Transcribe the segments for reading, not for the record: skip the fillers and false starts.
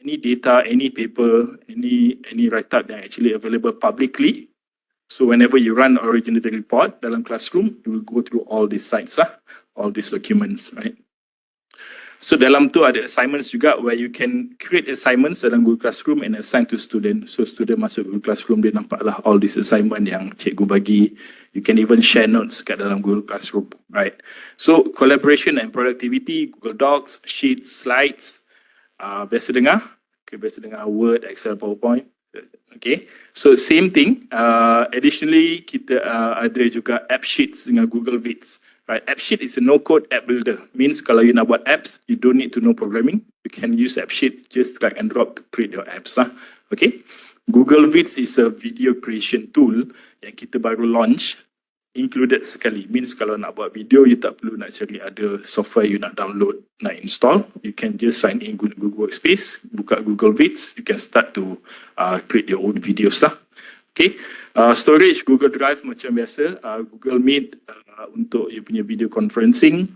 any data, any paper, any write-up that actually available publicly. So whenever you run originate the report dalam classroom, you will go through all these sites lah, all these documents, right? So dalam tu ada assignments juga where you can create assignments dalam Google Classroom and assign to student. So student masuk Google Classroom, dia nampak lah all these assignment yang cikgu bagi. You can even share notes kat dalam Google Classroom, right? So collaboration and productivity, Google Docs, Sheets, Slides, biasa dengar? Okay, biasa dengar Word, Excel, PowerPoint. Okay, so same thing. Additionally, kita ada juga app sheets dengan Google Vids. Right, app sheet is a no-code app builder. Means kalau you nak buat apps, you don't need to know programming. You can use app sheet, just drag and drop to create your apps lah. Okay, Google Vids is a video creation tool yang kita baru launch, included sekali. Means kalau nak buat video, you tak perlu nak cari ada software you nak download, nak install. You can just sign in Google Workspace, buka Google Vids, you can start to create your own videos lah. Okay, storage Google Drive macam biasa, Google Meet untuk you punya video conferencing,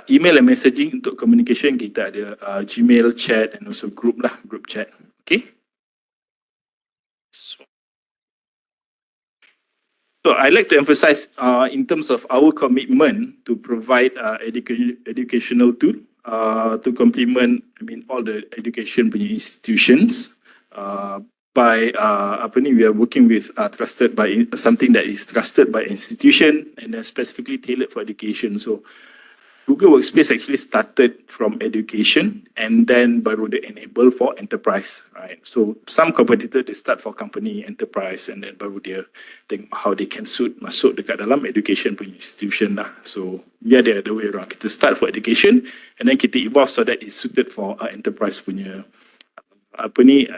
email and messaging untuk communication kita ada Gmail, chat and also group lah, group chat. Okay. So I like to emphasize in terms of our commitment to provide educational tool to complement, all the education punya institutions. By we are working with trusted by something that is trusted by institution and then specifically tailored for education. So Google Workspace actually started from education and then baru they enable for enterprise, right? So some competitor they start for company, enterprise, and then baru dia think how they can masuk dekat dalam education punya institution lah. So yeah, the other way around. Kita start for education and then kita evolve so that it's suited for enterprise punya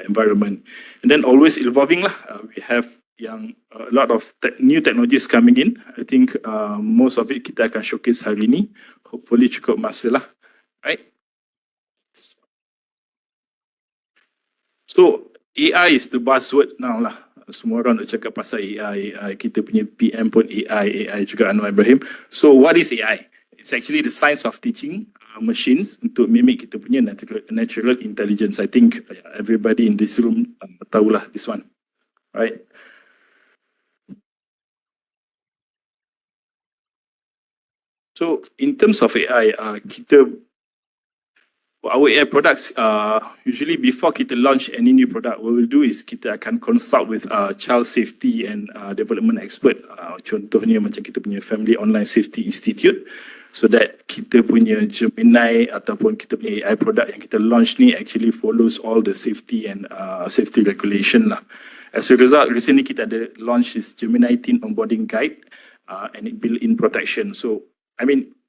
environment, and then always evolving lah. We have a lot of new technologies coming in. I think most of it kita akan showcase hari ni. Hopefully cukup masa lah, right? So AI is the buzzword now lah. Semua orang nak cakap pasal AI. Kita punya PM pun AI juga Anwar Ibrahim. So what is AI? It's actually the science of teaching machines untuk mimic kita punya natural intelligence. I think everybody in this room tahulah this one, right? So in terms of AI, our AI products, usually before kita launch any new product, what we'll do is kita akan consult with child safety and development expert. Contohnya macam kita punya Family Online Safety Institute. So that kita punya Gemini ataupun kita punya AI product yang kita launch ni actually follows all the safety and safety regulation lah. As a result, recently kita ada launch this Gemini Teen Onboarding Guide and it built-in protection. So,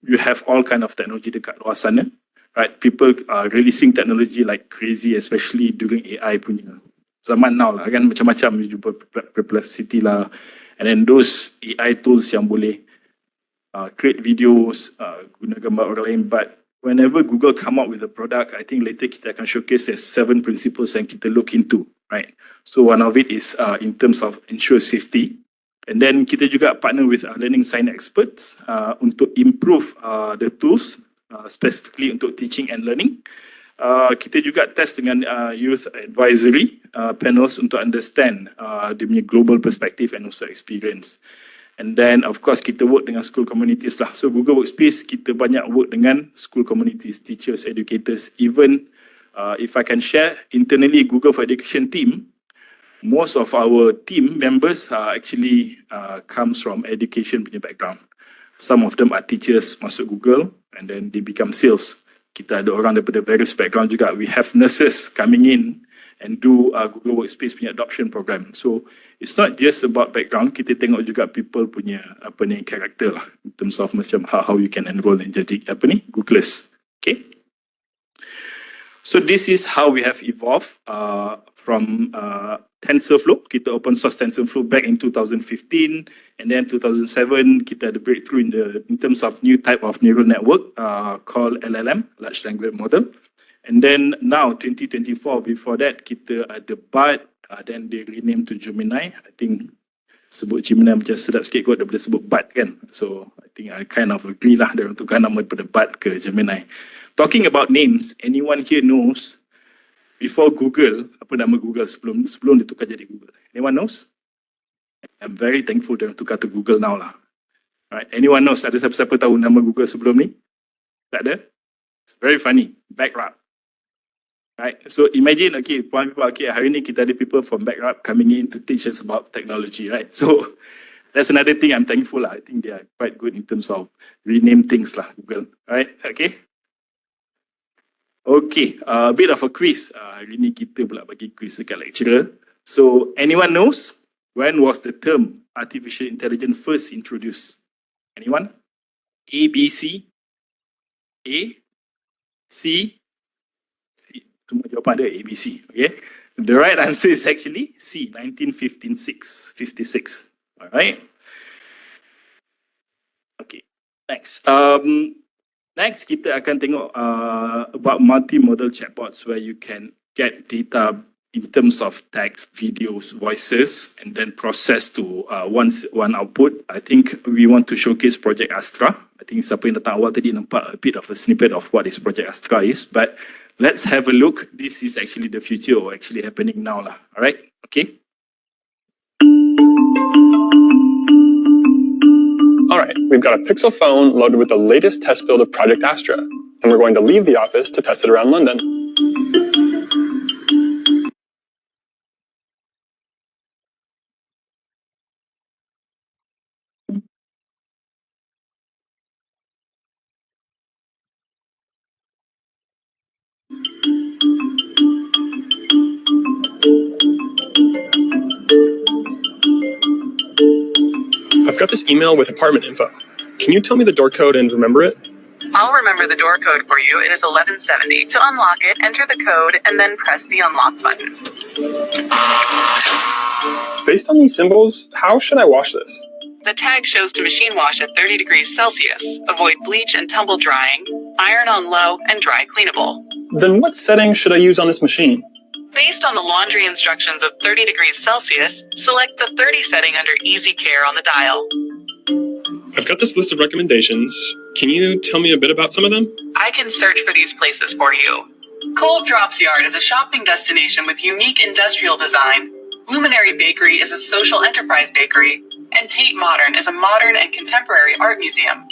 you have all kind of technology dekat luar sana, right? People are releasing technology like crazy, especially during AI punya zaman now lah kan, macam-macam you jumpa perplexity lah. And then those AI tools yang boleh create videos, guna gambar orang lain. But whenever Google come up with a product, I think later kita akan showcase there's 7 principles yang kita look into, right? So one of it is in terms of ensure safety. And then kita juga partner with learning science experts untuk improve the tools, specifically untuk teaching and learning. Kita juga test dengan youth advisory panels untuk understand dia punya global perspective and also experience. And then of course kita work dengan school communities lah. So Google Workspace kita banyak work dengan school communities, teachers, educators. Even if I can share, internally Google for Education team, most of our team members actually comes from education punya background. Some of them are teachers masuk Google and then they become sales. Kita ada orang daripada various background juga. We have nurses coming in and do Google Workspace punya adoption program. So it's not just about background, kita tengok juga people punya karakter lah in terms of macam how you can enroll and jadi Googlers. Okay. So this is how we have evolved from TensorFlow. Kita open source TensorFlow back in 2015, and then 2007 kita ada breakthrough in terms of new type of neural network called LLM, large language model. And then now 2024, before that kita ada BART, then they renamed to Gemini. I think sebut Gemini macam sedap sikit kot daripada sebut BART kan. So I think I kind of agree lah dia tukar nama daripada BART ke Gemini. Talking about names, anyone here knows before Google, apa nama Google sebelum ditukar jadi Google? Anyone knows? I'm very thankful dia tukar to Google now lah. Right? Anyone knows? Ada siapa-siapa tahu nama Google sebelum ni? Tak ada? It's very funny. Backrub. Right? So imagine, okay, hari ni kita ada people from Backrub coming in to teach us about technology, right? So that's another thing I'm thankful lah. I think they are quite good in terms of rename things lah, Google. Right? Okay? Okay, a bit of a quiz. Hari ni kita pula bagi quiz dekat lecturer. So anyone knows when was the term artificial intelligence first introduced? Anyone? A, B, C? A, C? Semua jawapan ada A, B, C. Okay. The right answer is actually C, 1956. Alright. Okay. Next. Next kita akan tengok about multimodal chatbots where you can get data in terms of text, videos, voices, and then process to one output. I think we want to showcase Project Astra. I think siapa yang datang awal tadi nampak a bit of a snippet of what is Project Astra is, but let's have a look. This is actually the future or actually happening now lah. Alright, okay. Alright, we've got a Pixel phone loaded with the latest test build of Project Astra, and we're going to leave the office to test it around London. I've got this email with apartment info. Can you tell me the door code and remember it? I'll remember the door code for you. It is 1170. To unlock it, enter the code and then press the unlock button. Based on these symbols, how should I wash this? The tag shows to machine wash at 30 degrees Celsius. Avoid bleach and tumble drying. Iron on low and dry cleanable. Then what settings should I use on this machine? Based on the laundry instructions of 30 degrees Celsius, select the 30 setting under Easy Care on the dial. I've got this list of recommendations. Can you tell me a bit about some of them? I can search for these places for you. Cold Drops Yard is a shopping destination with unique industrial design. Luminary Bakery is a social enterprise bakery. And Tate Modern is a modern and contemporary art museum.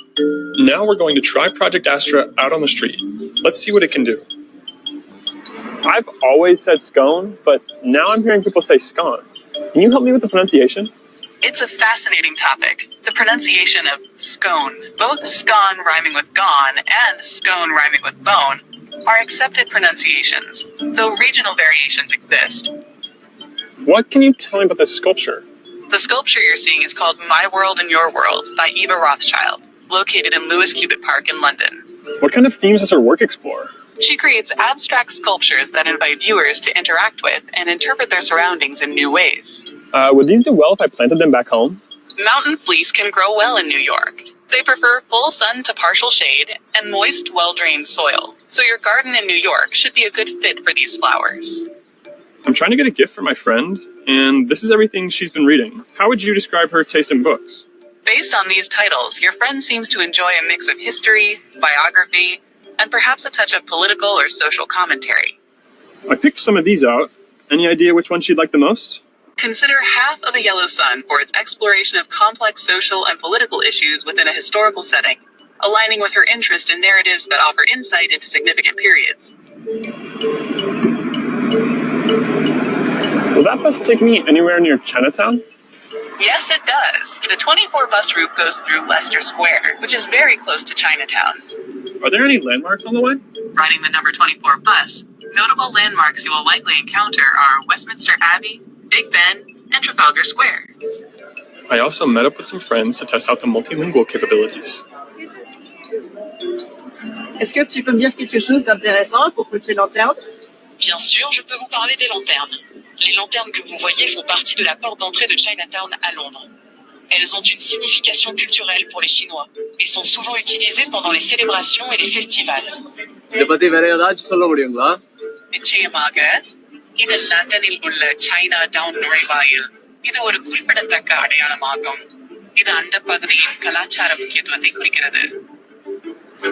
Now we're going to try Project Astra out on the street. Let's see what it can do. I've always said scone, but now I'm hearing people say scone. Can you help me with the pronunciation? It's a fascinating topic. The pronunciation of scone, both scone rhyming with gone and scone rhyming with bone, are accepted pronunciations, though regional variations exist. What can you tell me about this sculpture? The sculpture you're seeing is called My World and Your World by Eva Rothschild, located in Lewis Cubitt Park in London. What kind of themes does her work explore? She creates abstract sculptures that invite viewers to interact with and interpret their surroundings in new ways. Would these do well if I planted them back home? Mountain fleece can grow well in New York. They prefer full sun to partial shade and moist, well-drained soil. So your garden in New York should be a good fit for these flowers. I'm trying to get a gift for my friend, and this is everything she's been reading. How would you describe her taste in books? Based on these titles, your friend seems to enjoy a mix of history, biography, and perhaps a touch of political or social commentary. I picked some of these out. Any idea which one she'd like the most? Consider Half of a Yellow Sun for its exploration of complex social and political issues within a historical setting, aligning with her interest in narratives that offer insight into significant periods. Will that bus take me anywhere near Chinatown? Yes, it does. The 24 bus route goes through Leicester Square, which is very close to Chinatown. Are there any landmarks on the way? Riding the number 24 bus, notable landmarks you will likely encounter are Westminster Abbey, Big Ben, and Trafalgar Square. I also met up with some friends to test out the multilingual capabilities. Est-ce que tu peux me dire quelque chose d'intéressant à propos de ces lanternes? Bien sûr, je peux vous parler des lanternes. Les lanternes que vous voyez font partie de la porte d'entrée de Chinatown à Londres. Elles ont une signification culturelle pour les Chinois et sont souvent utilisées pendant les célébrations et les festivals. நிச்சயமாக இது லண்டனில் உள்ள Chinatown நுழைவாயில். இது ஒரு குறிப்பிடத்தக்க அடையாளமாகும். இது அந்த பகுதியின் கலாச்சார முக்கியத்துவத்தை குறிக்கிறது.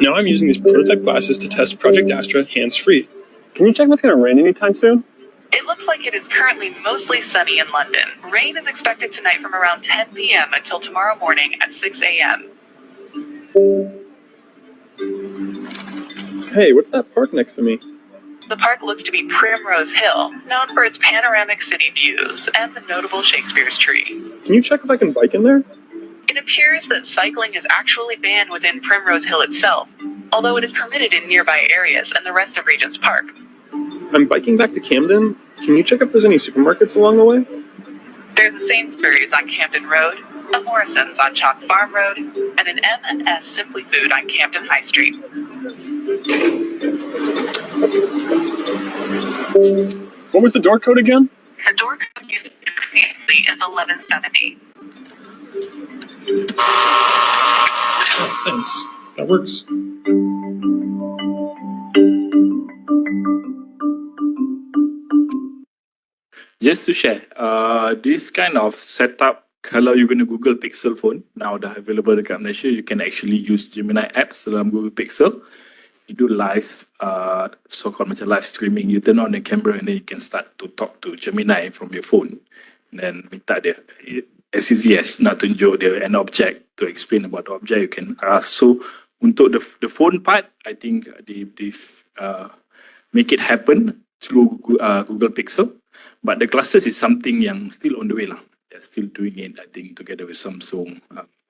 Now I'm using these prototype glasses to test Project Astra hands-free. Can you check if it's going to rain anytime soon? It looks like it is currently mostly sunny in London. Rain is expected tonight from around 10 p.m. until tomorrow morning at 6 a.m. Hey, what's that park next to me? The park looks to be Primrose Hill, known for its panoramic city views and the notable Shakespeare's tree. Can you check if I can bike in there? It appears that cycling is actually banned within Primrose Hill itself, although it is permitted in nearby areas and the rest of Regent's Park. I'm biking back to Camden. Can you check if there's any supermarkets along the way? There's a Sainsbury's on Camden Road, a Morrison's on Chalk Farm Road, and an M&S Simply Food on Camden High Street. What was the door code again? The door code used previously is 1170. Oh, thanks. That works. Just to share, this kind of setup, kalau you're going to Google Pixel phone, now dah available dekat Malaysia, you can actually use Gemini apps dalam Google Pixel. You do live, so-called macam live streaming. You turn on the camera and then you can start to talk to Gemini from your phone. And then minta dia, as easy as nak tunjuk dia an object to explain about the object, you can ask. So untuk the phone part, I think they make it happen through Google Pixel. But the glasses is something yang still on the way lah. They're still doing it, I think, together with Samsung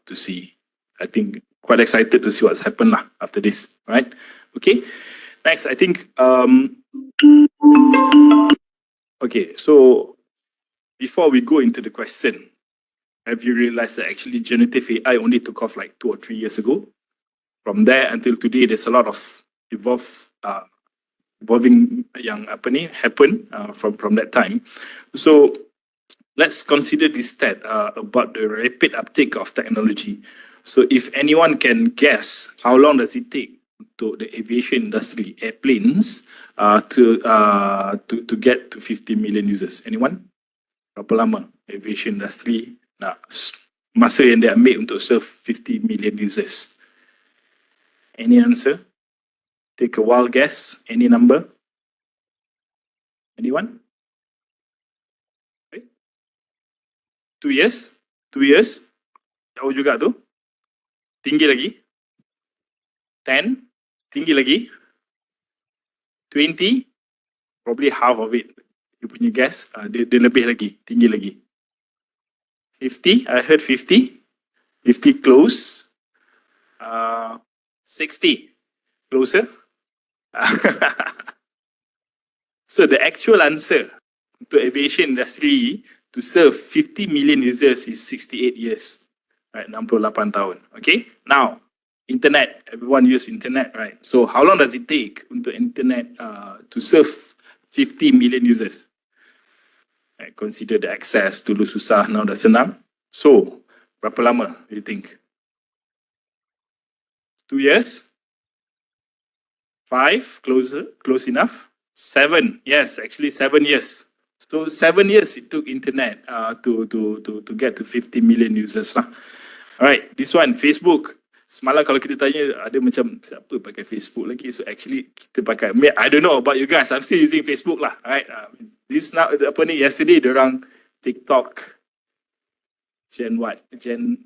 to see. I think quite excited to see what's happened lah after this, right? Okay. Next, I think. Okay, so before we go into the question, have you realized that actually generative AI only took off like 2 or 3 years ago? From there until today, there's a lot of evolving yang happen from that time. So let's consider this stat about the rapid uptake of technology. So if anyone can guess how long does it take to the aviation industry, airplanes, to get to 50 million users? Anyone? Berapa lama aviation industry nak masa yang dia ambil untuk serve 50 million users? Any answer? Take a wild guess. Any number? Anyone? Okay. 2 years? 2 years? Jauh juga tu. Tinggi lagi? 10? Tinggi lagi? 20? Probably half of it. You punya guess, dia lebih lagi. Tinggi lagi. 50? I heard 50. 50 close. 60. Closer. So the actual answer to aviation industry to serve 50 million users is 68 years, right? 68 tahun. Okay. Now, internet. Everyone use internet, right? So how long does it take untuk internet to serve 50 million users? Right, consider the access. Dulu susah, now dah senang. So berapa lama do you think? 2 years? 5, close enough. 7, yes, actually 7 years. So 7 years it took internet to get to 50 million users lah. Alright, this one, Facebook. Semalam kalau kita tanya, ada macam siapa pakai Facebook lagi? So actually kita pakai. I don't know about you guys. I'm still using Facebook lah. Alright, this now yesterday dorang TikTok. Gen what? Gen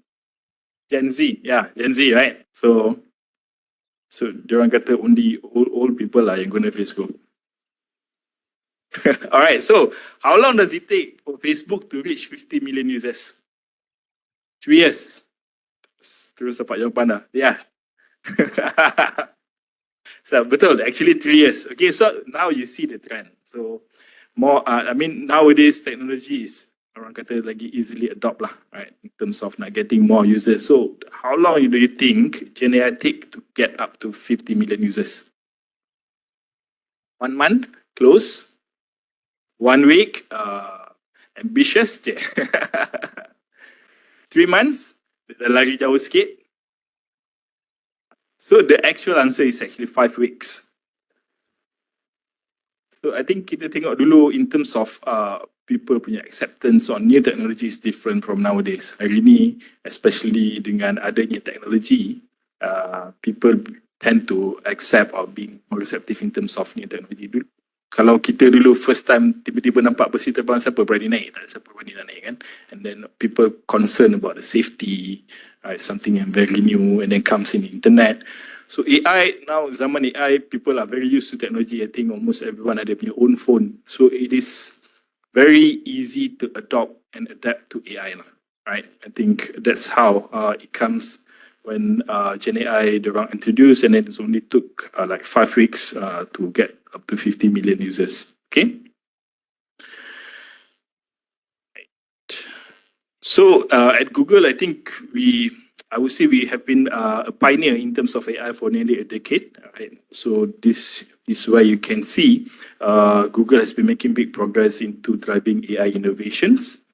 Z, yeah, Gen Z, right? So diorang kata only old people lah yang guna Facebook. Alright, so how long does it take for Facebook to reach 50 million users? 3 years. Terus dapat jawapan dah. Yeah. So betul, actually 3 years. Okay, so now you see the trend. So more, nowadays technology is orang kata lagi easily adopt lah, right? In terms of not getting more users. So how long do you think Gen AI take to get up to 50 million users? 1 month? Close? 1 week? Ambitious je. 3 months? Dah lari jauh sikit. So the actual answer is actually 5 weeks. So I think kita tengok dulu in terms of people punya acceptance on new technology is different from nowadays. Hari ni, especially dengan adanya teknologi, people tend to accept or be more receptive in terms of new technology. Kalau kita dulu first time tiba-tiba nampak besi terbang, siapa berani naik? Tak ada siapa berani nak naik kan? And then people concerned about the safety, right? Something yang very new and then comes in the internet. So AI, now zaman AI, people are very used to technology. I think almost everyone ada their own phone. So it is very easy to adopt and adapt to AI lah, right? I think that's how it comes when Gen AI diorang introduced, and then it only took like 5 weeks to get up to 50 million users. Okay. So at Google, I think I would say we have been a pioneer in terms of AI for nearly a decade. Right? So this is where you can see Google has been making big progress into driving AI innovations.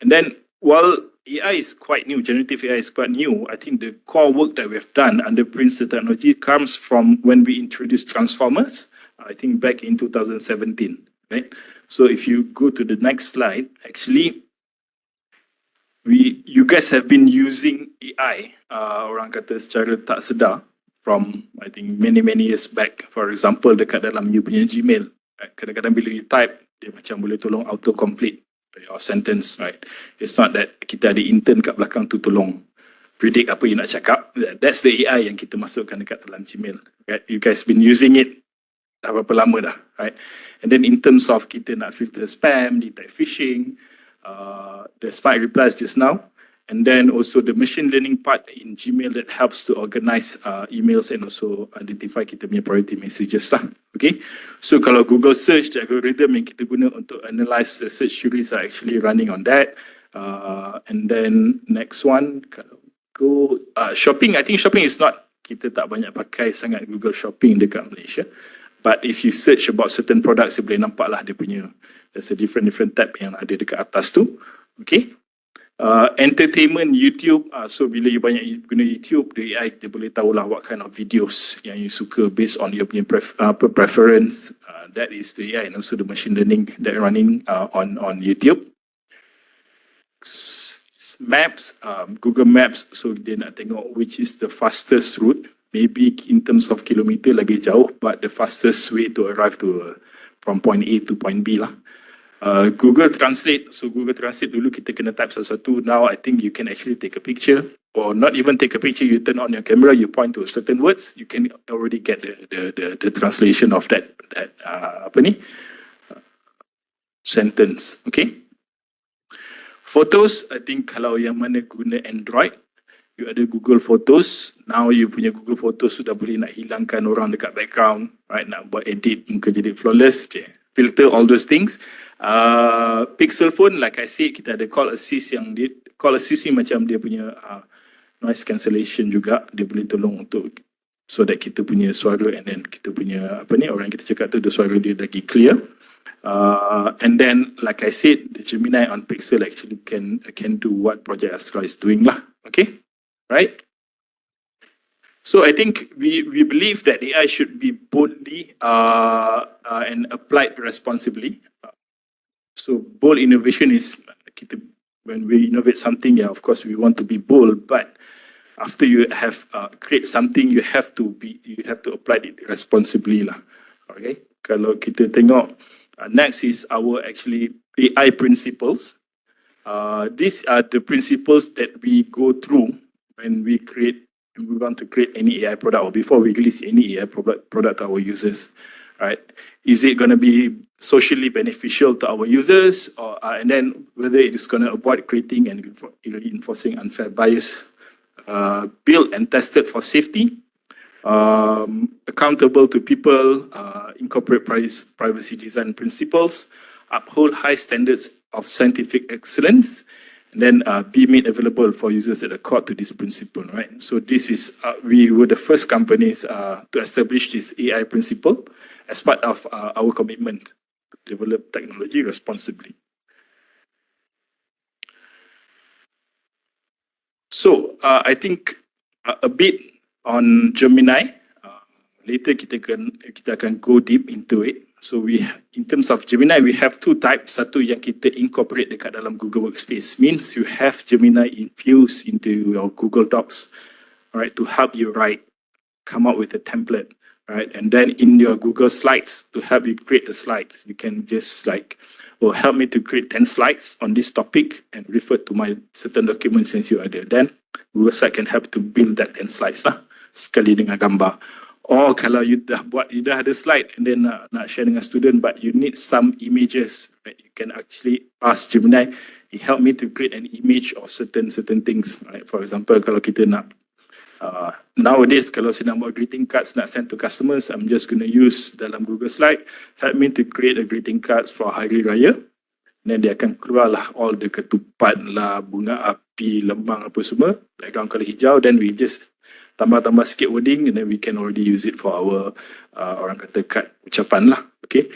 And then while AI is quite new, generative AI is quite new, I think the core work that we have done underpins the technology comes from when we introduced transformers, I think back in 2017, right? So if you go to the next slide, actually, you guys have been using AI, orang kata secara tak sedar, from I think many years back. For example, dekat dalam you punya Gmail, right? Kadang-kadang bila you type, dia macam boleh tolong auto-complete your sentence, right? It's not that kita ada intern kat belakang tu tolong predict apa you nak cakap. That's the AI yang kita masukkan dekat dalam Gmail. Right? You guys been using it dah berapa lama dah, right? And then in terms of kita nak filter spam, detect phishing, the smart replies just now, and then also the machine learning part in Gmail that helps to organize emails and also identify kita punya priority messages lah. Okay, so kalau Google search, the algorithm yang kita guna untuk analyze the search queries are actually running on that. And then next one, kalau go shopping, I think shopping is not, kita tak banyak pakai sangat Google Shopping dekat Malaysia. But if you search about certain products, you boleh nampak lah dia punya, there's a different tab yang ada dekat atas tu. Okay. Entertainment, YouTube. So bila you banyak guna YouTube, the AI dia boleh tahulah what kind of videos yang you suka based on your punya preference. That is the AI, and also the machine learning that running on YouTube. Maps, Google Maps. So dia nak tengok which is the fastest route. Maybe in terms of kilometer lagi jauh, but the fastest way to arrive to from point A to point B lah. Google Translate. So Google Translate dulu kita kena type sesuatu. Now I think you can actually take a picture, or not even take a picture. You turn on your camera, you point to certain words, you can already get the translation of that sentence. Okay. Photos. I think kalau yang mana guna Android, you ada Google Photos. Now you punya Google Photos sudah boleh nak hilangkan orang dekat background, right? Nak buat edit muka jadi flawless, filter, all those things. Pixel phone, like I said, kita ada call assist yang call assist ni macam dia punya noise cancellation juga. Dia boleh tolong untuk so that kita punya suara and then kita punya orang kita cakap tu, the suara dia lagi clear. And then like I said, the Gemini on Pixel actually can do what Project Astra is doing lah. Okay. Right? So I think we believe that AI should be boldly and applied responsibly. So bold innovation is, when we innovate something, yeah, of course we want to be bold, but after you have create something, you have to apply it responsibly lah. Okay? Kalau kita tengok, next is our actually AI principles. These are the principles that we go through when we want to create any AI product, or before we release any AI product to our users, right? Is it going to be socially beneficial to our users, or and then whether it is going to avoid creating and reinforcing unfair bias, built and tested for safety, accountable to people, incorporate privacy design principles, uphold high standards of scientific excellence, and then be made available for users at the core to this principle, right? So this is, we were the first companies to establish this AI principle as part of our commitment to develop technology responsibly. So I think a bit on Gemini. Later kita akan go deep into it. So in terms of Gemini, we have two types. Satu yang kita incorporate dekat dalam Google Workspace, means you have Gemini infused into your Google Docs, right, to help you come up with a template, right? And then in your Google Slides, to help you create the slides, you can just like, or help me to create 10 slides on this topic and refer to my certain documents since you are there. Then Google Slide can help to build that 10 slides lah, sekali dengan gambar. Or kalau you dah ada slide and then nak share dengan student, but you need some images, right? You can actually ask Gemini, help me to create an image of certain things, right? For example, kalau kita nak nowadays, kalau saya nak buat greeting cards nak send to customers, I'm just going to use dalam Google Slide, help me to create a greeting cards for Hari Raya. And then dia akan keluar lah all the ketupat lah, bunga api, lembang apa semua, background color hijau, then we just tambah sikit wording and then we can already use it for our orang kata card ucapan lah. Okay.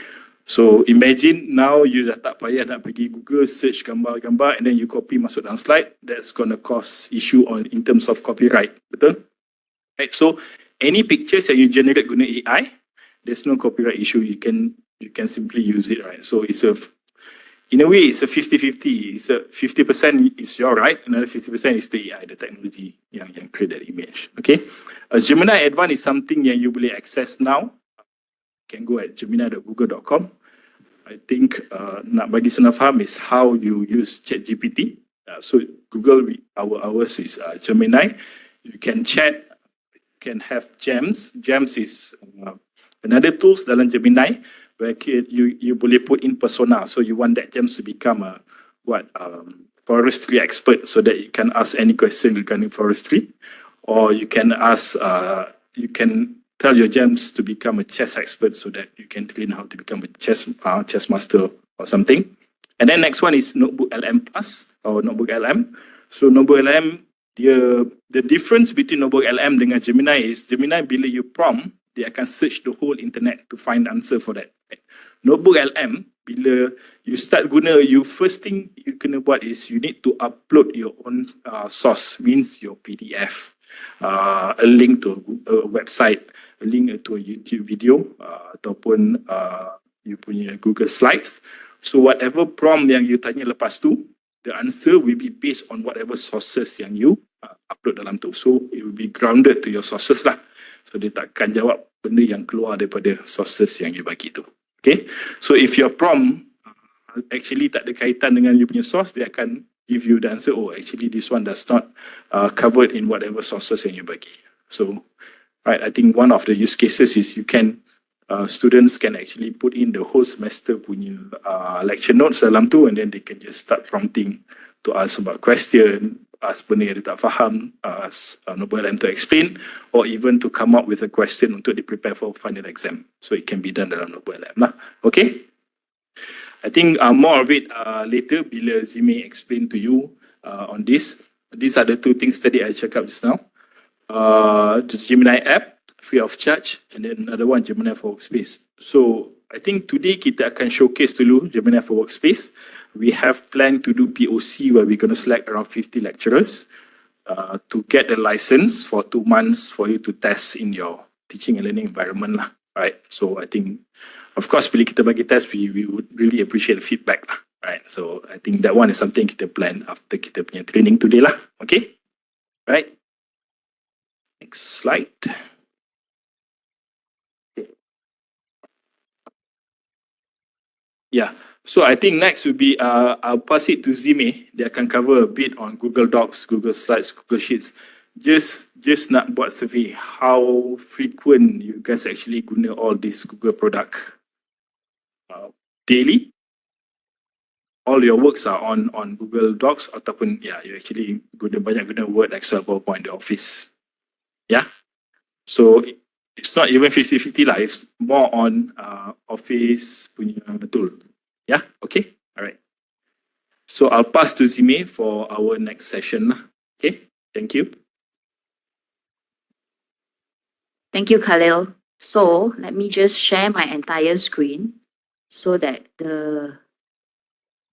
So imagine now you dah tak payah nak pergi Google search gambar-gambar and then you copy masuk dalam slide. That's gonna cause issue in terms of copyright. Betul? Right. So any pictures that you generate guna AI, there's no copyright issue. You can simply use it, right? So in a way, it's a 50-50. It's a 50% is your right, another 50% is the AI, the technology yang create that image. Okay. Gemini Advanced is something yang you boleh access now. You can go at gemini.google.com. I think nak bagi senang faham is how you use ChatGPT. So Google, ours is Gemini. You can chat, you can have gems. Gems is another tools dalam Gemini where you boleh put in persona. So you want that gems to become a forestry expert so that you can ask any question regarding forestry, or you can ask you can tell your gems to become a chess expert so that you can train how to become a chess master or something. And then next one is NotebookLM Plus or NotebookLM. So NotebookLM, the difference between NotebookLM dengan Gemini is Gemini bila you prompt, they akan search the whole internet to find answer for that. Right? NotebookLM, bila you start guna, first thing you kena buat is you need to upload your own source, means your PDF, a link to a website, a link to a YouTube video, ataupun you punya Google Slides. So whatever prompt yang you tanya lepas tu, the answer will be based on whatever sources yang you upload dalam tu. So it will be grounded to your sources lah. So dia takkan jawab benda yang keluar daripada sources yang you bagi tu. Okay. So if your prompt actually tak ada kaitan dengan you punya source, dia akan give you the answer, oh actually this one does not covered in whatever sources yang you bagi. So right, I think one of the use cases is you can students can actually put in the whole semester punya lecture notes dalam tu, and then they can just start prompting to ask about question, ask benda yang dia tak faham, ask NotebookLM to explain, or even to come up with a question untuk they prepare for final exam. So it can be done dalam NotebookLM lah. Okay? I think more of it later bila Zimi explain to you on this. These are the two things that I checked out just now. The Gemini app, free of charge, and then another one, Gemini for Workspace. So I think today kita akan showcase dulu Gemini for Workspace. We have planned to do POC where we're going to select around 50 lecturers to get the license for 2 months for you to test in your teaching and learning environment lah. Right? So I think, of course, bila kita bagi test, we would really appreciate the feedback lah. Right? So I think that one is something kita plan after kita punya training today lah. Okay? Right? Next slide. Okay. Yeah. So I think next will be, I'll pass it to Zimi. Dia akan cover a bit on Google Docs, Google Slides, Google Sheets. Just nak buat survey how frequent you guys actually guna all this Google product daily. All your works are on Google Docs ataupun you actually banyak guna Word, Excel, PowerPoint, the Office. Yeah. So it's not even 50-50 lah. It's more on Office punya tool. Yeah, okay, all right. So I'll pass to Zime for our next session. Okay, thank you. Thank you, Khalil. So let me just share my entire screen so that the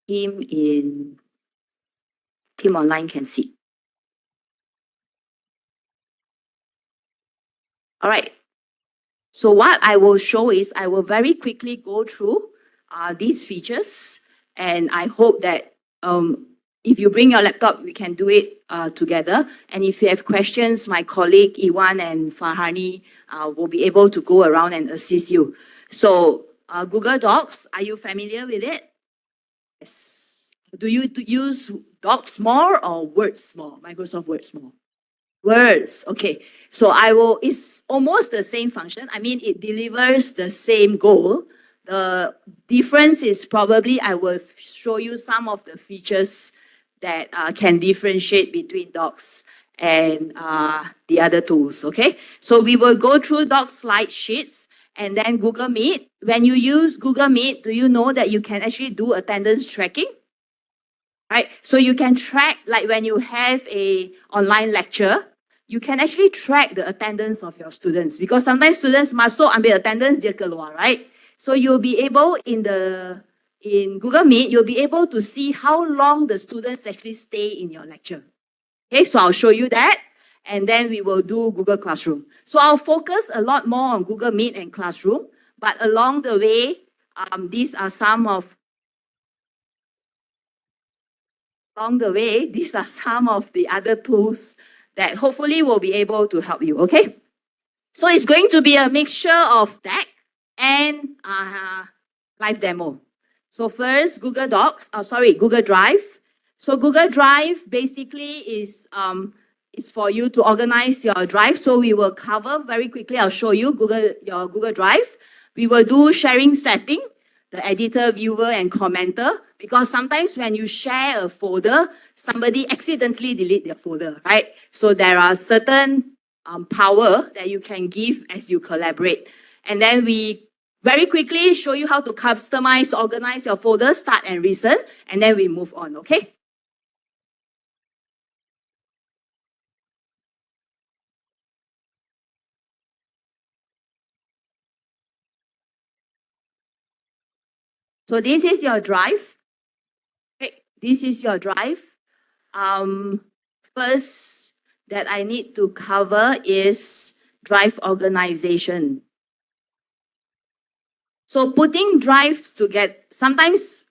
team online can see. All right. So what I will show is I will very quickly go through these features, and I hope that if you bring your laptop, we can do it together. And if you have questions, my colleague Iwan and Farhani will be able to go around and assist you. So Google Docs, are you familiar with it? Yes. Do you use Docs more or Words more? Microsoft Words more? Words, okay. So it's almost the same function. I mean, it delivers the same goal. The difference is probably I will show you some of the features that can differentiate between Docs and the other tools, okay? So we will go through Docs slide sheets and then Google Meet. When you use Google Meet, do you know that you can actually do attendance tracking? Right? So you can track, like when you have a online lecture, you can actually track the attendance of your students because sometimes students masuk ambil attendance, dia keluar, right? So you'll be able in Google Meet, you'll be able to see how long the students actually stay in your lecture. Okay, so I'll show you that and then we will do Google Classroom. So I'll focus a lot more on Google Meet and Classroom, but along the way, these are some of the other tools that hopefully will be able to help you, okay? So it's going to be a mixture of deck and live demo. So first, Google Drive. So Google Drive basically is for you to organize your drive. So we will cover very quickly. I'll show you your Google Drive. We will do sharing setting, the editor, viewer, and commenter. Because sometimes when you share a folder, somebody accidentally delete their folder, right? So there are certain power that you can give as you collaborate. And then we very quickly show you how to customize, organize your folder, start and recent, and then we move on, okay? So this is your drive. Okay, this is your drive. First that I need to cover is drive organization. So putting drives together, sometimes,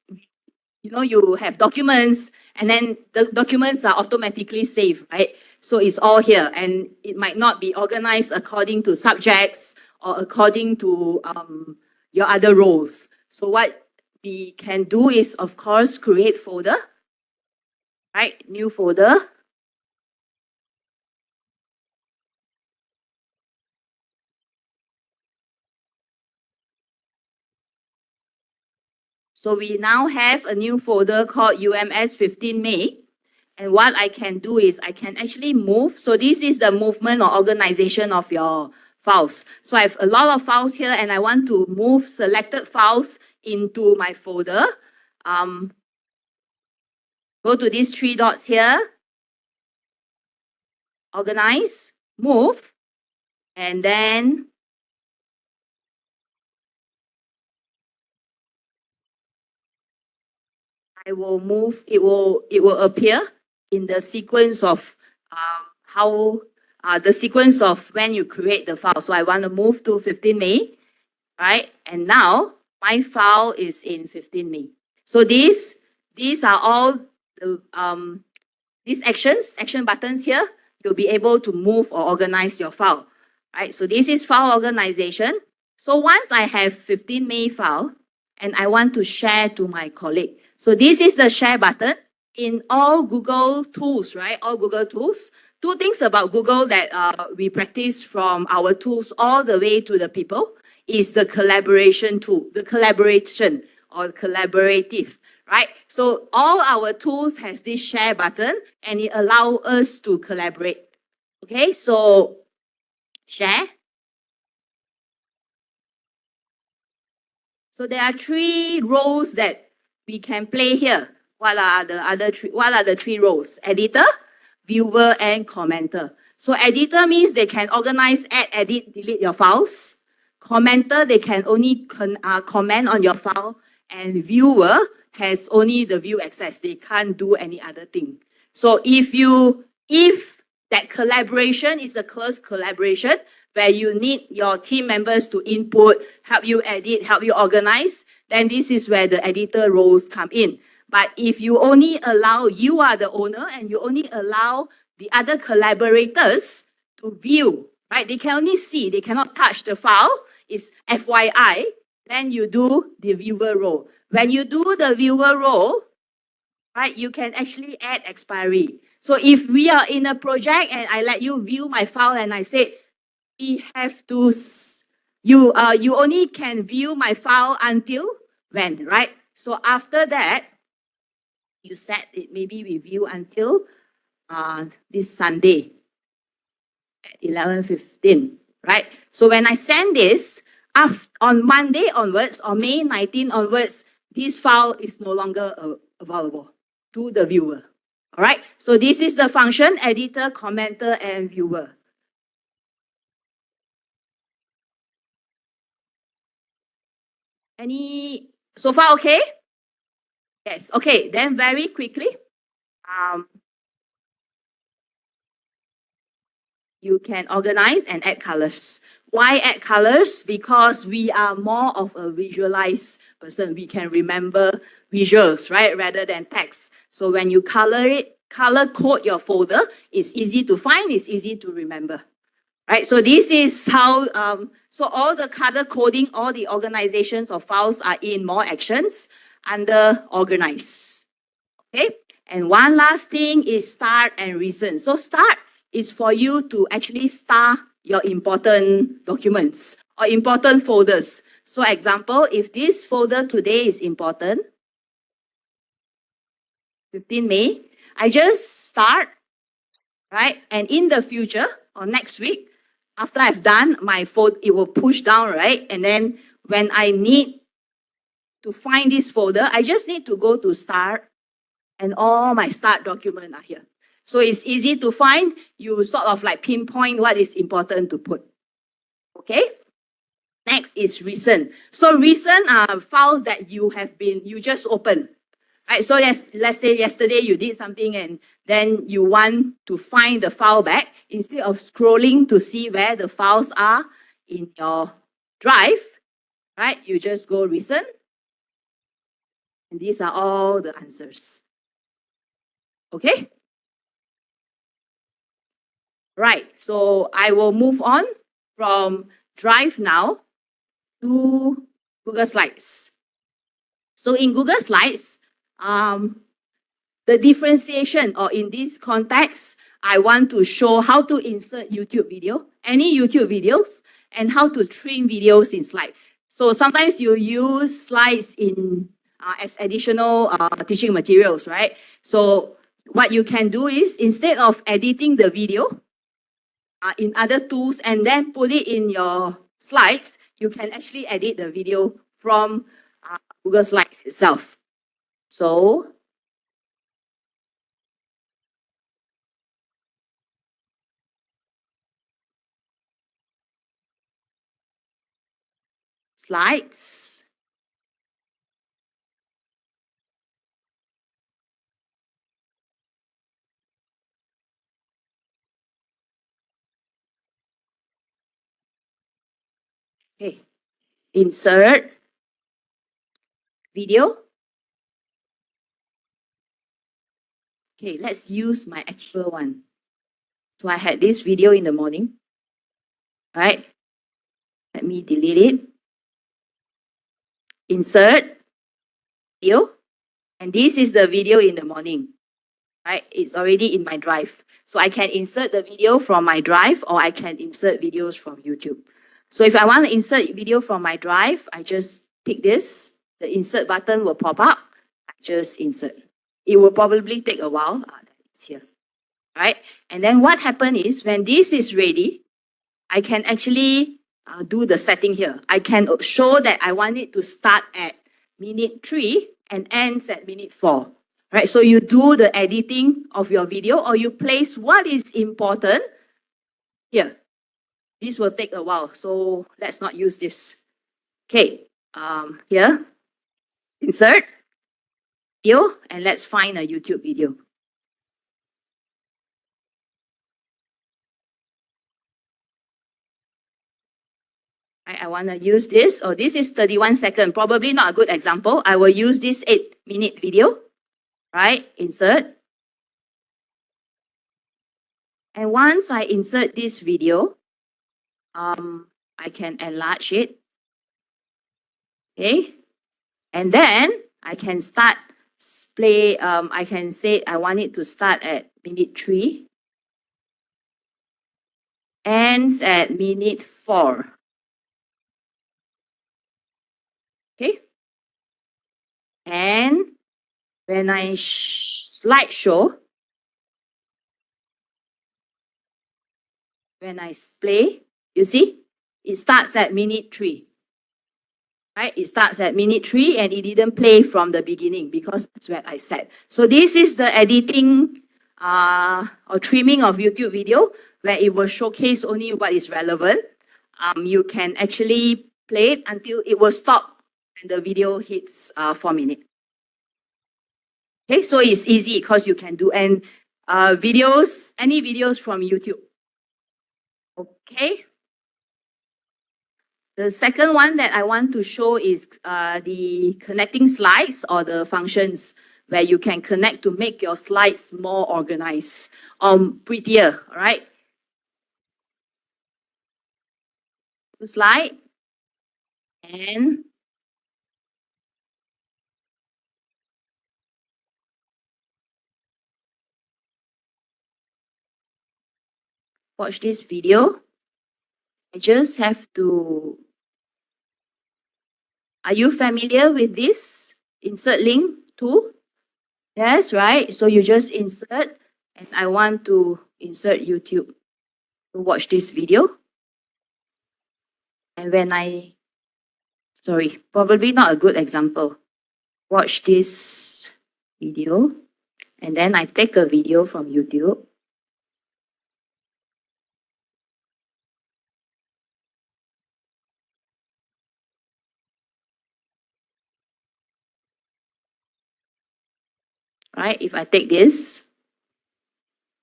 you have documents and then the documents are automatically saved, right? So it's all here and it might not be organized according to subjects or according to your other roles. So what we can do is, of course, create folder, right? New folder. So we now have a new folder called UMS 15 May. And what I can do is I can actually move. So this is the movement or organization of your files. So I have a lot of files here and I want to move selected files into my folder. Go to these three dots here. Organize, move, and then I will move, it will appear in the sequence of the sequence of when you create the file. So I want to move to 15 May, right? And now my file is in 15 May. So these are all the these action buttons here. You'll be able to move or organize your file, right? So this is file organization. So once I have 15 May file and I want to share to my colleague. So this is the share button in all Google tools, right? All Google tools. Two things about Google that we practice from our tools all the way to the people is the collaboration tool, the collaboration or collaborative, right? So all our tools has this share button and it allows us to collaborate. Okay, so share. So there are three roles that we can play here. What are the three roles? Editor, viewer, and commenter. So editor means they can organize, add, edit, delete your files. Commenter, they can only comment on your file. And viewer has only the view access. They can't do any other thing. So if that collaboration is a close collaboration where you need your team members to input, help you edit, help you organize, then this is where the editor roles come in. But if you only allow, you are the owner and you only allow the other collaborators to view, right? They can only see, they cannot touch the file. It's FYI. Then you do the viewer role. When you do the viewer role, right, you can actually add expiry. So if we are in a project and I let you view my file and I say, we have to, you only can view my file until when, right? So after that, you set it, maybe we view until this Sunday at 11:15, right? So when I send this, on Monday onwards or May 19 onwards, this file is no longer available to the viewer. All right, so this is the function editor, commenter, and viewer. Any, so far okay? Yes, okay, then very quickly, you can organize and add colors. Why add colors? Because we are more of a visualized person. We can remember visuals, right, rather than text. So when you color code your folder, it's easy to find, it's easy to remember. Right, so this is how, so all the color coding, all the organizations of files are in more actions under organize. Okay, and one last thing is start and recent. So start is for you to actually start your important documents or important folders. So example, if this folder today is important, 15 May, I just start, right? And in the future or next week, after I've done my folder, it will push down, right? And then when I need to find this folder, I just need to go to start and all my start documents are here. So it's easy to find. You sort of like pinpoint what is important to put. Okay? Next is recent. So recent are files that you just opened. Right? So let's say yesterday you did something and then you want to find the file back. Instead of scrolling to see where the files are in your drive, right? You just go recent. And these are all the answers. Okay? Right, so I will move on from Drive now to Google Slides. So in Google Slides, the differentiation, or in this context, I want to show how to insert YouTube video, any YouTube videos, and how to trim videos in slide. So sometimes you use slides in as additional teaching materials, right? So what you can do is, instead of editing the video in other tools and then put it in your slides, you can actually edit the video from Google Slides itself. So slides. Okay, insert video. Okay, let's use my actual one. So I had this video in the morning, right? Let me delete it. Insert video. And this is the video in the morning, right? It's already in my drive. So I can insert the video from my drive, or I can insert videos from YouTube. So if I want to insert video from my drive, I just pick this. The insert button will pop up. I just insert. It will probably take a while. It's here, right? And then what happens is, when this is ready, I can actually do the setting here. I can show that I want it to start at minute 3 and ends at minute 4. Right? So you do the editing of your video, or you place what is important here. This will take a while, so let's not use this. Okay, here, insert video, and let's find a YouTube video. I want to use this, or this is 31 seconds, probably not a good example. I will use this 8-minute video. right? Insert. And once I insert this video, I can enlarge it. Okay. And then I can start play. I can say I want it to start at minute 3. Ends at minute 4. Okay. And when I slideshow, when I play, you see, it starts at minute 3. Right? It starts at minute 3 and it didn't play from the beginning because that's what I said. So this is the editing or trimming of YouTube video where it will showcase only what is relevant. You can actually play it until it will stop when the video hits 4 minutes. Okay, so it's easy because you can do any videos from YouTube. Okay. The second one that I want to show is the connecting slides or the functions where you can connect to make your slides more organized, prettier, all right? Slide and watch this video. I just have to. Are you familiar with this insert link tool? Yes, right? So you just insert, and I want to insert YouTube to watch this video. And when probably not a good example. Watch this video, and then I take a video from YouTube. Right, if I take this,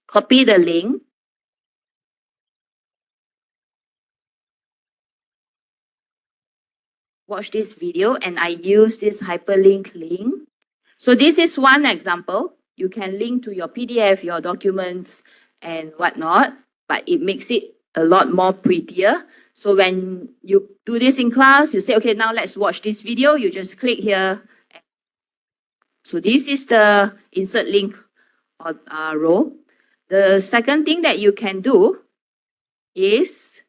copy the link, watch this video, and I use this hyperlink link. So this is one example. You can link to your PDF, your documents, and whatnot, but it makes it a lot more prettier. So when you do this in class, you say, okay, now let's watch this video. You just click here. So this is the insert link row. The second thing that you can do is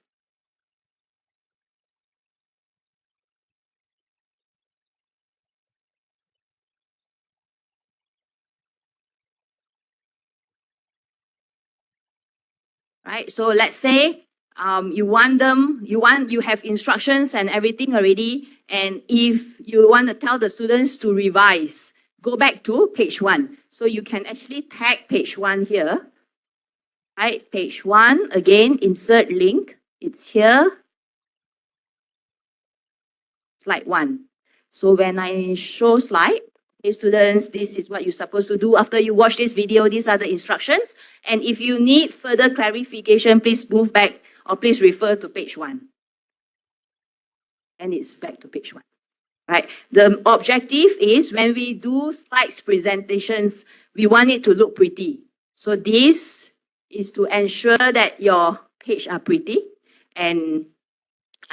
right. So let's say you have instructions and everything already. And if you want to tell the students to revise, go back to page 1. So you can actually tag page 1 here. Right, page 1, again, insert link. It's here. Slide 1. So when I show slide, hey students, this is what you're supposed to do after you watch this video. These are the instructions. And if you need further clarification, please move back or please refer to page 1. And it's back to page 1. Right. The objective is when we do slides presentations, we want it to look pretty. So this is to ensure that your page are pretty and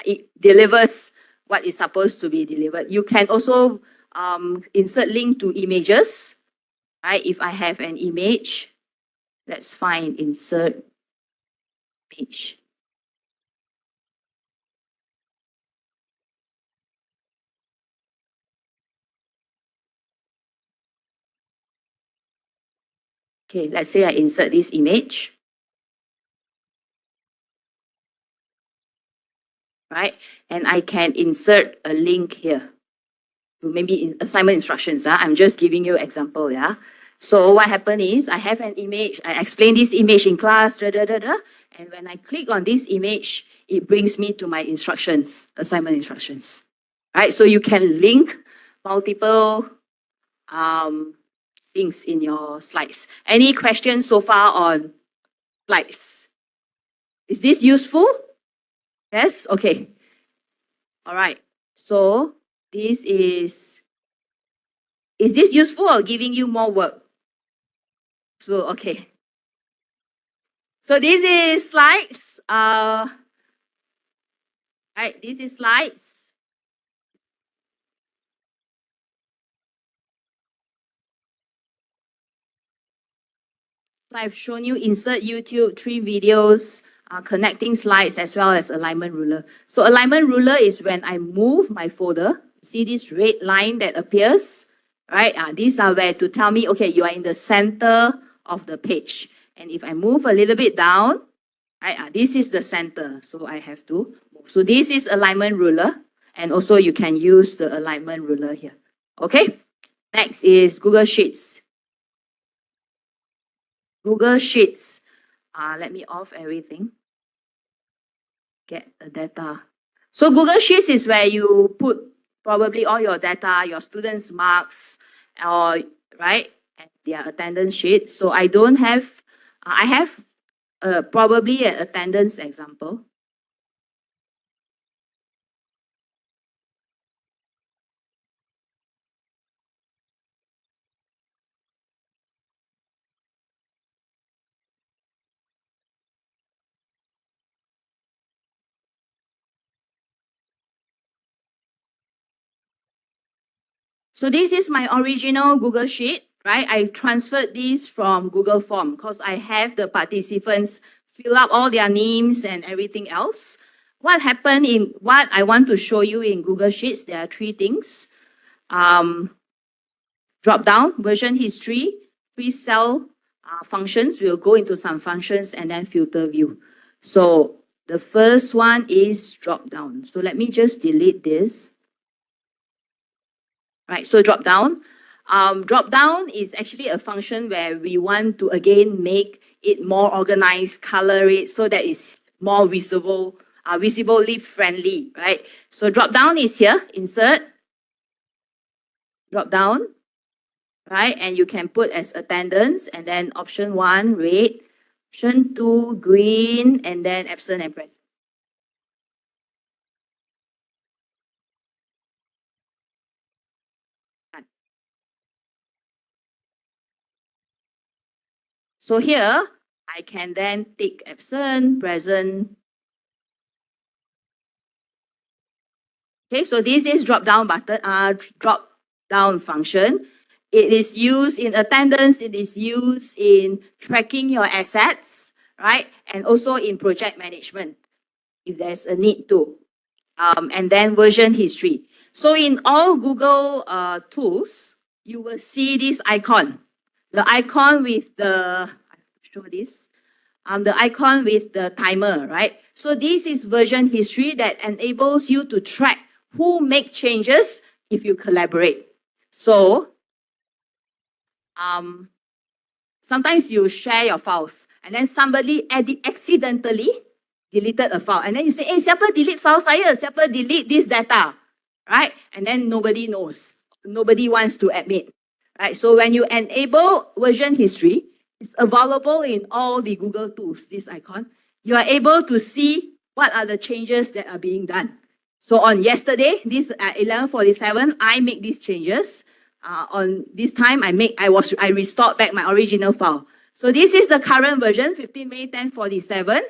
it delivers what is supposed to be delivered. You can also insert link to images. Right? If I have an image, that's fine. Insert image. Okay, let's say I insert this image. Right? And I can insert a link here. Maybe in assignment instructions. I'm just giving you an example. Yeah. So what happened is I have an image. I explain this image in class. And when I click on this image, it brings me to my instructions, assignment instructions. Right. So you can link multiple things in your slides. Any questions so far on slides? Is this useful? Yes? Okay. All right. So this is Is this useful or giving you more work? So, okay. So this is slides. Right, this is slides. So I've shown you insert YouTube, 3 videos, connecting slides as well as alignment ruler. So alignment ruler is when I move my folder. See this red line that appears, right? These are where to tell me, okay, you are in the center of the page. And if I move a little bit down, right, this is the center. So I have to move. So this is alignment ruler. And also you can use the alignment ruler here. Okay. Next is Google Sheets. Google Sheets. Let me off everything. Get the data. So Google Sheets is where you put probably all your data, your students' marks, or right, and their attendance sheet. So I don't have, I have probably an attendance example. So this is my original Google Sheet, right? I transferred this from Google Form because I have the participants fill up all their names and everything else. What happened in what I want to show you in Google Sheets, there are 3 things. Drop down, version history, 3 cell functions. We'll go into some functions and then filter view. So the first one is drop down. So let me just delete this. Right, so drop down. Drop down is actually a function where we want to again make it more organized, color it so that it's more visible, visibly friendly, right? So drop down is here, insert, drop down, right? And you can put as attendance and then option 1, red, option 2, green, and then absent and present. So here, I can then tick absent, present. Okay, so this is drop down button, drop down function. It is used in attendance, it is used in tracking your assets, right? And also in project management, if there's a need to. And then version history. So in all Google tools, you will see this icon. The icon with the, I have to show this, the icon with the timer, right? So this is version history that enables you to track who make changes if you collaborate. So sometimes you share your files and then somebody accidentally deleted a file. And then you say, hey, siapa delete file saya? Siapa delete this data? Right? And then nobody knows. Nobody wants to admit. Right? So when you enable version history, it's available in all the Google tools, this icon. You are able to see what are the changes that are being done. So on yesterday, this 11:47, I make these changes. On this time, I restored back my original file. So this is the current version, 15 May 10:47.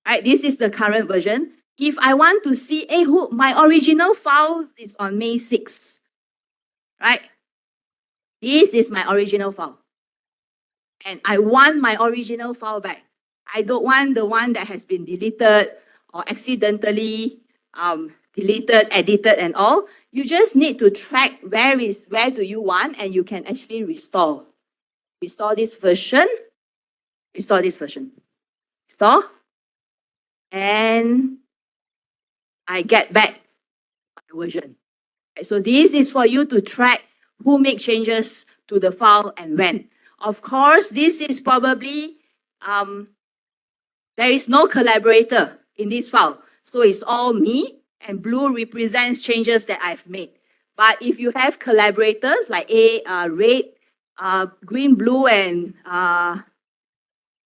Right, this is the current version. If I want to see, hey, my original file is on May 6. Right? This is my original file. And I want my original file back. I don't want the one that has been deleted or accidentally deleted, edited and all. You just need to track where do you want, and you can actually restore. Restore this version. Restore this version. Restore. And I get back my version. Okay, so this is for you to track who make changes to the file and when. Of course, this is probably, there is no collaborator in this file. So it's all me, and blue represents changes that I've made. But if you have collaborators like red, green, blue, and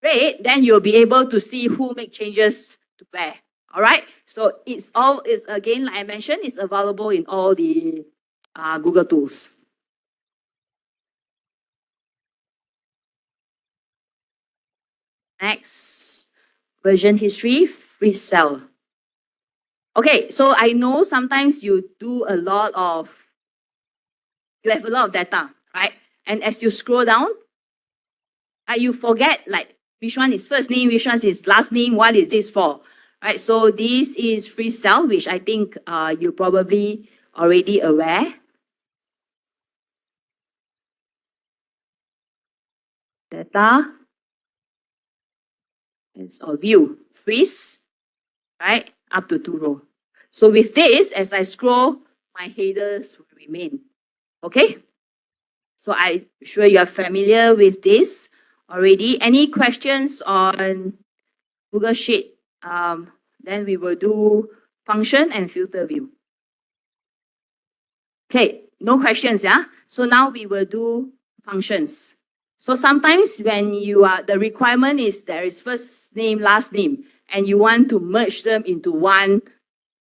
red, then you'll be able to see who make changes to where. All right. So it's again, like I mentioned, it's available in all the Google tools. Next, version history, free cell. Okay, so I know sometimes you have a lot of data, right? And as you scroll down, you forget like which one is first name, which one is last name, what is this for, right? So this is free cell, which I think you're probably already aware. Data or view, freeze, right? Up to 2 rows. So with this, as I scroll, my headers will remain. Okay? So I'm sure you're familiar with this already. Any questions on Google Sheet? Then we will do function and filter view. Okay, no questions, yeah? So now we will do functions. So sometimes when the requirement is there is first name, last name, and you want to merge them into one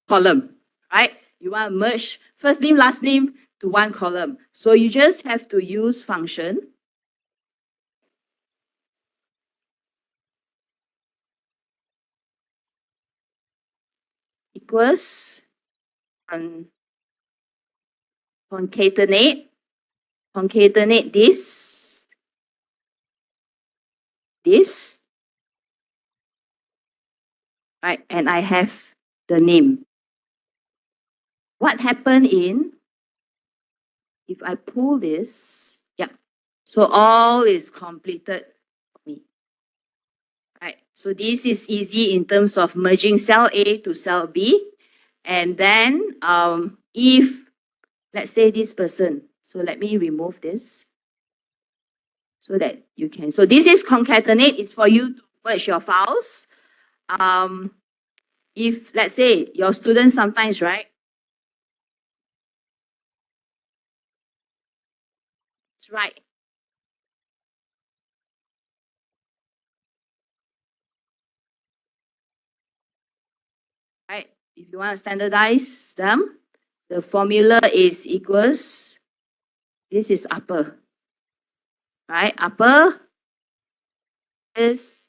column, right? You want to merge first name, last name to one column. So you just have to use function equals concatenate this, right? And I have the name. What happened if I pull this, yeah. So all is completed for me, right? So this is easy in terms of merging cell A to cell B. And then if, let's say this person, so let me remove this so that you can, so this is concatenate, it's for you to merge your files. If, let's say, your students sometimes, right? That's right. Right? If you want to standardize them, the formula is equals, this is upper, right? Upper is,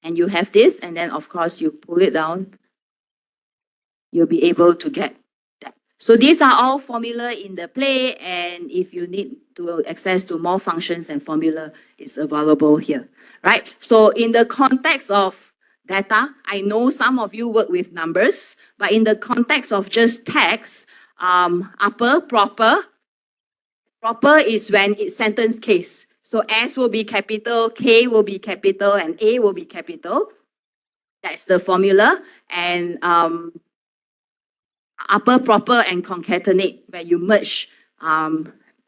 and you have this, and then of course you pull it down, you'll be able to get that. So these are all formula in the play, and if you need to access to more functions and formula, it's available here, right? So in the context of data, I know some of you work with numbers, but in the context of just text, upper, proper is when it's sentence case. So S will be capital, K will be capital, and A will be capital. That's the formula. And upper, proper, and concatenate, where you merge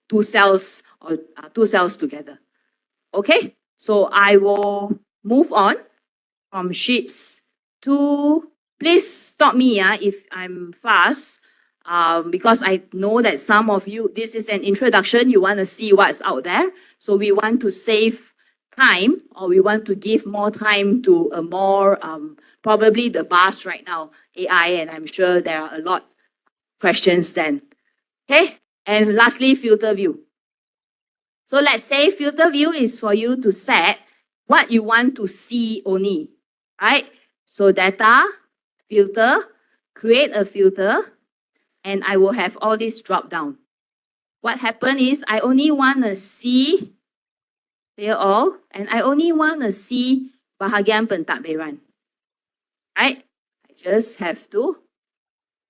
two cells together. Okay, so I will move on from sheets to, please stop me if I'm fast, because I know that some of you, this is an introduction, you want to see what's out there. So we want to save time, or we want to give more time to a more, probably the buzz right now, AI, and I'm sure there are a lot of questions then. Okay, and lastly, filter view. So let's say filter view is for you to set what you want to see only, right? So data, filter, create a filter, and I will have all this drop down. What happened is I only want to see clear all, and I only want to see bahagian pentadbiran, right? I just have to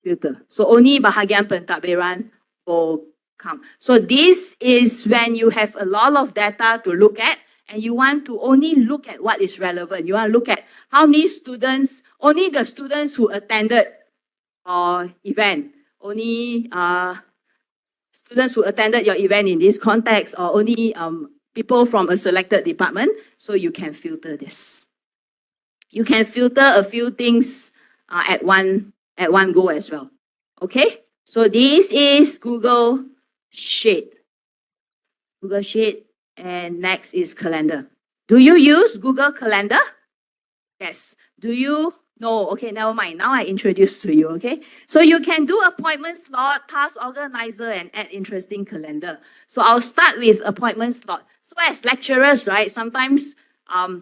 filter. So only bahagian pentadbiran will come. So this is when you have a lot of data to look at, and you want to only look at what is relevant. You want to look at how many students, only the students who attended your event, only students who attended your event in this context, or only people from a selected department. So you can filter this. You can filter a few things at one go as well. Okay, so this is Google Sheet. Google Sheet, and next is calendar. Do you use Google Calendar? Yes. Do you No, okay, never mind. Now I introduce to you, okay? So you can do appointment slot, task organizer, and add interesting calendar. So I'll start with appointment slot. So as lecturers, right, sometimes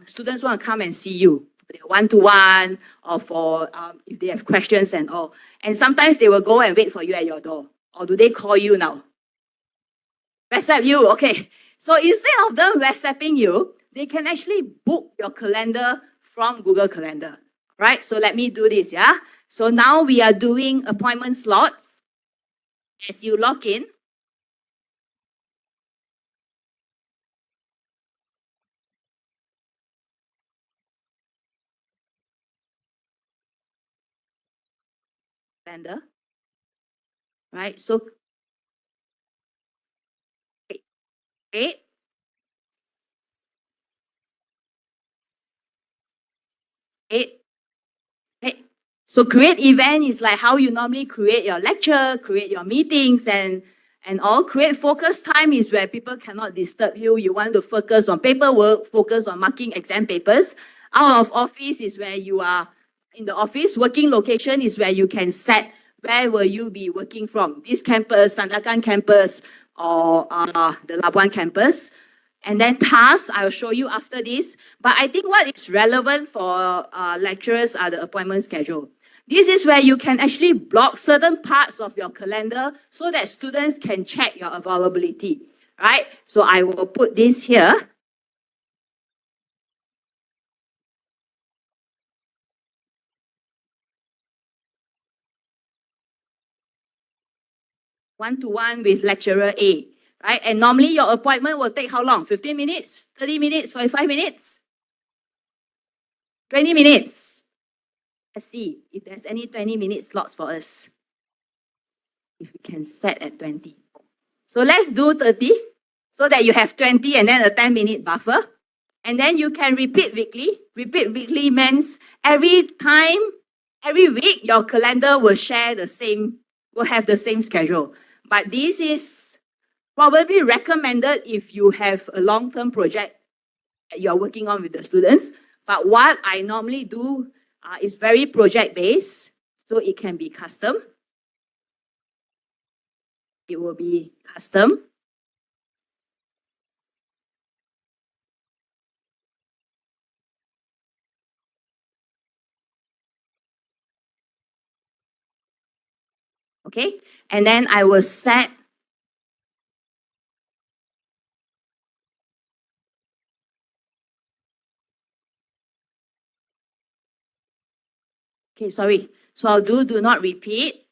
students want to come and see you, one-to-one, or for if they have questions and all. And sometimes they will go and wait for you at your door. Or do they call you now? WhatsApp you, okay. So instead of them WhatsApping you, they can actually book your calendar from Google Calendar. Right, so let me do this, yeah? So now we are doing appointment slots. As you log in, calendar, right? So, eight. So create event is like how you normally create your lecture, create your meetings and all. Create focus time is where people cannot disturb you. You want to focus on paperwork, focus on marking exam papers. Out of office is where you are in the office. Working location is where you can set where will you be working from. This campus, Sandakan campus, or the Labuan campus. And then tasks, I'll show you after this. But I think what is relevant for lecturers are the appointment schedule. This is where you can actually block certain parts of your calendar so that students can check your availability, right? So I will put this here. One-to-one with lecturer A, right? And normally your appointment will take how long? 15 minutes, 30 minutes, 45 minutes, 20 minutes. Let's see if there's any 20-minute slots for us. If we can set at 20. So let's do 30 so that you have 20 and then a 10-minute buffer. And then you can repeat weekly. Repeat weekly means every time, every week, your calendar will have the same schedule. But this is probably recommended if you have a long-term project that you're working on with the students. But what I normally do is very project-based, so it can be custom. It will be custom. Okay, and then I will set okay, sorry. So I'll do not repeat.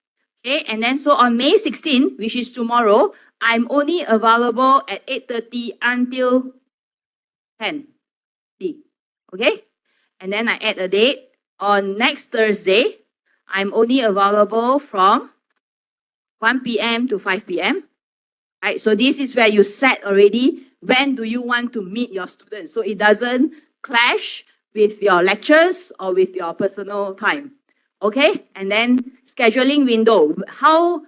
Okay, and then so on May 16, which is tomorrow, I'm only available at 8:30 until 10. Okay, and then I add a date. On next Thursday, I'm only available from 1 p.m. to 5 p.m. Right, so this is where you set already when do you want to meet your students. So it doesn't clash with your lectures or with your personal time. Okay, and then scheduling window. How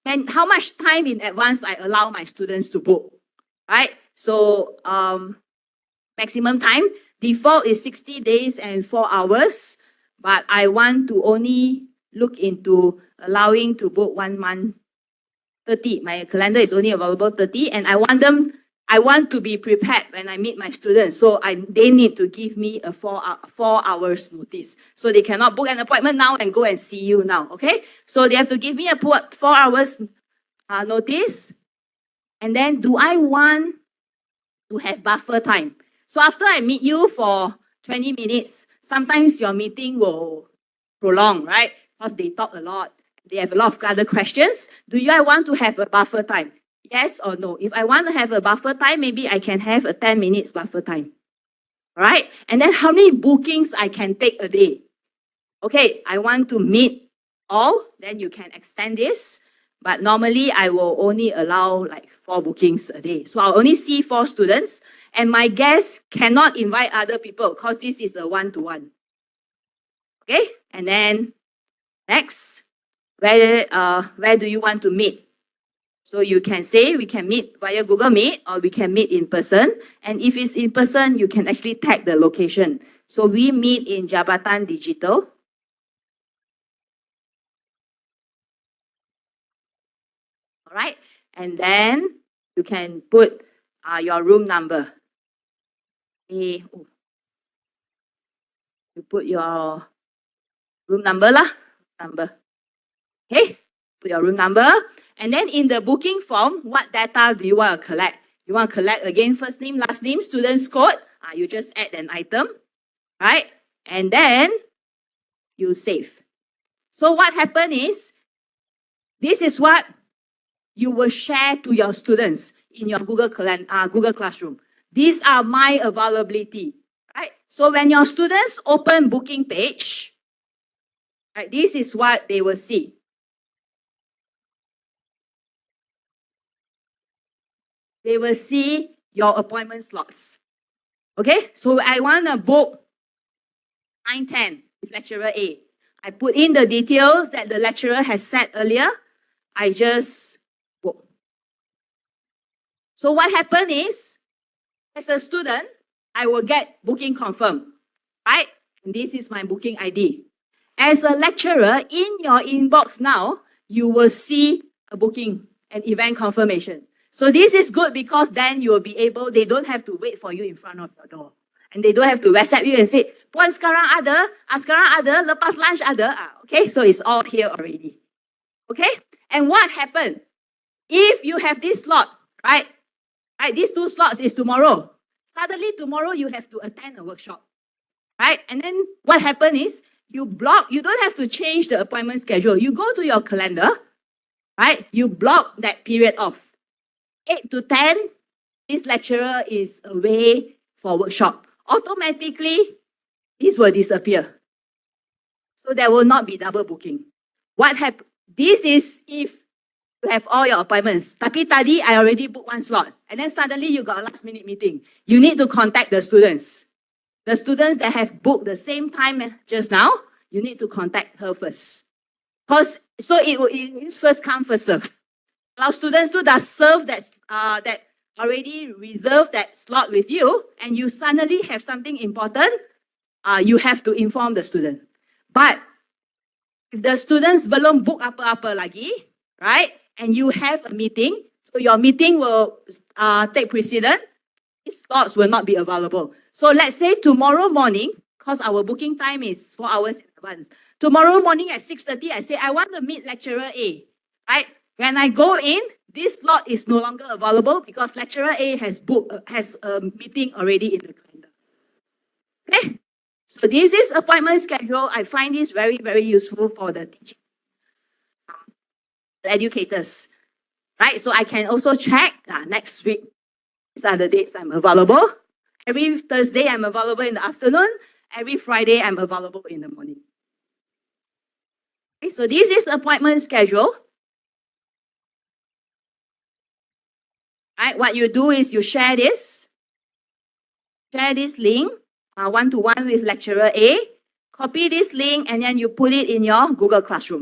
much time in advance I allow my students to book, right? So maximum time, default is 60 days and 4 hours, but I want to only look into allowing to book 1 month 30. My calendar is only available 30, and I want to be prepared when I meet my students. So they need to give me a 4 hours notice. So they cannot book an appointment now and go and see you now, okay? So they have to give me a 4 hours notice. And then do I want to have buffer time? So after I meet you for 20 minutes, sometimes your meeting will prolong, right? Because they talk a lot. They have a lot of other questions. Do I want to have a buffer time? Yes or no? If I want to have a buffer time, maybe I can have a 10 minutes buffer time. All right? And then how many bookings I can take a day? Okay, I want to meet all, then you can extend this. But normally I will only allow like 4 bookings a day. So I'll only see 4 students. And my guests cannot invite other people because this is a one-to-one. Okay, and then next. Where do you want to meet? So you can say we can meet via Google Meet or we can meet in person. And if it's in person, you can actually tag the location. So we meet in Jabatan Digital. All right. And then you can put your room number. You put your room number lah. Okay. Put your room number. And then in the booking form, what data do you want to collect? You want to collect again first name, last name, student's code. You just add an item. Right? And then you save. So what happened is, this is what you will share to your students in your Google Classroom. These are my availability, right? So when your students open booking page, right, this is what they will see. They will see your appointment slots. Okay, so I want to book 9:10 with lecturer A. I put in the details that the lecturer has said earlier. I just book. So what happened is, as a student, I will get booking confirmed, right? And this is my booking ID. As a lecturer, in your inbox now, you will see a booking, an event confirmation. So this is good because then you will be able, they don't have to wait for you in front of your door. And they don't have to WhatsApp you and say, Puan sekarang ada, sekarang ada, lepas lunch ada. Okay, so it's all here already. Okay? And what happened? If you have this slot, right? Right, these 2 slots is tomorrow. Suddenly tomorrow you have to attend a workshop. Right? And then what happened is, you don't have to change the appointment schedule. You go to your calendar, right? You block that period off. 8 to 10, this lecturer is away for workshop. Automatically, this will disappear. So there will not be double booking. What happened? This is if you have all your appointments. Tapi tadi, I already booked 1 slot. And then suddenly you got a last minute meeting. You need to contact the students. The students that have booked the same time just now, you need to contact her first. So it is first come, first serve. Our students do that serve that already reserved that slot with you, and you suddenly have something important, you have to inform the student. But if the students belum book apa-apa lagi, right? And you have a meeting, so your meeting will take precedence, these slots will not be available. So let's say tomorrow morning, because our booking time is 4 hours in advance. Tomorrow morning at 6:30, I say, I want to meet lecturer A, right? When I go in, this slot is no longer available because lecturer A has a meeting already in the calendar. Okay? So this is appointment schedule. I find this very, very useful for the teaching educators, right? So I can also check next week. These are the dates I'm available. Every Thursday, I'm available in the afternoon. Every Friday, I'm available in the morning. Okay, so this is appointment schedule. Right, what you do is you share this link, one-to-one with lecturer A, copy this link, and then you put it in your Google Classroom.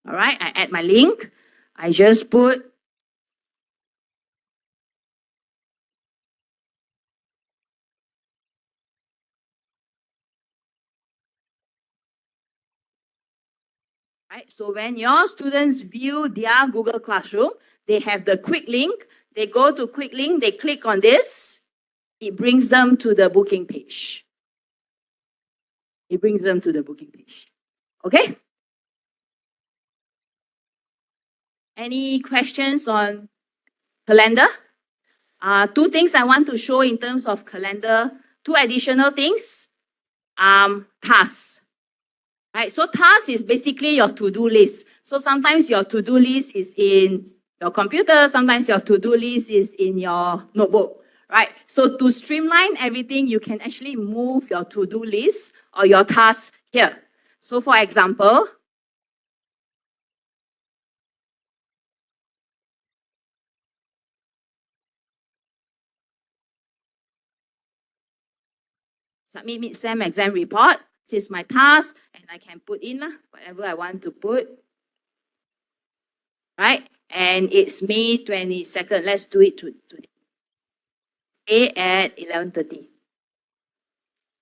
All right, I add my link. I just put right. So when your students view their Google Classroom, they have the quick link. They go to quick link, they click on this. It brings them to the booking page. It brings them to the booking page. Okay? Any questions on calendar? 2 things I want to show in terms of calendar. 2 additional things. Tasks. Right, so task is basically your to-do list. So sometimes your to-do list is in your computer, sometimes your to-do list is in your notebook. right? So to streamline everything, you can actually move your to-do list or your tasks here. So for example, submit mid-sem exam report. This is my task, and I can put in whatever I want to put, right? And it's May 22nd. Let's do it today at 11:30.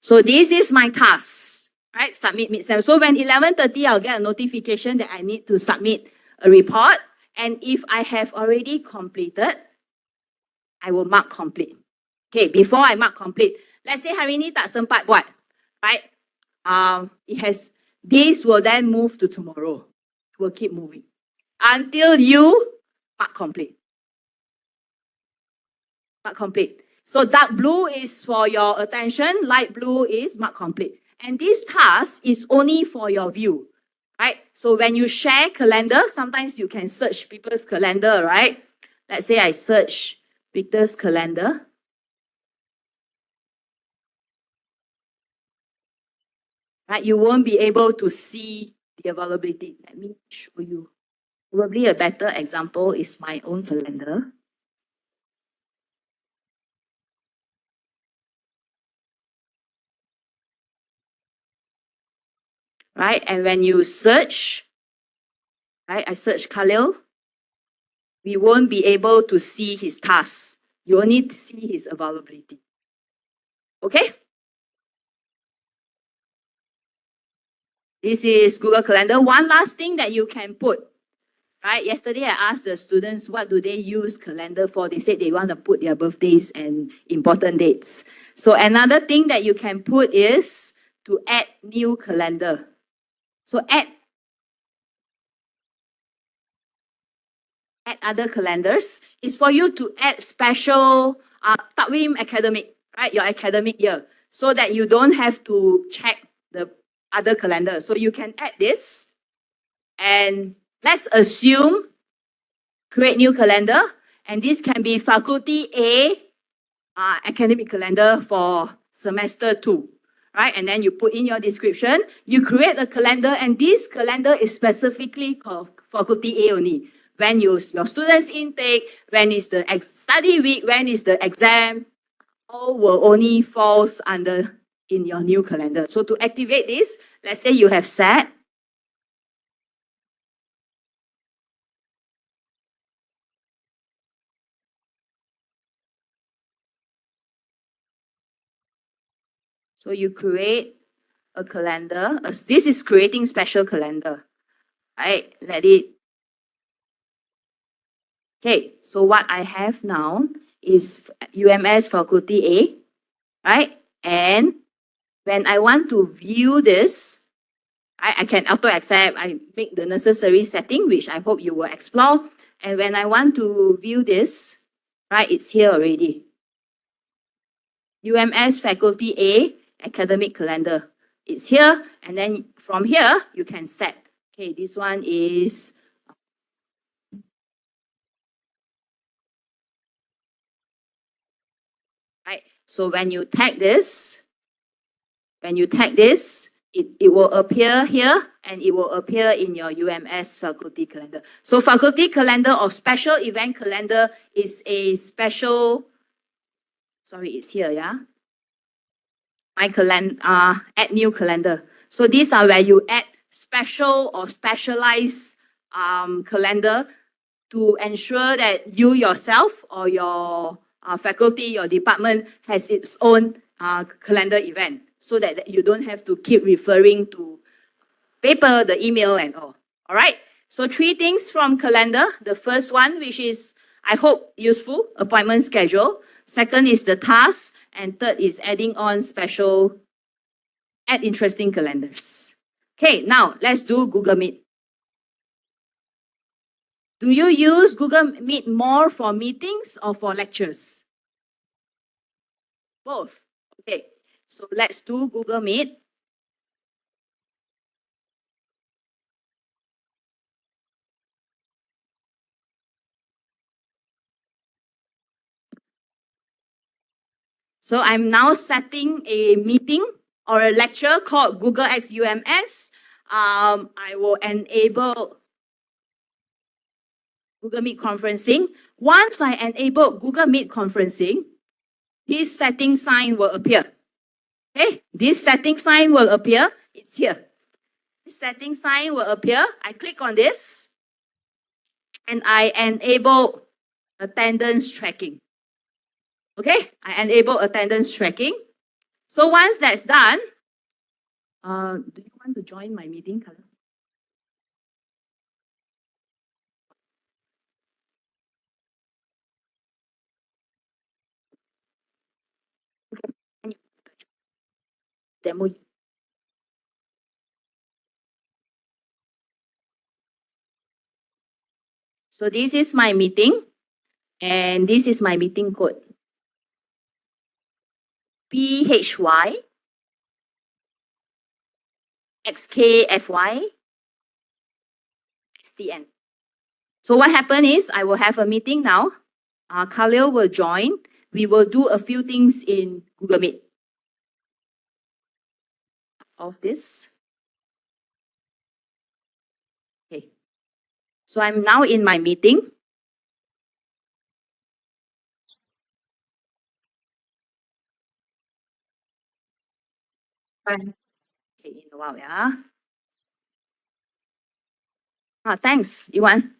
So this is my task, right? Submit mid-sem. So when 11:30, I'll get a notification that I need to submit a report. And if I have already completed, I will mark complete. Okay, before I mark complete, let's say hari ni tak sempat buat, right? This will then move to tomorrow. It will keep moving until you mark complete. Mark complete. So dark blue is for your attention, light blue is mark complete. And this task is only for your view, right? So when you share calendar, sometimes you can search people's calendar, right? Let's say I search Victor's calendar. Right? You won't be able to see the availability. Let me show you. Probably a better example is my own calendar. Right? And when you search, right? I search Khalil, we won't be able to see his tasks. You only see his availability. Okay? This is Google Calendar. One last thing that you can put, right? Yesterday I asked the students what do they use calendar for. They said they want to put their birthdays and important dates. So another thing that you can put is to add new calendar. So add other calendars is for you to add special Takwim academic, right? Your academic year, so that you don't have to check the other calendar. So you can add this, and let's assume create new calendar, and this can be faculty A academic calendar for semester 2. Right? And then you put in your description, you create a calendar, and this calendar is specifically called faculty A only. When your students intake, when is the study week, when is the exam, all will only falls under in your new calendar. So to activate this, let's say you have set so you create a calendar. This is creating special calendar, right? Let it. Okay, so what I have now is UMS faculty A, right? And when I want to view this, I can auto accept, I make the necessary setting, which I hope you will explore. And when I want to view this, right, it's here already. UMS faculty A academic calendar. It's here, and then from here you can set. Okay, this one is right. So when you tag this, it will appear here, and it will appear in your UMS faculty calendar. So faculty calendar or special event calendar is a special, sorry, it's here, yeah? My calendar, add new calendar. So these are where you add special or specialized calendar to ensure that you yourself or your faculty, your department has its own calendar event, so that you don't have to keep referring to paper, the email and all. All right. So 3 things from calendar. The first one, which is, I hope, useful, appointment schedule. Second is the task. And third is adding on special, add interesting calendars. Okay, now let's do Google Meet. Do you use Google Meet more for meetings or for lectures? Both. Okay, so let's do Google Meet. So I'm now setting a meeting or a lecture called Google X UMS. I will enable Google Meet conferencing. Once I enable Google Meet conferencing, this setting sign will appear. Okay, this setting sign will appear. It's here. This setting sign will appear. I click on this and I enable attendance tracking. Okay, I enable attendance tracking. So once that's done, do you want to join my meeting, Kala? Demo. So this is my meeting, and this is my meeting code. PHY XKFY STN. So what happened is I will have a meeting now. Khalil will join. We will do a few things in Google Meet. Of this. Okay. So I'm now in my meeting. Okay, in a while, yeah. Thanks, Iwan.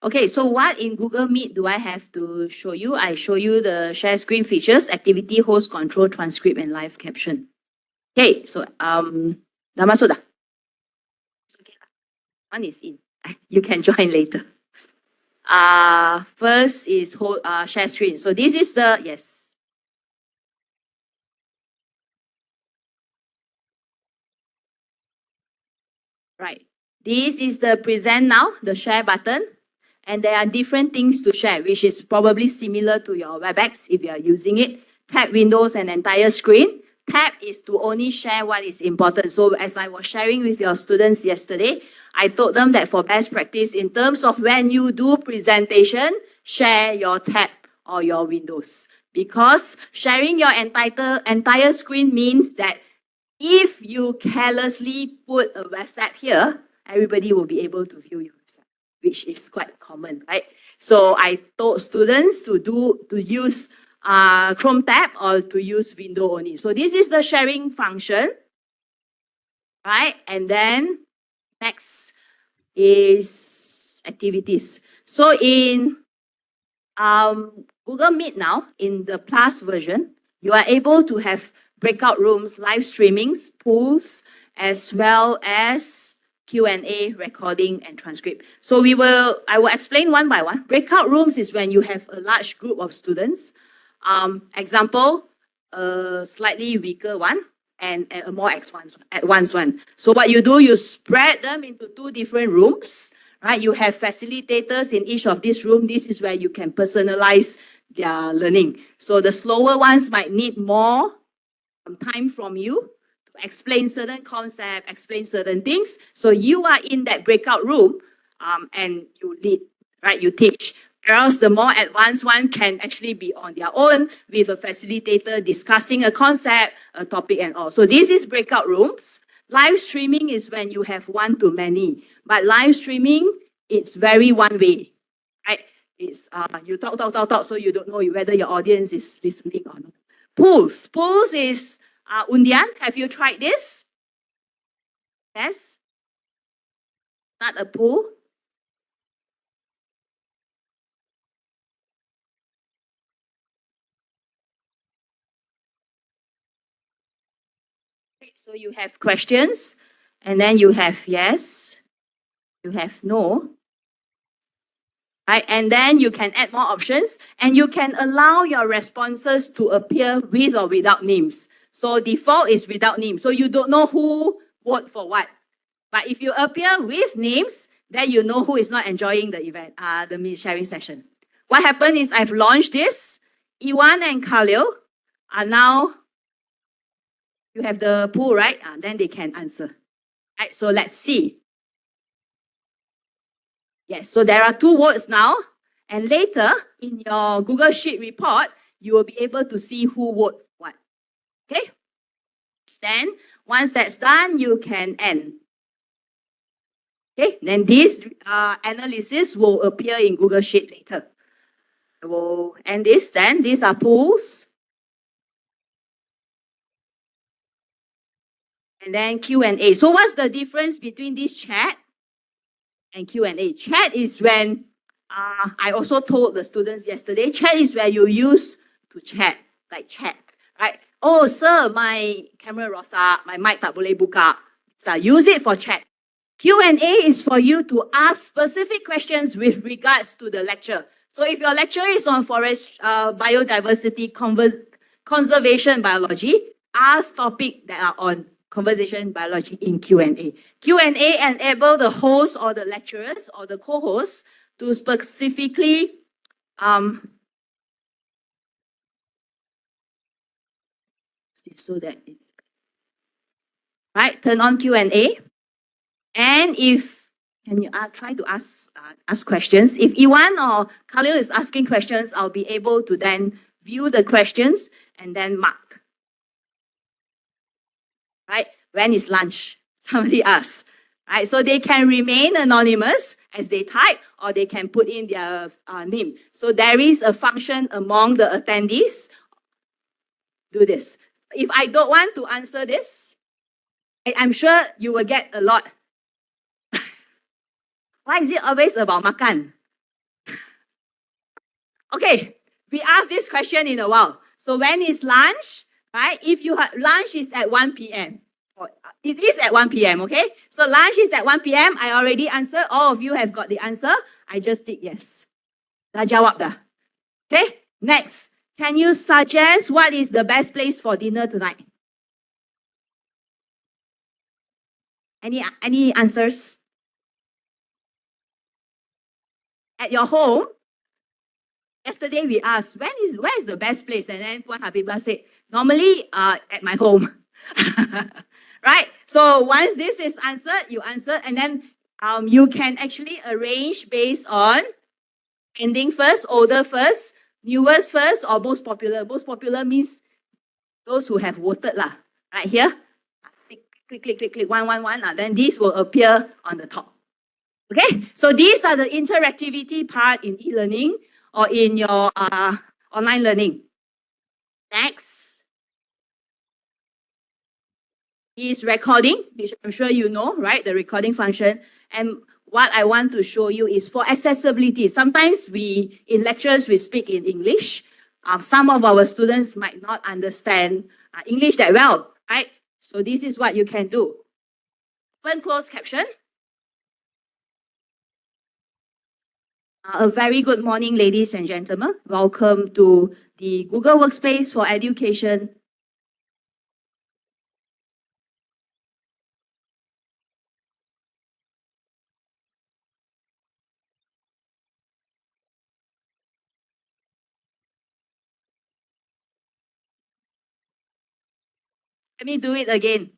Okay, so what in Google Meet do I have to show you? I show you the share screen features, activity, host, control, transcript, and live caption. Okay, so dah masuk dah? It's okay lah. One is in. You can join later. First is share screen. So this is the, yes. Right. This is the present now, the share button. And there are different things to share, which is probably similar to your WebEx if you are using it. Tap windows and entire screen. Tap is to only share what is important. So as I was sharing with your students yesterday, I told them that for best practice, in terms of when you do presentation, share your tab or your windows. Because sharing your entire screen means that if you carelessly put a WhatsApp here, everybody will be able to view your WhatsApp, which is quite common, right? So I told students to use Chrome tab or to use window only. So this is the sharing function, right? And then next is activities. So in Google Meet now, in the Plus version, you are able to have breakout rooms, live streamings, polls, as well as Q&A, recording, and transcript. So I will explain one by one. Breakout rooms is when you have a large group of students. Example, a slightly weaker one and a more advanced one. So what you do, you spread them into two different rooms, right? You have facilitators in each of these rooms. This is where you can personalize their learning. So the slower ones might need more time from you to explain certain concepts, explain certain things. So you are in that breakout room and you lead, right? You teach. Or else the more advanced one can actually be on their own with a facilitator discussing a concept, a topic and all. So this is breakout rooms. Live streaming is when you have one-to-many. But live streaming, it's very one-way, right? It's you talk, so you don't know whether your audience is listening or not. Polls. Polls is Undian. Have you tried this? Yes? Not a poll. Okay, so you have questions, and then you have yes, you have no. Right? And then you can add more options, and you can allow your responses to appear with or without names. So default is without names. So you don't know who voted for what. But if you appear with names, then you know who is not enjoying the event, the sharing session. what happened is I've launched this. Iwan and Khalil are now, you have the pool, right? Then they can answer. Right, so let's see. Yes, so there are 2 votes now. And later, in your Google Sheet report, you will be able to see who voted what. Okay? Then, once that's done, you can end. Okay? Then this analysis will appear in Google Sheet later. I will end this then. These are polls. And then Q&A. So what's the difference between this chat and Q&A? Chat is when, I also told the students yesterday, chat is where you use to chat, like chat, right? Oh, sir, my camera rosak, my mic tak boleh buka. So use it for chat. Q&A is for you to ask specific questions with regards to the lecture. So if your lecture is on forest biodiversity, conservation biology, ask topics that are on conversation biology in Q&A. Q&A enable the host or the lecturers or the co-hosts to specifically so that it's right. Turn on Q&A, and if can you try to ask questions. If Iwan or Khalil is asking questions, I'll be able to then view the questions and then mark. Right? When is lunch? Somebody asks. Right? So they can remain anonymous as they type, or they can put in their name. So there is a function among the attendees. Do this. If I don't want to answer this, I'm sure you will get a lot. Why is it always about makan? Okay, we ask this question in a while. So when is lunch? Right? If you have lunch is at 1 p.m. It is at 1 p.m. Okay? So lunch is at 1 p.m. I already answered. All of you have got the answer. I just tick yes. Dah jawab dah. Okay? Next. Can you suggest what is the best place for dinner tonight? Any answers? At your home? Yesterday we asked, where is the best place? And then Puan Habibah said, normally at my home. Right? So once this is answered, you answer, and then you can actually arrange based on ending first, older first, newest first, or most popular. Most popular means those who have voted lah. Right here, click, 111. Then this will appear on the top. Okay, so these are the interactivity part in e-learning or in your online learning. Next is recording, which I'm sure you know, right? The recording function. And what I want to show you is for accessibility. Sometimes in lectures, we speak in English. Some of our students might not understand English that well, right? So this is what you can do. Open closed caption. A very good morning, ladies and gentlemen. Welcome to the Google Workspace for Education. Let me do it again.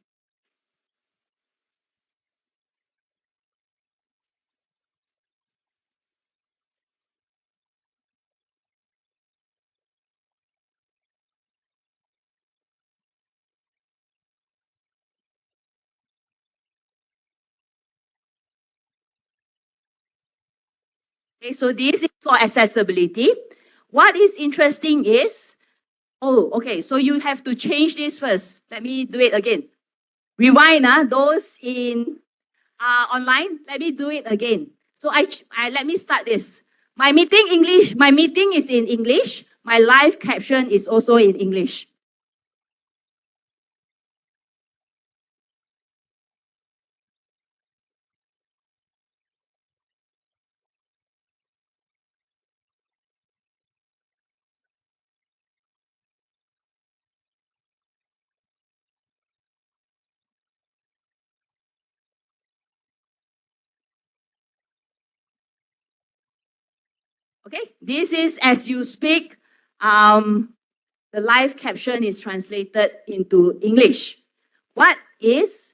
Okay, so this is for accessibility. What is interesting is, okay, so you have to change this first. Let me do it again. Rewind, those in online, let me do it again. So let me start this. My meeting is in English. My live caption is also in English. Okay, this is as you speak. The live caption is translated into English. What is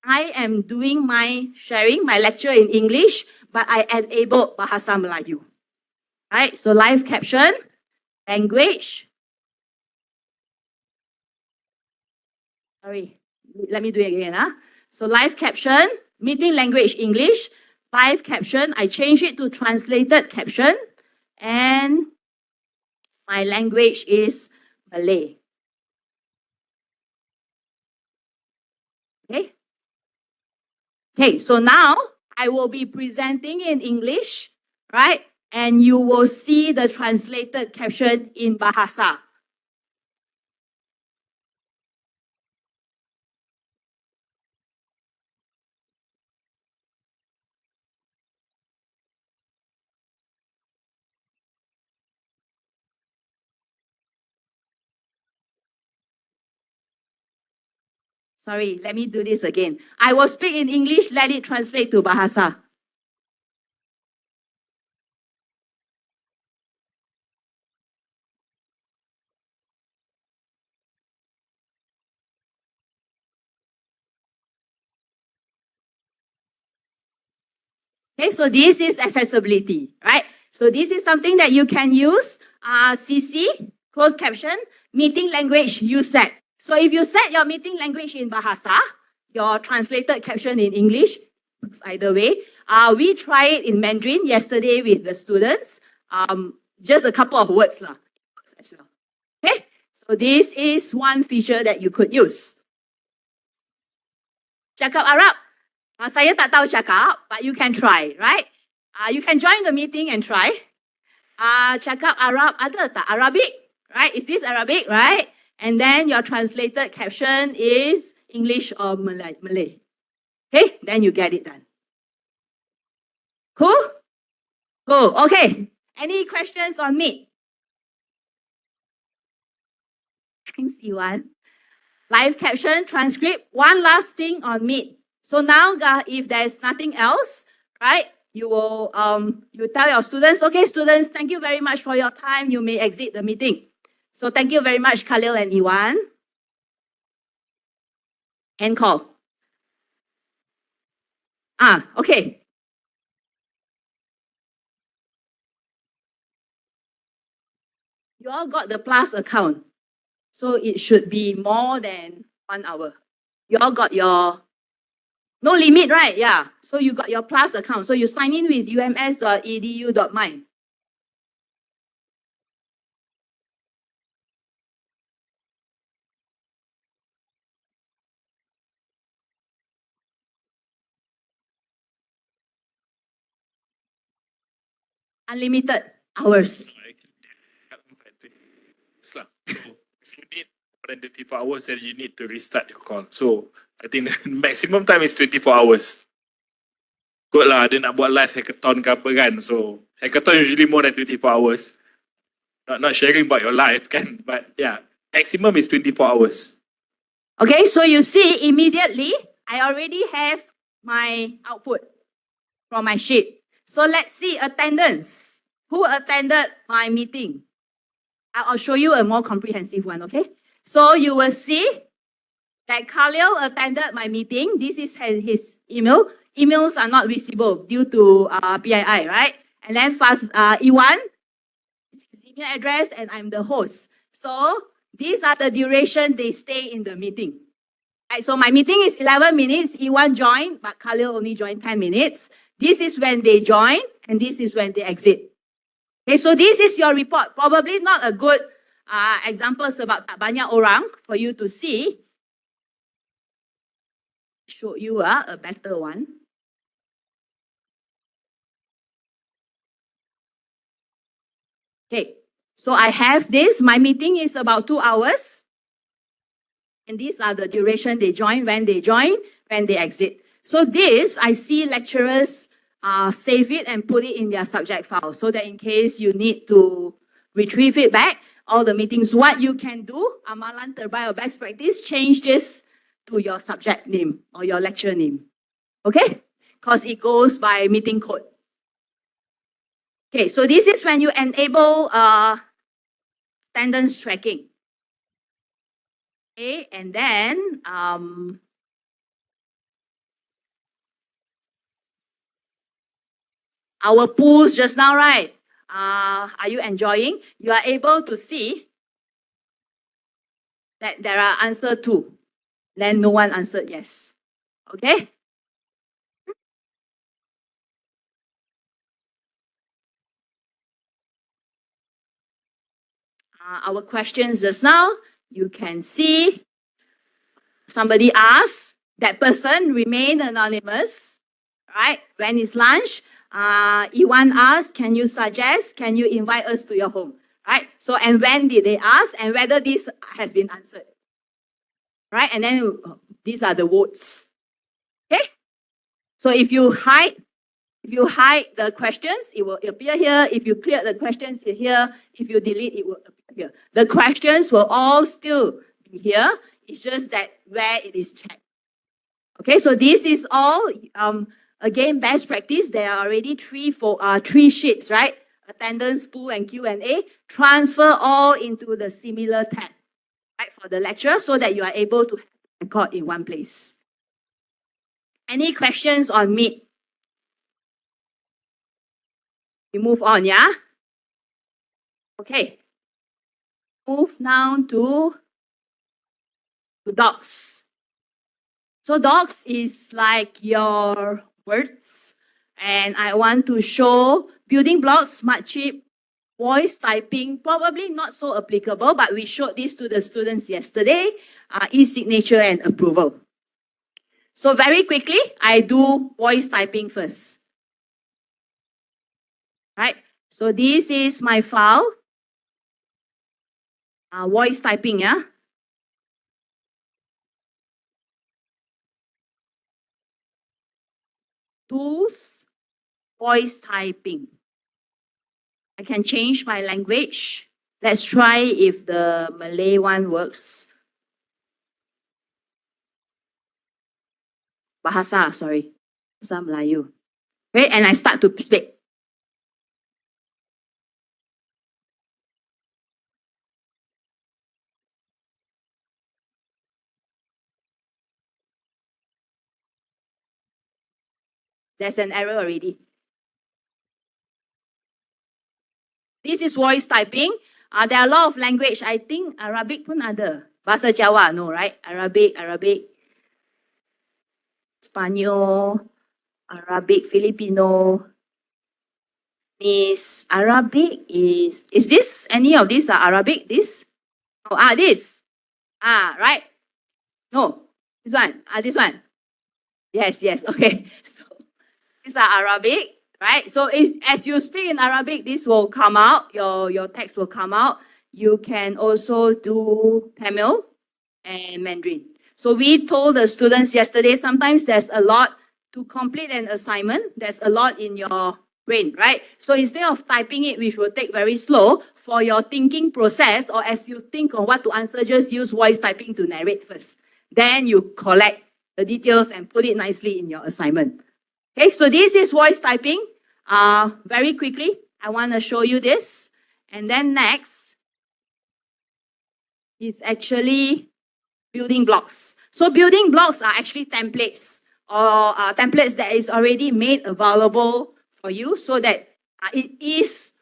I am doing my sharing, my lecture in English, but I enabled Bahasa Melayu. Right? So live caption, language. Sorry, let me do it again. So live caption, meeting language English. Live caption, I change it to translated caption. And my language is Malay. Okay? Okay, so now I will be presenting in English, right? And you will see the translated caption in Bahasa. Sorry, let me do this again. I will speak in English, let it translate to Bahasa. Okay, so this is accessibility, right? So this is something that you can use. CC, closed caption, meeting language you set. So if you set your meeting language in Bahasa, your translated caption in English, works either way. We tried it in Mandarin yesterday with the students. Just a couple of words lah, as well. Okay, so this is one feature that you could use. Cakap Arab. Saya tak tahu cakap, but you can try, right? You can join the meeting and try. Cakap Arab, ada tak Arabic? Right? Is this Arabic, right? And then your translated caption is English or Malay. Okay, then you get it done. Cool? Cool, okay. Any questions on Meet? Thanks, Iwan. Live caption, transcript. One last thing on Meet. So now, if there's nothing else, right, you will you tell your students, okay, students, thank you very much for your time. You may exit the meeting. So thank you very much, Khalil and Iwan. End call. Okay. You all got the Plus account. So it should be more than 1 hour. You all got your no limit, right? Yeah. So you got your Plus account. So you sign in with ums.edu.my. Unlimited hours. So if you need more than 24 hours, then you need to restart your call. So I think the maximum time is 24 hours. Good lah, dia nak buat live hackathon ke apa kan. So hackathon usually more than 24 hours. Not sharing about your life kan. But yeah, maximum is 24 hours. Okay, so you see immediately, I already have my output from my sheet. So let's see attendance. Who attended my meeting? I'll show you a more comprehensive one, okay? So you will see that Khalil attended my meeting. This is his email. Emails are not visible due to PII, right? And then Iwan, his email address, and I'm the host. So these are the duration they stay in the meeting. Right, so my meeting is 11 minutes. Iwan joined, but Khalil only joined 10 minutes. This is when they join, and this is when they exit. Okay, so this is your report. Probably not a good example sebab tak banyak orang for you to see. Show you a better one. Okay, so I have this. My meeting is about 2 hours. And these are the duration they join, when they exit. So this, I see lecturers save it and put it in their subject file so that in case you need to retrieve it back, all the meetings, what you can do, amalan terbaik or best practice, change this to your subject name or your lecture name. Okay? Because it goes by meeting code. Okay, so this is when you enable attendance tracking. Okay, and then our pools just now, right? Are you enjoying? You are able to see that there are answer 2. Then no one answered yes. Okay? Our questions just now, you can see somebody asked, that person remain anonymous, right? When it's lunch, Iwan asked, can you suggest, can you invite us to your home, right? So, and when did they ask, and whether this has been answered, right? And then these are the votes, okay? So if you hide the questions, it will appear here. If you clear the questions here, if you delete, it will appear here. The questions will all still be here. It's just that where it is checked. Okay, so this is all, again, best practice. There are already three sheets, right? Attendance, pool, and Q&A. Transfer all into the similar tab, right, for the lecture so that you are able to record in one place. Any questions on Meet? We move on, yeah? Okay. Move now to Docs. So Docs is like your words. And I want to show building blocks, Smartship, voice typing, probably not so applicable, but we showed this to the students yesterday, e-signature and approval. So very quickly, I do voice typing first. Right? So this is my file. Voice typing, yeah? Tools, voice typing. I can change my language. Let's try if the Malay one works. Bahasa, sorry. Bahasa Melayu. Okay, and I start to speak. There's an error already. This is voice typing. There are a lot of language. I think Arabic pun ada. Bahasa Jawa, no, right? Arabic, Spanyol, Arabic, Filipino. Arabic is this, any of these are Arabic? This? Oh, this. Right. No, this one. This one. Yes, okay. So these are Arabic, right? So as you speak in Arabic, this will come out, your text will come out. You can also do Tamil and Mandarin. So we told the students yesterday, sometimes there's a lot to complete an assignment. There's a lot in your brain, right? So instead of typing it, which will take very slow, for your thinking process, or as you think on what to answer, just use voice typing to narrate first. Then you collect the details and put it nicely in your assignment. Okay, so this is voice typing. Very quickly, I want to show you this. And then next is actually building blocks. So building blocks are actually templates, or templates that is already made available for you so that it is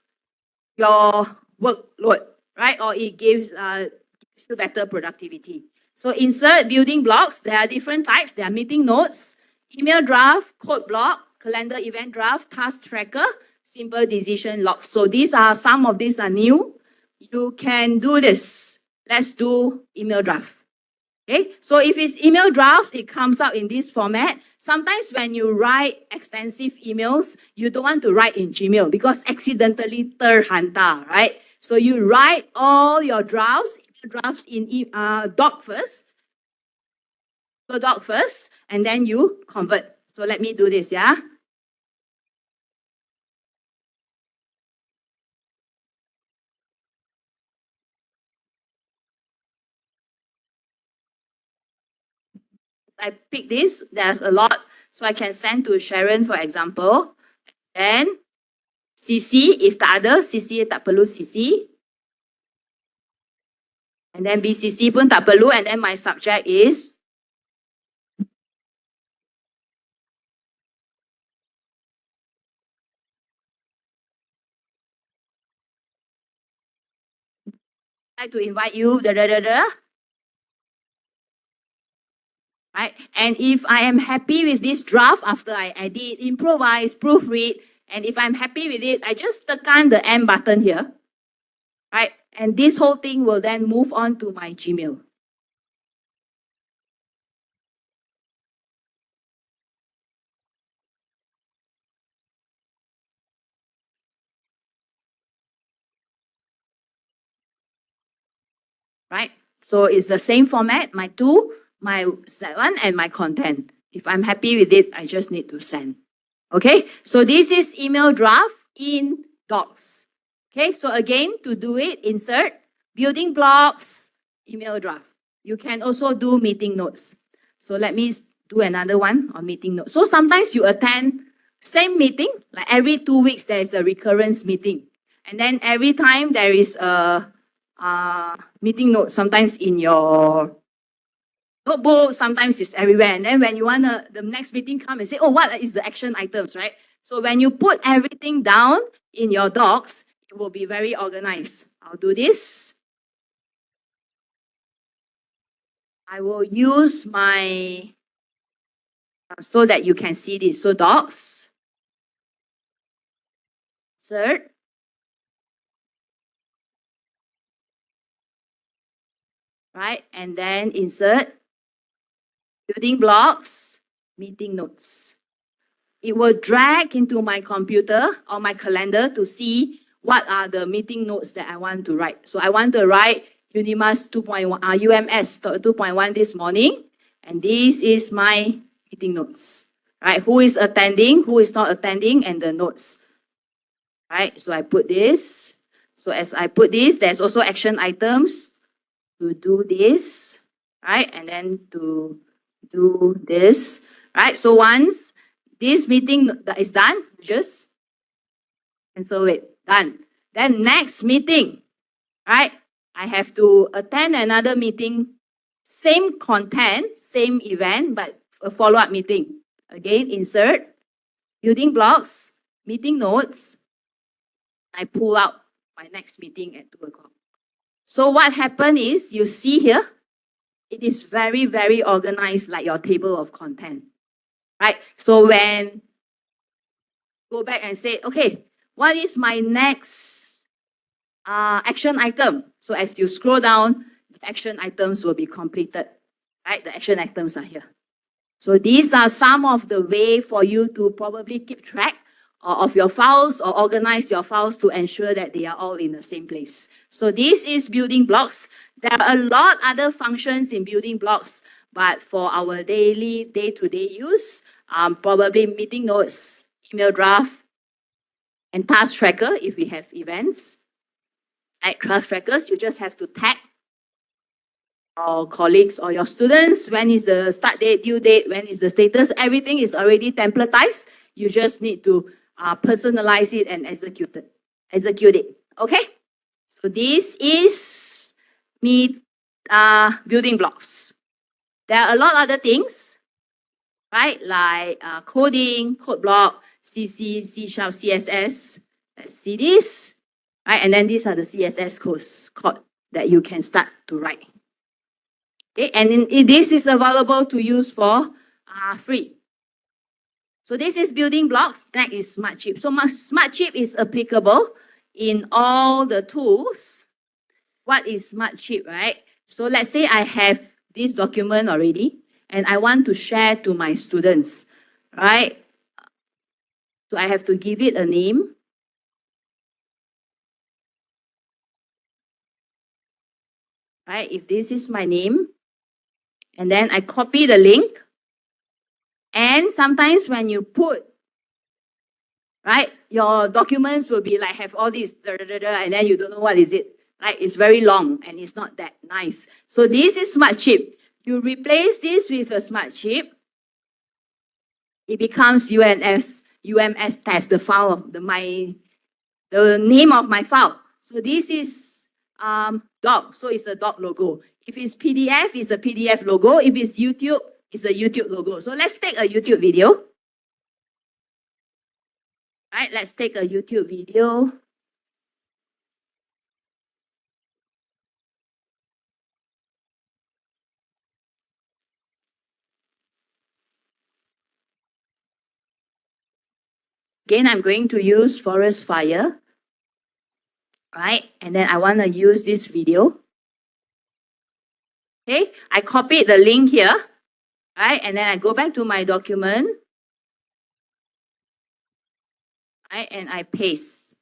your workload, right? Or it gives you better productivity. So insert building blocks. There are different types. There are meeting notes, email draft, code block, calendar event draft, task tracker, simple decision logs. So some of these are new. You can do this. Let's do email draft. Okay, so if it's email drafts, it comes out in this format. Sometimes when you write extensive emails, you don't want to write in Gmail because accidentally terhantar, right? So you write all your drafts in doc first. So doc first, and then you convert. So let me do this, yeah? I pick this, there's a lot, so I can send to Sharon, for example. Then CC if tak ada, CC tak perlu CC. And then BCC pun tak perlu, and then my subject is I'd like to invite you, right? And if I am happy with this draft after I edit, improvise, proofread, and if I'm happy with it, I just tekan the M button here, right? And this whole thing will then move on to my Gmail. Right? So it's the same format, my 2, my 7, and my content. If I'm happy with it, I just need to send. Okay? So this is email draft in Docs. Okay? So again, to do it, insert, building blocks, email draft. You can also do meeting notes. So let me do another one on meeting notes. So sometimes you attend same meeting, like every 2 weeks, there is a recurrence meeting. And then every time there is a meeting notes, sometimes in your notebook, sometimes it's everywhere. And then when you want the next meeting come and say, oh, what is the action items, right? So when you put everything down in your docs, it will be very organized. I'll do this. I will use my, so that you can see this. So docs, insert, right? And then insert, building blocks, meeting notes. It will drag into my computer or my calendar to see what are the meeting notes that I want to write. So I want to write UMS 2.1 this morning, and this is my meeting notes, right? Who is attending, who is not attending, and the notes, right? So I put this. So as I put this, there's also action items to do this, right? And then to do this, right? So once this meeting is done, just cancel it, done. Then next meeting, right? I have to attend another meeting, same content, same event, but a follow-up meeting. Again, insert, building blocks, meeting notes. I pull out my next meeting at 2 o'clock. So what happened is, you see here, it is very, very organized like your table of content, right? So when go back and say, okay, what is my next action item? So as you scroll down, the action items will be completed, right? The action items are here. So these are some of the way for you to probably keep track of your files or organize your files to ensure that they are all in the same place. So this is building blocks. There are a lot other functions in building blocks, but for our daily, day-to-day use, probably meeting notes, email draft, and task tracker if we have events. At task trackers, you just have to tag your colleagues or your students. When is the start date, due date, when is the status? Everything is already templatized. You just need to personalize it and execute it. Okay? So this is building blocks. There are a lot of other things, right? Like coding, code block, CC, C#, CSS. Let's see this. Right? And then these are the CSS code that you can start to write. Okay? And this is available to use for free. So this is building blocks. That is Smartship. So Smartship is applicable in all the tools. What is Smartship, right? So let's say I have this document already, and I want to share to my students, right? So I have to give it a name. Right? If this is my name, and then I copy the link. And sometimes when you put, right, your documents will be like, have all this, and then you don't know what is it. Right? It's very long and it's not that nice. So this is Smartship. You replace this with a Smartship, it becomes UMS test, the file of my the name of my file. So this is dog, so it's a dog logo. If it's PDF, it's a PDF logo. If it's YouTube, it's a YouTube logo. So let's take a YouTube video. Right, let's take a YouTube video. Again, I'm going to use forest fire. Right, and then I want to use this video. Okay, I copied the link here. Right, and then I go back to my document. Right, and I paste.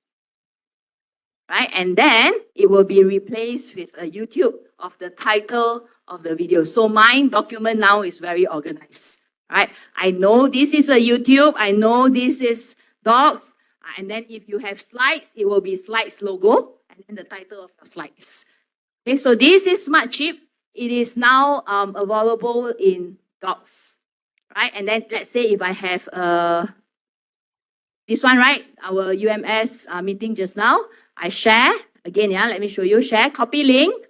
Right, and then it will be replaced with a YouTube of the title of the video. So my document now is very organized. Right, I know this is a YouTube. I know this is docs. And then if you have slides, it will be slides logo and then the title of your slides. Okay, so this is Smartchip. It is now available in docs. Right, and then let's say if I have this one, right? Our UMS meeting just now. I share. Again, yeah, let me show you. Share, copy link.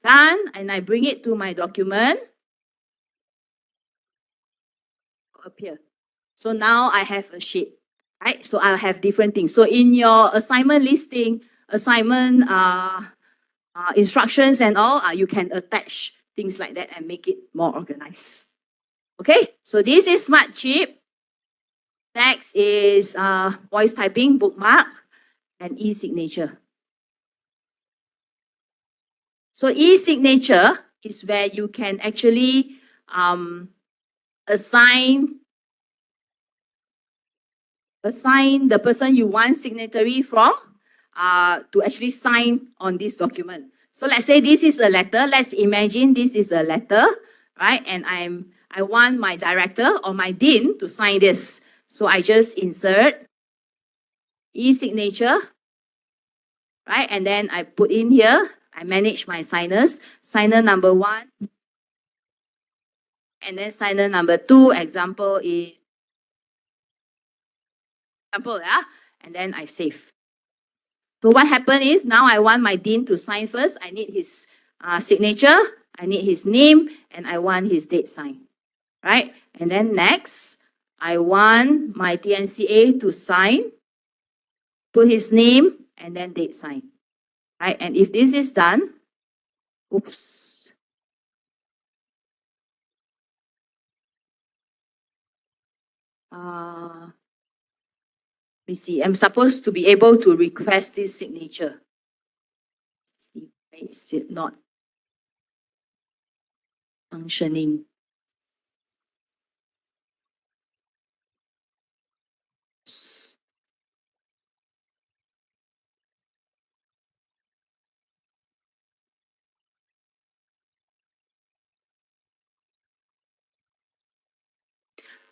Done. And I bring it to my document. Appear. So now I have a sheet. Right? So I'll have different things. So in your assignment listing, assignment instructions and all, you can attach things like that and make it more organized. Okay? So this is Smartchip. Next is voice typing, bookmark, and e-signature. So e-signature is where you can actually assign the person you want signatory from to actually sign on this document. So let's say this is a letter. Let's imagine this is a letter, right? And I want my director or my dean to sign this. So I just insert e-signature, right? And then I put in here, I manage my signers. Signer number 1. And then signer number 2, example is, yeah? And then I save. So what happened is now I want my dean to sign first. I need his signature, I need his name, and I want his date sign, right? And then next, I want my TNCA to sign, put his name, and then date sign, right? And if this is done, oops. Let me see, I'm supposed to be able to request this signature. Let's see, why is it not functioning?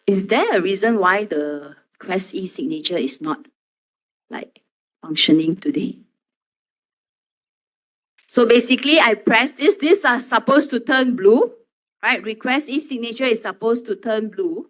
Is there a reason why the Quest e-signature is not like functioning today? So basically, I press this. These are supposed to turn blue, right? Request e-signature is supposed to turn blue.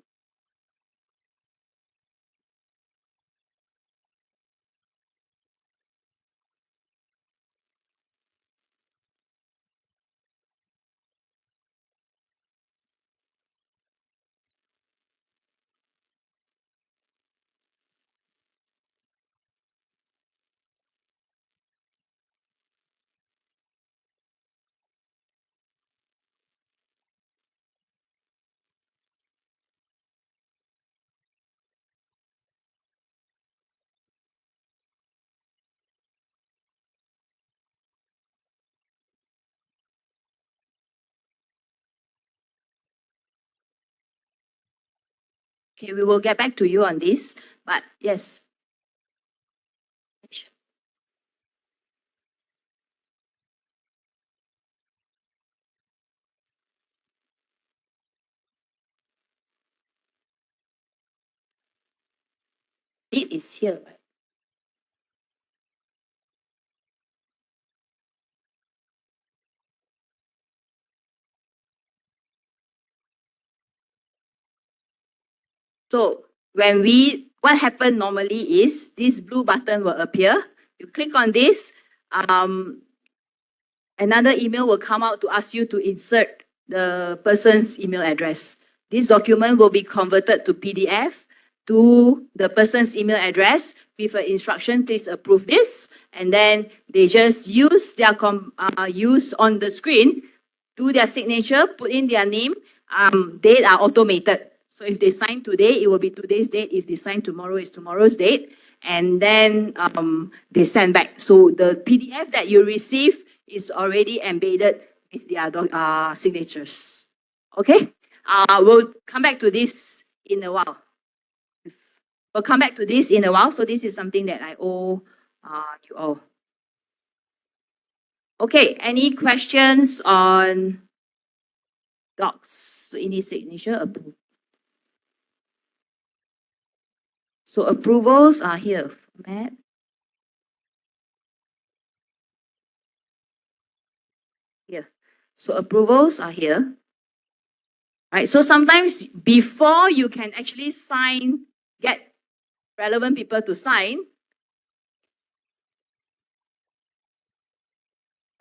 Okay, we will get back to you on this, but yes. It is here, right? So when we what happens normally is this blue button will appear. You click on this, another email will come out to ask you to insert the person's email address. This document will be converted to PDF to the person's email address with an instruction, please approve this. And then they just use their use on the screen, do their signature, put in their name, date are automated. So if they sign today, it will be today's date. If they sign tomorrow, it's tomorrow's date. And then they send back. So the PDF that you receive is already embedded with their signatures. Okay? We'll come back to this in a while. We'll come back to this in a while. So this is something that I owe you all. Okay, any questions on docs? Any signature approval? So approvals are here. Format. Here. So approvals are here. Right. So sometimes before you can actually sign, get relevant people to sign,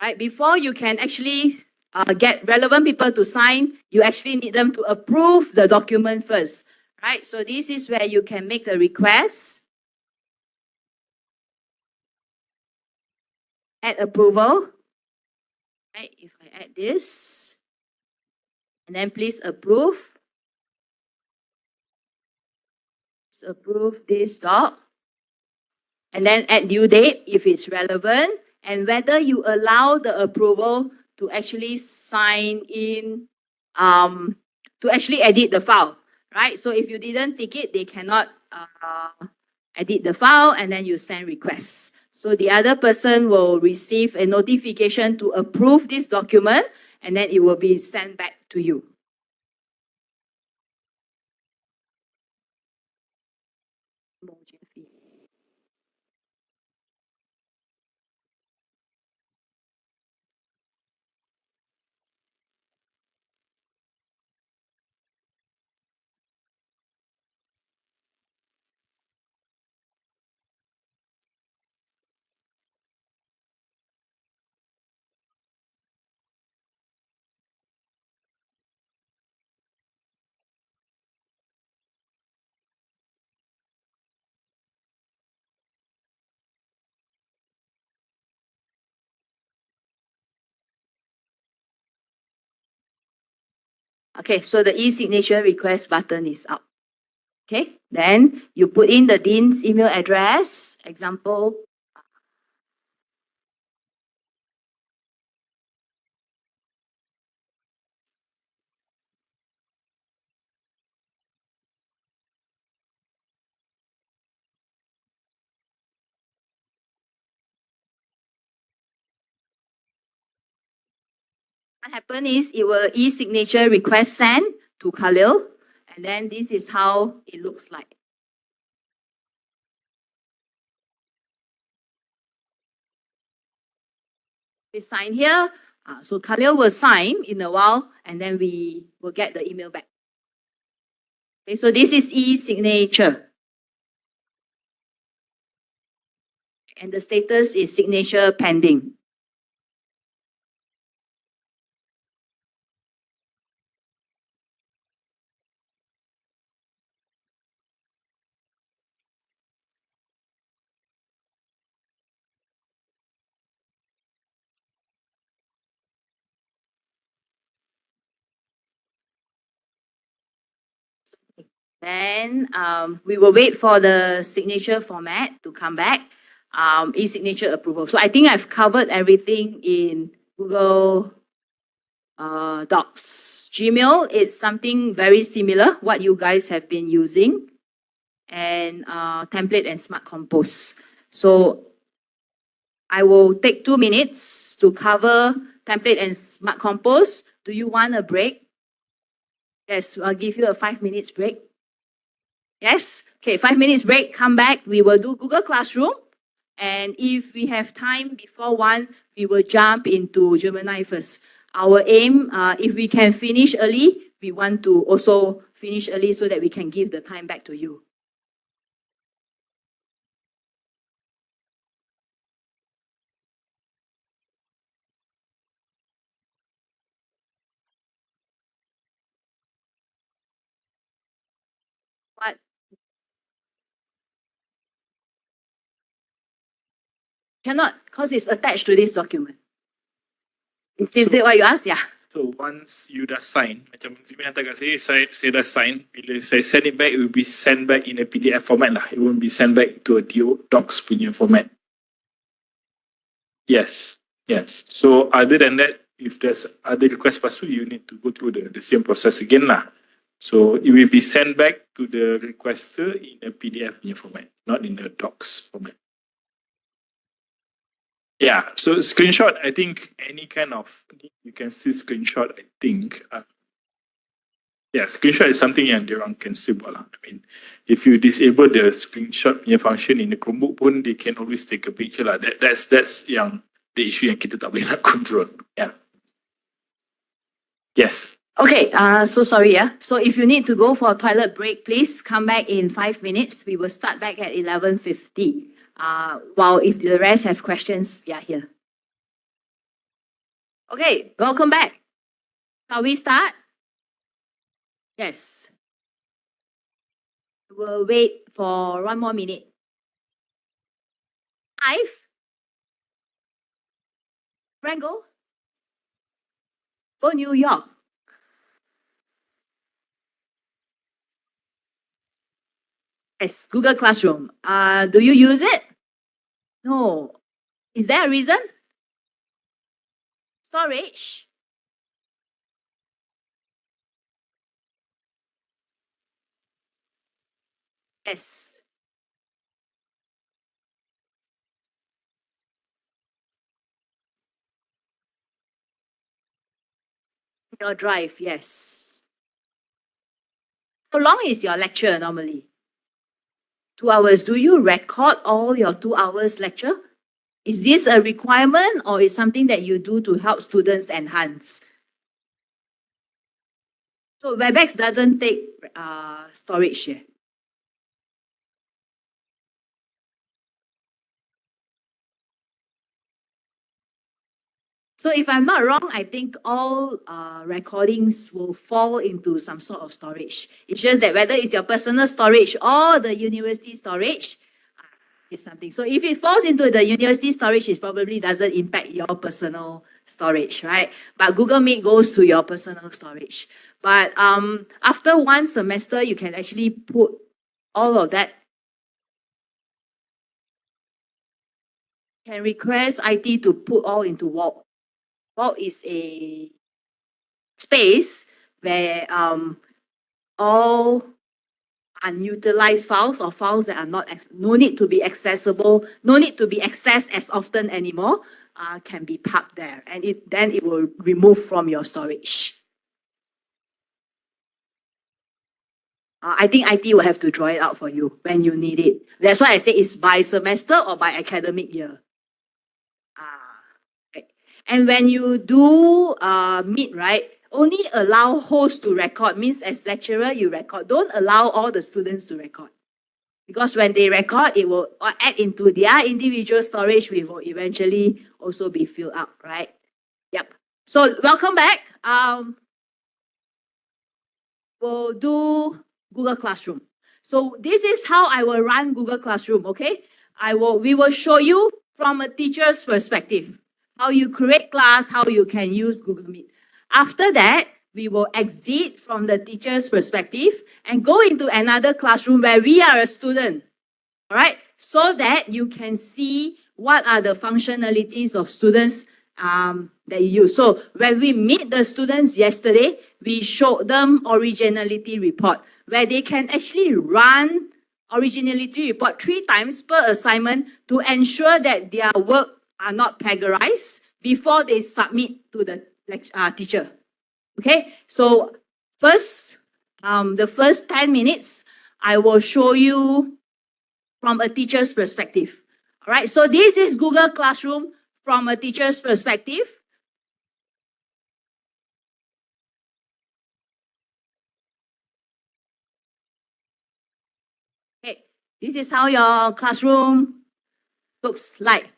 right? Before you can actually get relevant people to sign, you actually need them to approve the document first, right? So this is where you can make a request, add approval, right? If I add this, and then please approve. Please approve this doc. And then add due date if it's relevant, and whether you allow the approval to actually sign in, to actually edit the file, right? So if you didn't tick it, they cannot edit the file, and then you send requests. So the other person will receive a notification to approve this document, and then it will be sent back to you. Okay, so the e-signature request button is up. Okay, then you put in the dean's email address, example. What happens is it will e-signature request send to Khalil, and then this is how it looks like. We sign here, so Khalil will sign in a while, and then we will get the email back. Okay, so this is e-signature. And the status is signature pending. Then we will wait for the signature format to come back, e-signature approval. So I think I've covered everything in Google Docs. Gmail is something very similar, what you guys have been using, and template and smart compose. So I will take 2 minutes to cover template and smart compose. Do you want a break? Yes, I'll give you a 5 minutes break. Yes? Okay, 5 minutes break, come back. We will do Google Classroom. And if we have time before 1, we will jump into Gemini first. Our aim, if we can finish early, we want to also finish early so that we can give the time back to you. But cannot, because it's attached to this document. Is it what you asked? Yeah. So once you dah sign, macam Zimi hantar kat saya dah sign. Bila saya send it back, it will be sent back in a PDF format lah. It won't be sent back to a docs punya format. Yes, yes. So other than that, if there's other requests pasu, you need to go through the same process again lah. So it will be sent back to the requester in a PDF punya format, not in a docs format. Yeah, so screenshot, I think any kind of, you can see screenshot, I think. Yeah, screenshot is something yang diorang can still buat lah. I mean, if you disable the screenshot punya function in the Chromebook pun, they can always take a picture lah. That's yang the issue yang kita tak boleh nak control. Yeah. Yes. Okay, so sorry, yeah. So if you need to go for a toilet break, please come back in 5 minutes. We will start back at 11:50. While if the rest have questions, we are here. Okay, welcome back. Shall we start? Yes. We'll wait for 1 more minute. 5. Rango? Go New York. Yes, Google Classroom. Do you use it? No. Is there a reason? Storage? Yes. Your drive, yes. How long is your lecture normally? 2 hours. Do you record all your 2 hours lecture? Is this a requirement or is something that you do to help students enhance? So WebEx doesn't take storage here. So if I'm not wrong, I think all recordings will fall into some sort of storage. It's just that whether it's your personal storage or the university storage is something. So if it falls into the university storage, it probably doesn't impact your personal storage, right? But Google Meet goes to your personal storage. But after 1 semester, you can actually put all of that. You can request IT to put all into Vault. Vault is a space where all unutilized files or files that are no need to be accessible, no need to be accessed as often anymore, can be parked there, and then it will remove from your storage. I think IT will have to draw it out for you when you need it. That's why I say it's by semester or by academic year. Right. And when you do Meet, right, only allow hosts to record, means as lecturer you record. Don't allow all the students to record. Because when they record, it will add into their individual storage, which will eventually also be filled up, right? Yep. So welcome back. We'll do Google Classroom. So this is how I will run Google Classroom, okay? We will show you from a teacher's perspective, how you create class, how you can use Google Meet. After that, we will exit from the teacher's perspective and go into another classroom where we are a student, all right? So that you can see what are the functionalities of students that you use. So when we meet the students yesterday, we showed them originality report, where they can actually run originality report 3 times per assignment to ensure that their work are not plagiarized before they submit to the teacher. Okay, so first, the first 10 minutes, I will show you from a teacher's perspective. All right, so this is Google Classroom from a teacher's perspective. Okay, this is how your classroom looks like,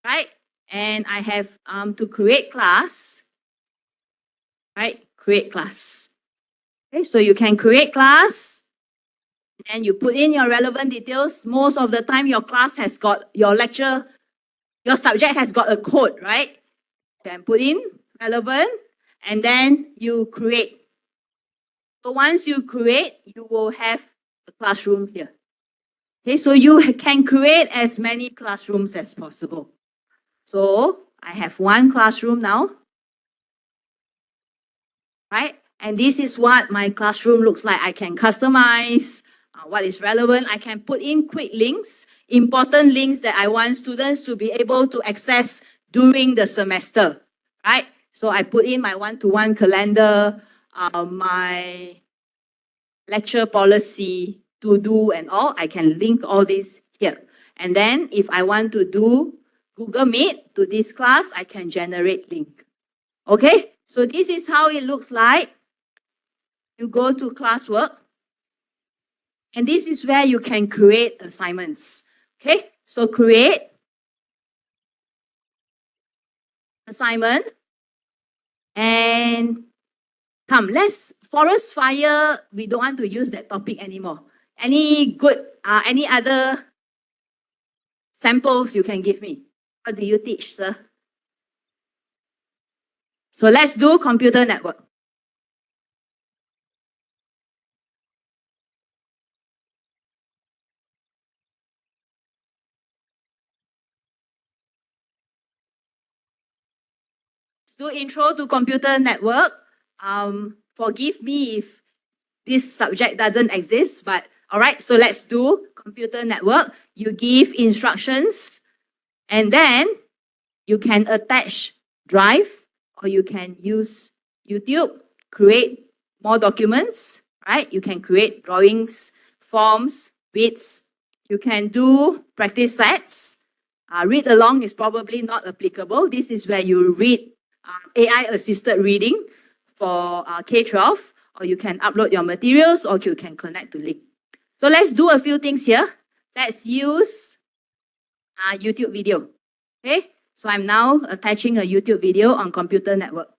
right? And I have to create class, right? Create class. Okay, so you can create class. And you put in your relevant details. Most of the time, your class has got your lecture, your subject has got a code, right? You can put in relevant, and then you create. So once you create, you will have a classroom here. Okay, so you can create as many classrooms as possible. So I have one classroom now, right? And this is what my classroom looks like. I can customize what is relevant. I can put in quick links, important links that I want students to be able to access during the semester, right? So I put in my one-to-one calendar, my lecture policy, to do and all. I can link all this here. And then if I want to do Google Meet to this class, I can generate link. Okay, so this is how it looks like. You go to classwork, and this is where you can create assignments. Okay, so create assignment, and let's forest fire. We don't want to use that topic anymore. Any other samples you can give me? What do you teach, sir? So let's do computer network. Let's do intro to computer network. Forgive me if this subject doesn't exist, but all right, so let's do computer network. You give instructions, and then you can attach Drive, or you can use YouTube, create more documents, right? You can create drawings, forms, Vids. You can do practice sets. Read along is probably not applicable. This is where you read AI-assisted reading for K-12, or you can upload your materials, or you can connect to link. So let's do a few things here. Let's use a YouTube video. Okay, so I'm now attaching a YouTube video on computer network.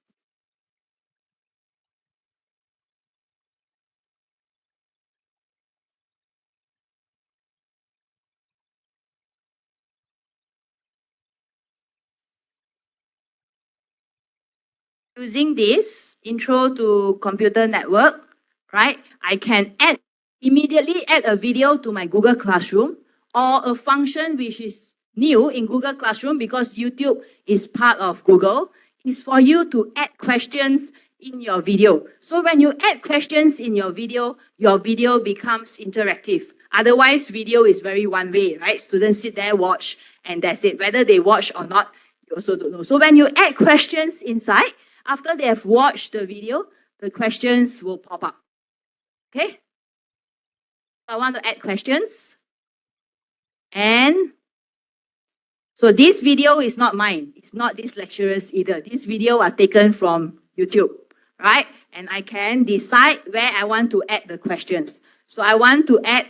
Using this intro to computer network, right? I can immediately add a video to my Google Classroom, or a function which is new in Google Classroom because YouTube is part of Google, is for you to add questions in your video. So when you add questions in your video becomes interactive. Otherwise, video is very one way, right? Students sit there, watch, and that's it. Whether they watch or not, you also don't know. So when you add questions inside, after they have watched the video, the questions will pop up. Okay? I want to add questions. And so this video is not mine. It's not this lecturer's either. This video are taken from YouTube, right? And I can decide where I want to add the questions. So I want to add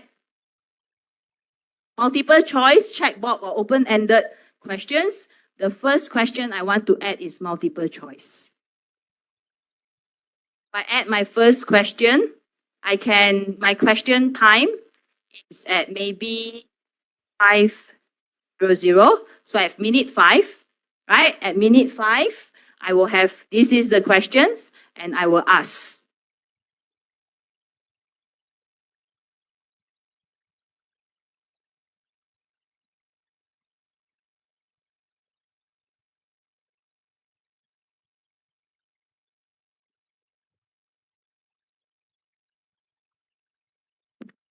multiple choice, checkbox, or open-ended questions. The first question I want to add is multiple choice. If I add my first question, my question time is at maybe 5:00. So I have minute 5, right? At minute 5, I will have, this is the questions, and I will ask.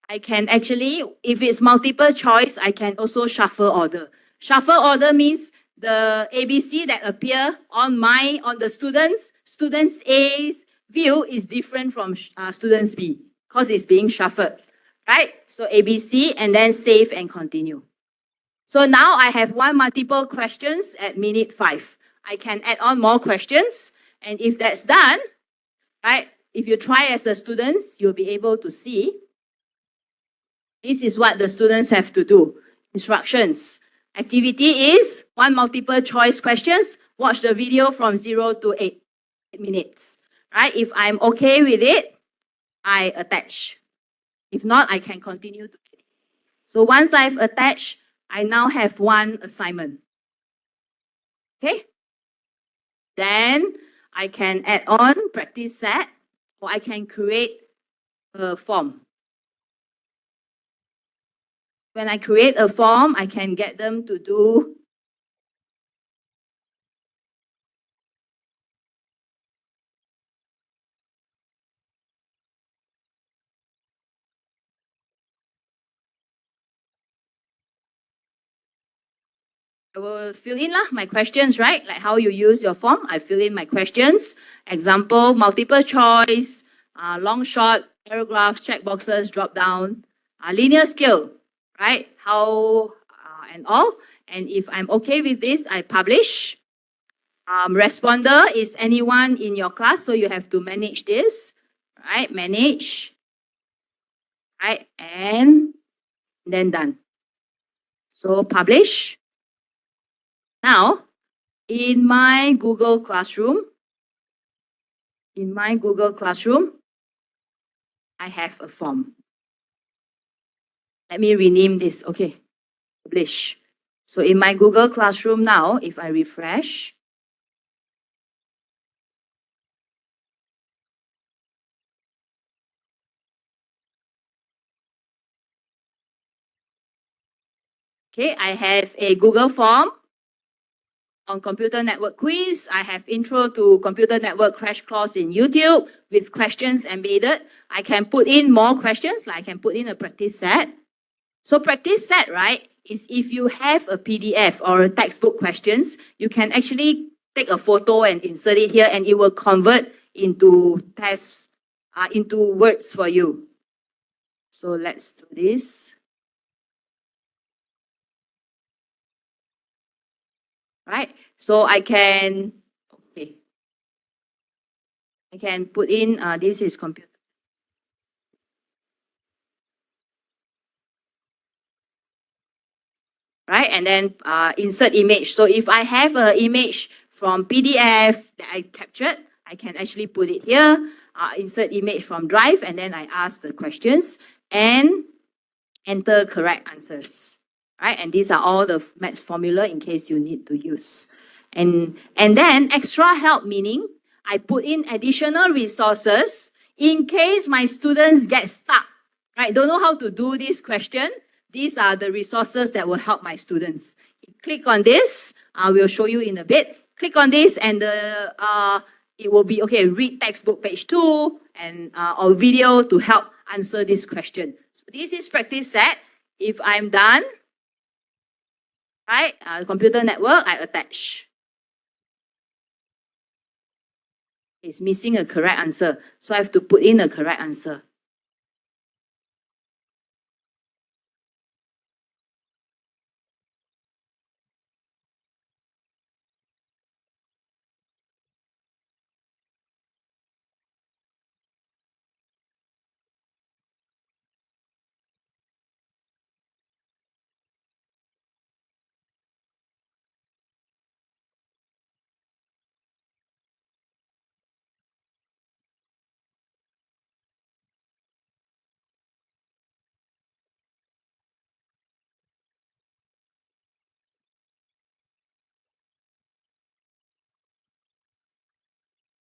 I can actually, if it's multiple choice, I can also shuffle order. Shuffle order means the ABC that appear on the students A's view is different from students B, because it's being shuffled, right? So ABC, and then save and continue. So now I have one multiple questions at minute 5. I can add on more questions, and if that's done, right, if you try as a student, you'll be able to see this is what the students have to do. Instructions. Activity is 1 multiple choice questions. Watch the video from 0 to 8 minutes. Right? If I'm okay with it, I attach. If not, I can continue to edit. So once I've attached, I now have one assignment. Okay? Then I can add on practice set, or I can create a form. When I create a form, I can get them to do I will fill in my questions, right? Like how you use your form. I fill in my questions. Example, multiple choice, long, short, paragraphs, checkboxes, drop down, linear scale, right? How and all. And if I'm okay with this, I publish. Responder is anyone in your class, so you have to manage this, right? Manage, right? And then done. So publish. Now, in my Google Classroom, I have a form. Let me rename this. Okay, publish. So in my Google Classroom now, if I refresh, okay, I have a Google form on computer network quiz. I have intro to computer network crash course in YouTube with questions embedded. I can put in more questions, like I can put in a practice set. So practice set, right, is if you have a PDF or a textbook questions, you can actually take a photo and insert it here, and it will convert into tests, into words for you. So let's do this. Right? So I can, okay. I can put in, this is computer. Right? And then insert image. So if I have an image from PDF that I captured, I can actually put it here, insert image from Drive, and then I ask the questions and enter correct answers. Right? And these are all the maths formula in case you need to use. And then extra help, meaning I put in additional resources in case my students get stuck. Right? Don't know how to do this question. These are the resources that will help my students. Click on this. We'll show you in a bit. Click on this and it will be, okay, read textbook page 2 and or video to help answer this question. So this is practice set. If I'm done, right, computer network, I attach. It's missing a correct answer. So I have to put in a correct answer.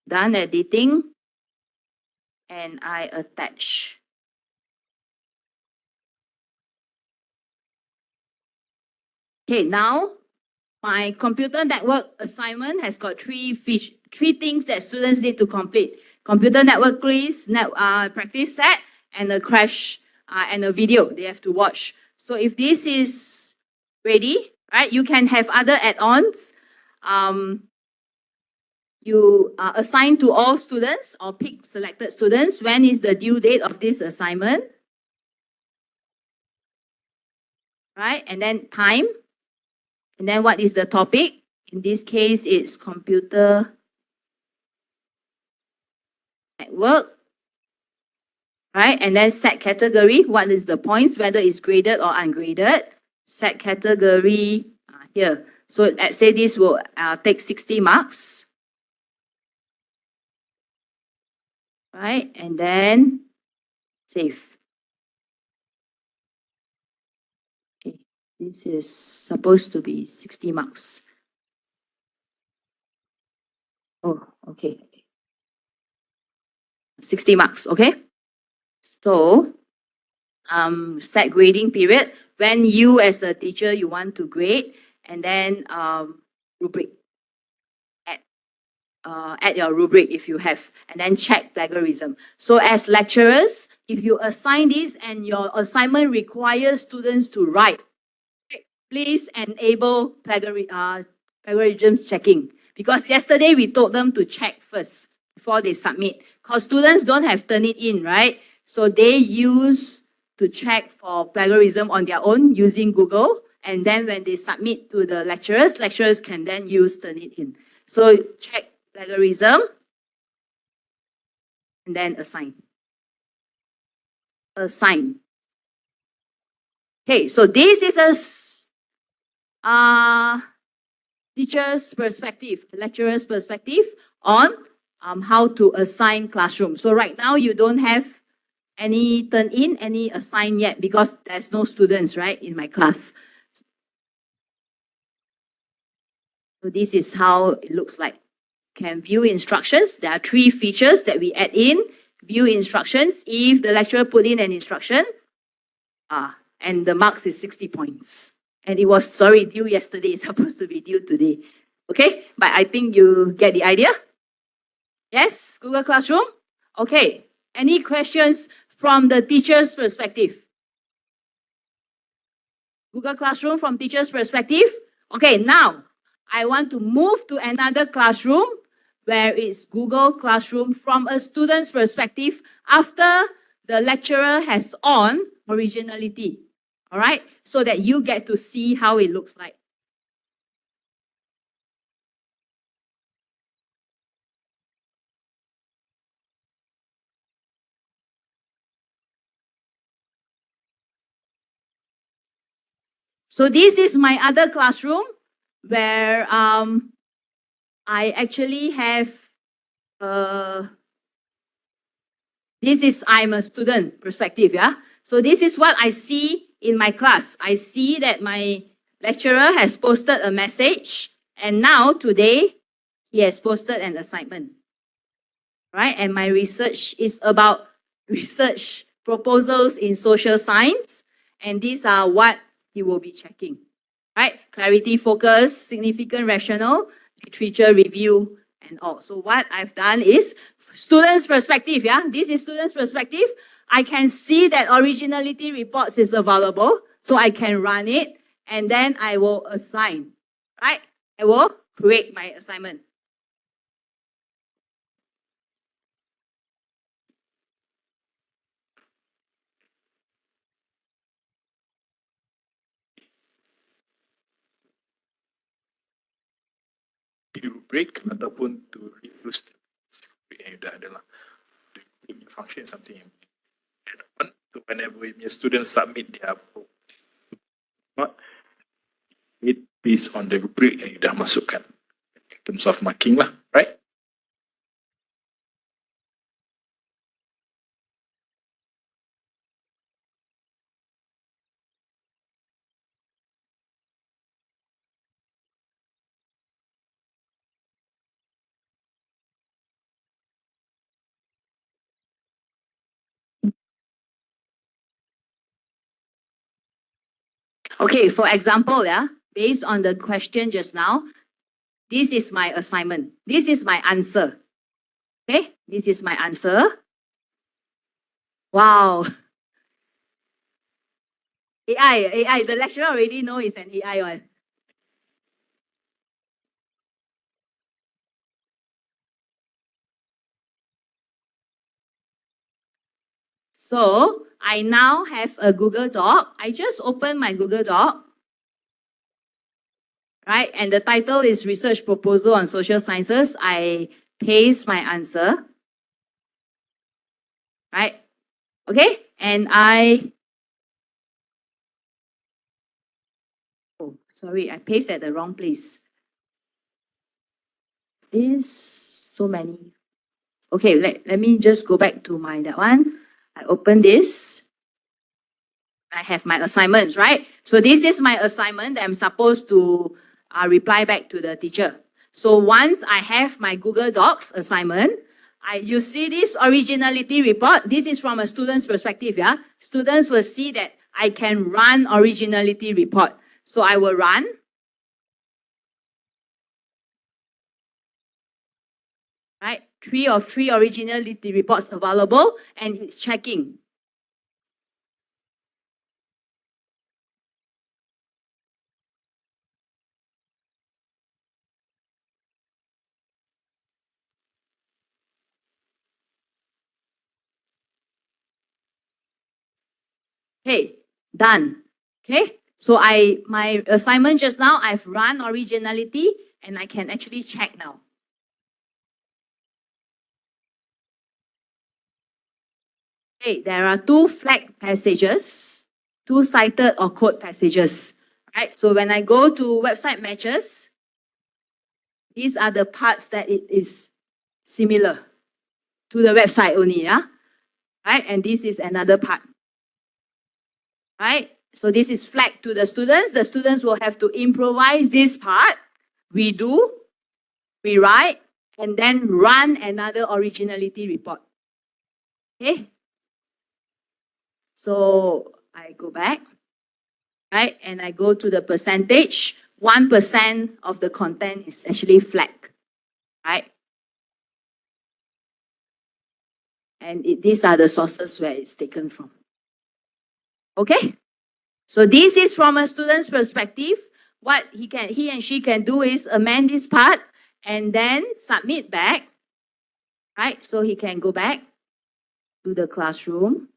Done editing, and I attach. Okay, now my computer network assignment has got three things that students need to complete. Computer network quiz, practice set, and a crash and a video they have to watch. So if this is ready, right, you can have other add-ons. You assign to all students or pick selected students. When is the due date of this assignment? Right, and then time. And then what is the topic? In this case, it's computer network. Right, and then set category. What is the points, whether it's graded or ungraded? Set category here. So let's say this will take 60 marks. Right, and then save. This is supposed to be 60 marks. Oh, okay. 60 marks, okay? So, set grading period. When you as a teacher, you want to grade, and then rubric. Add your rubric if you have, and then check plagiarism. So as lecturers, if you assign this and your assignment requires students to write, please enable plagiarism checking. Because yesterday we told them to check first before they submit. Because students don't have Turnitin, right? So they use to check for plagiarism on their own using Google. And then when they submit to the lecturers can then use Turnitin. So check plagiarism, and then assign. Okay, so this is a teacher's perspective, lecturer's perspective on how to assign classroom. So right now you don't have any turn in, any assign yet because there's no students, right, in my class. So this is how it looks like. Can view instructions. There are 3 features that we add in. View instructions. If the lecturer put in an instruction, and the marks is 60 points. And it was, due yesterday. It's supposed to be due today. Okay, but I think you get the idea. Yes, Google Classroom. Okay, any questions from the teacher's perspective? Google Classroom from teacher's perspective. Okay, now I want to move to another classroom where it's Google Classroom from a student's perspective after the lecturer has on originality. All right, so that you get to see how it looks like. So this is my other classroom where I actually have I'm a student perspective, yeah. So this is what I see in my class. I see that my lecturer has posted a message, and now today he has posted an assignment, right? And my research is about research proposals in social science, and these are what he will be checking, right? Clarity, focus, significant rationale, literature review, and all. So what I've done is students' perspective, yeah? This is students' perspective. I can see that originality reports is available, so I can run it, and then I will assign, right? I will create my assignment. Rubric ataupun to use yang dah ada lah. The function is something yang add on to whenever your students submit their report, it based on the rubric yang you dah masukkan in terms of marking lah, right? Okay, for example, yeah, based on the question just now, this is my assignment. This is my answer. Okay, this is my answer. Wow. AI, the lecturer already know it's an AI one. So I now have a Google Doc. I just opened my Google Doc, right? And the title is Research Proposal on Social Sciences. I paste my answer, right? Okay, and I paste at the wrong place. So many. Okay, let me just go back to that one. I open this. I have my assignments, right? So this is my assignment that I'm supposed to reply back to the teacher. So once I have my Google Docs assignment, you see this originality report. This is from a student's perspective, yeah? Students will see that I can run originality report. So I will run. Right? 3 of 3 originality reports available, and it's checking. Okay, done. Okay, so my assignment just now, I've run originality, and I can actually check now. Okay, there are 2 flag passages, 2 cited or code passages. Right, so when I go to website matches, these are the parts that it is similar to the website only, yeah? Right, and this is another part. Right, so this is flagged to the students. The students will have to improvise this part, redo, rewrite, and then run another originality report. Okay, so I go back, right, and I go to the percentage. 1% of the content is actually flagged, right? And these are the sources where it's taken from. Okay, so this is from a student's perspective. What he and she can do is amend this part and then submit back, right? So he can go back to the classroom,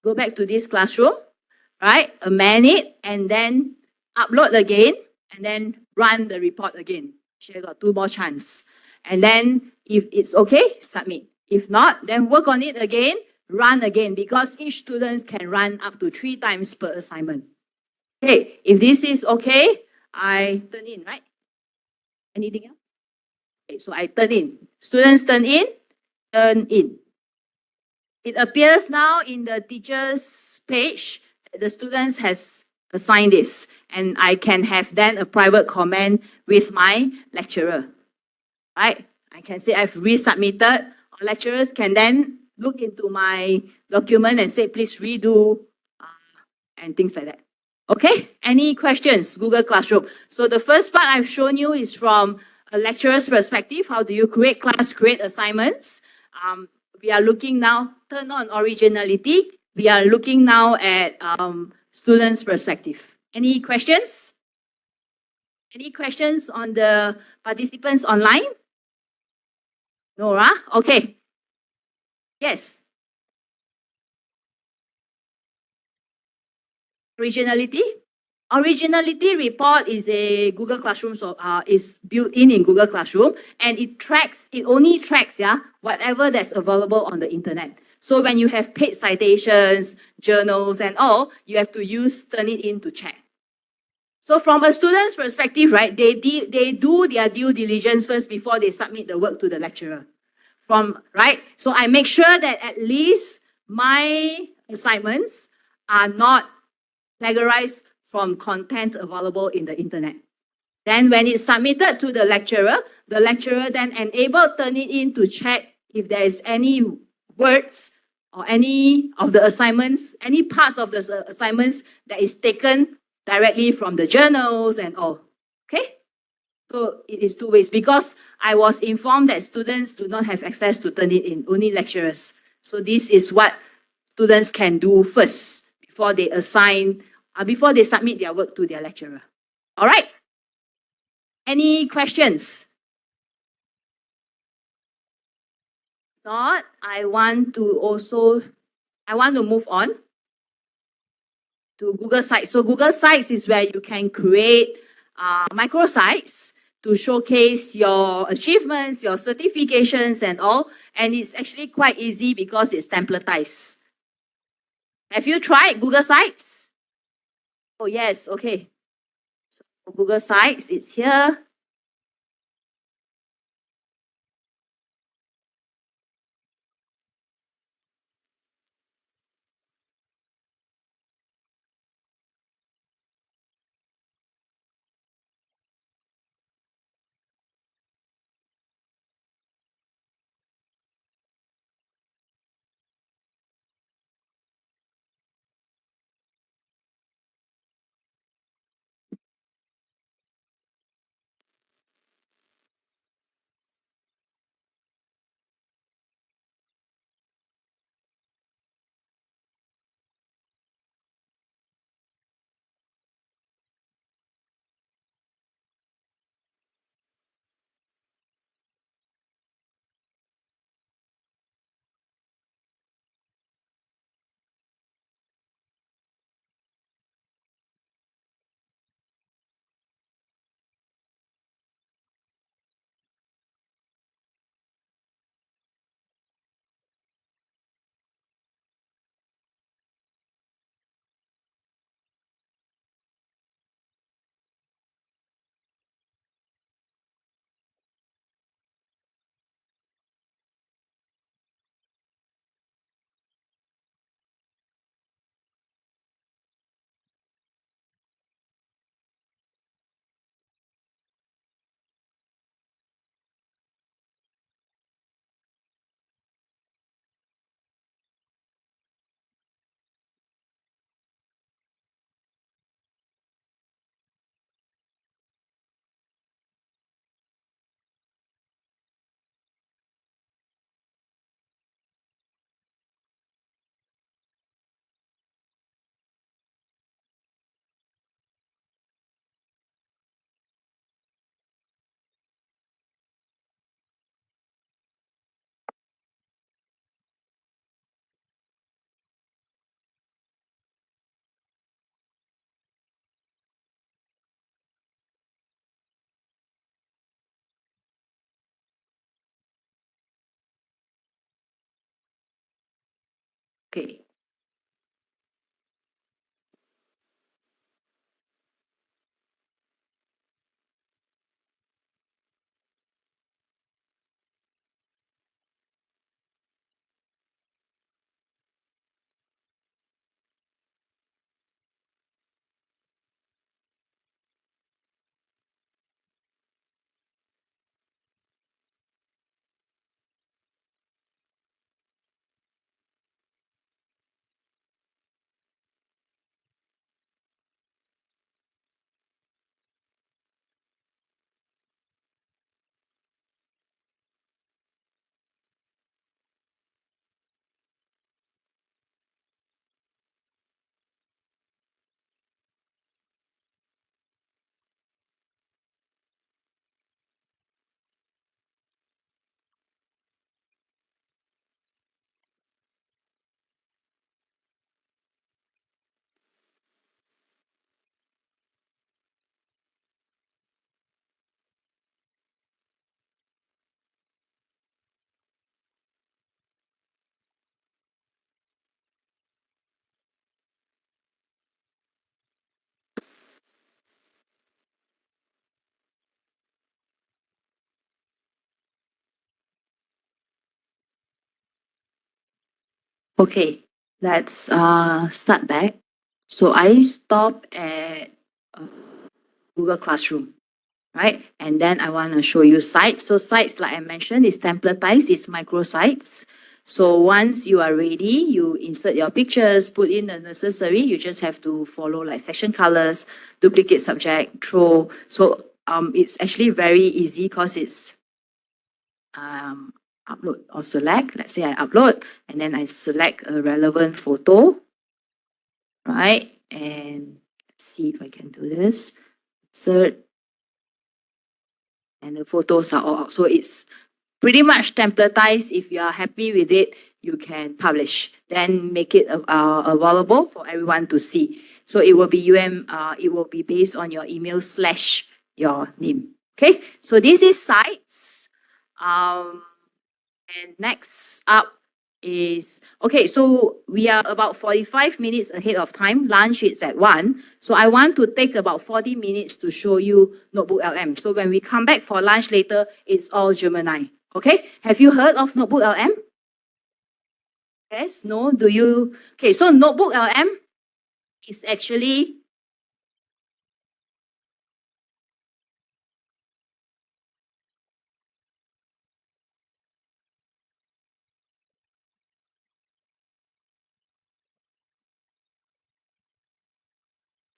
go back to this classroom, right? Amend it and then upload again and then run the report again. She got 2 more chances. And then if it's okay, submit. If not, then work on it again, run again, because each student can run up to 3 times per assignment. Okay, if this is okay, I turn in, right? Anything else? Okay, so I turn in. Students turn in, turn in. It appears now in the teacher's page. The students has assigned this, and I can have then a private comment with my lecturer, right? I can say I've resubmitted. Our lecturers can then look into my document and say, please redo, and things like that. Okay, any questions? Google Classroom. So the first part I've shown you is from a lecturer's perspective. How do you create class, create assignments? We are looking now, turn on originality. We are looking now at students' perspective. Any questions? Any questions on the participants online? Nora? Okay. Yes. Originality? Originality report is a Google Classroom, so is built in Google Classroom, and it only tracks whatever that's available on the internet. So when you have paid citations, journals, and all, you have to turn it in to check. So from a student's perspective, right, they do their due diligence first before they submit the work to the lecturer. Right? So I make sure that at least my assignments are not plagiarized from content available in the internet. Then when it's submitted to the lecturer then turn it in to check if there is any words or any of the assignments, any parts of the assignments that is taken directly from the journals and all. Okay? So it is 2 ways, because I was informed that students do not have access to turn it in, only lecturers. So this is what students can do first before they submit their work to their lecturer. All right? Any questions? Not, I want to move on to Google Sites. So Google Sites is where you can create microsites to showcase your achievements, your certifications and all. And it's actually quite easy because it's templatized. Have you tried Google Sites? Oh yes, okay. So Google Sites, it's here. Okay. Okay, let's start back. So I stop at Google Classroom, right? And then I want to show you sites. So sites, like I mentioned, is templatized, it's microsites. So once you are ready, you insert your pictures, put in the necessary. You just have to follow like section colors, duplicate subject, throw. So it's actually very easy because it's upload or select. Let's say I upload and then I select a relevant photo, right? And let's see if I can do this. Insert. And the photos are all out. So it's pretty much templatized. If you are happy with it, you can publish. Then make it available for everyone to see. So it will be it will be based on your email / your name. Okay. So this is sites. And next up is, okay, so we are about 45 minutes ahead of time. Lunch is at 1. So I want to take about 40 minutes to show you NotebookLM. So when we come back for lunch later, it's all Gemini. Okay? Have you heard of NotebookLM? Yes? No? Do you? Okay, so NotebookLM is actually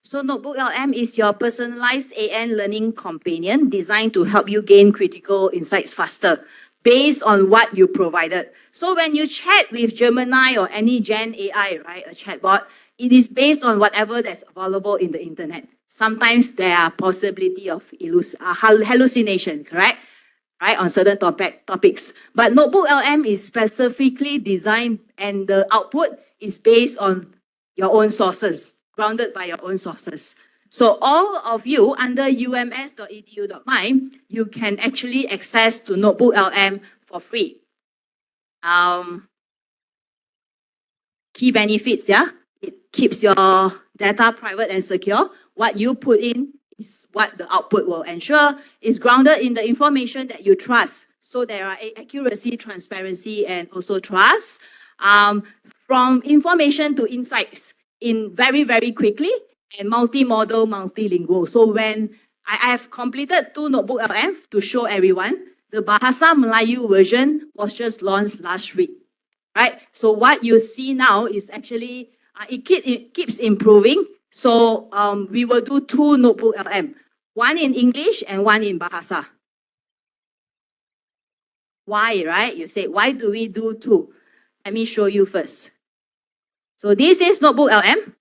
So NotebookLM is your personalized AN learning companion designed to help you gain critical insights faster based on what you provided. So when you chat with Gemini or any Gen AI, right, a chatbot, it is based on whatever that's available in the internet. Sometimes there are possibility of hallucination, correct? Right, on certain topics. But NotebookLM is specifically designed and the output is based on your own sources, grounded by your own sources. So all of you under ums.edu.my, you can actually access to NotebookLM for free. Key benefits, yeah? It keeps your data private and secure. What you put in is what the output will ensure. It's grounded in the information that you trust. So there are accuracy, transparency, and also trust. From information to insights in very, very quickly, and multimodal, multilingual. So when I have completed 2 NotebookLM to show everyone, the Bahasa Melayu version was just launched last week. Right? So what you see now is actually, it keeps improving. So we will do 2 NotebookLM, one in English and one in Bahasa. Why, right? You say, why do we do 2? Let me show you first. So this is NotebookLM,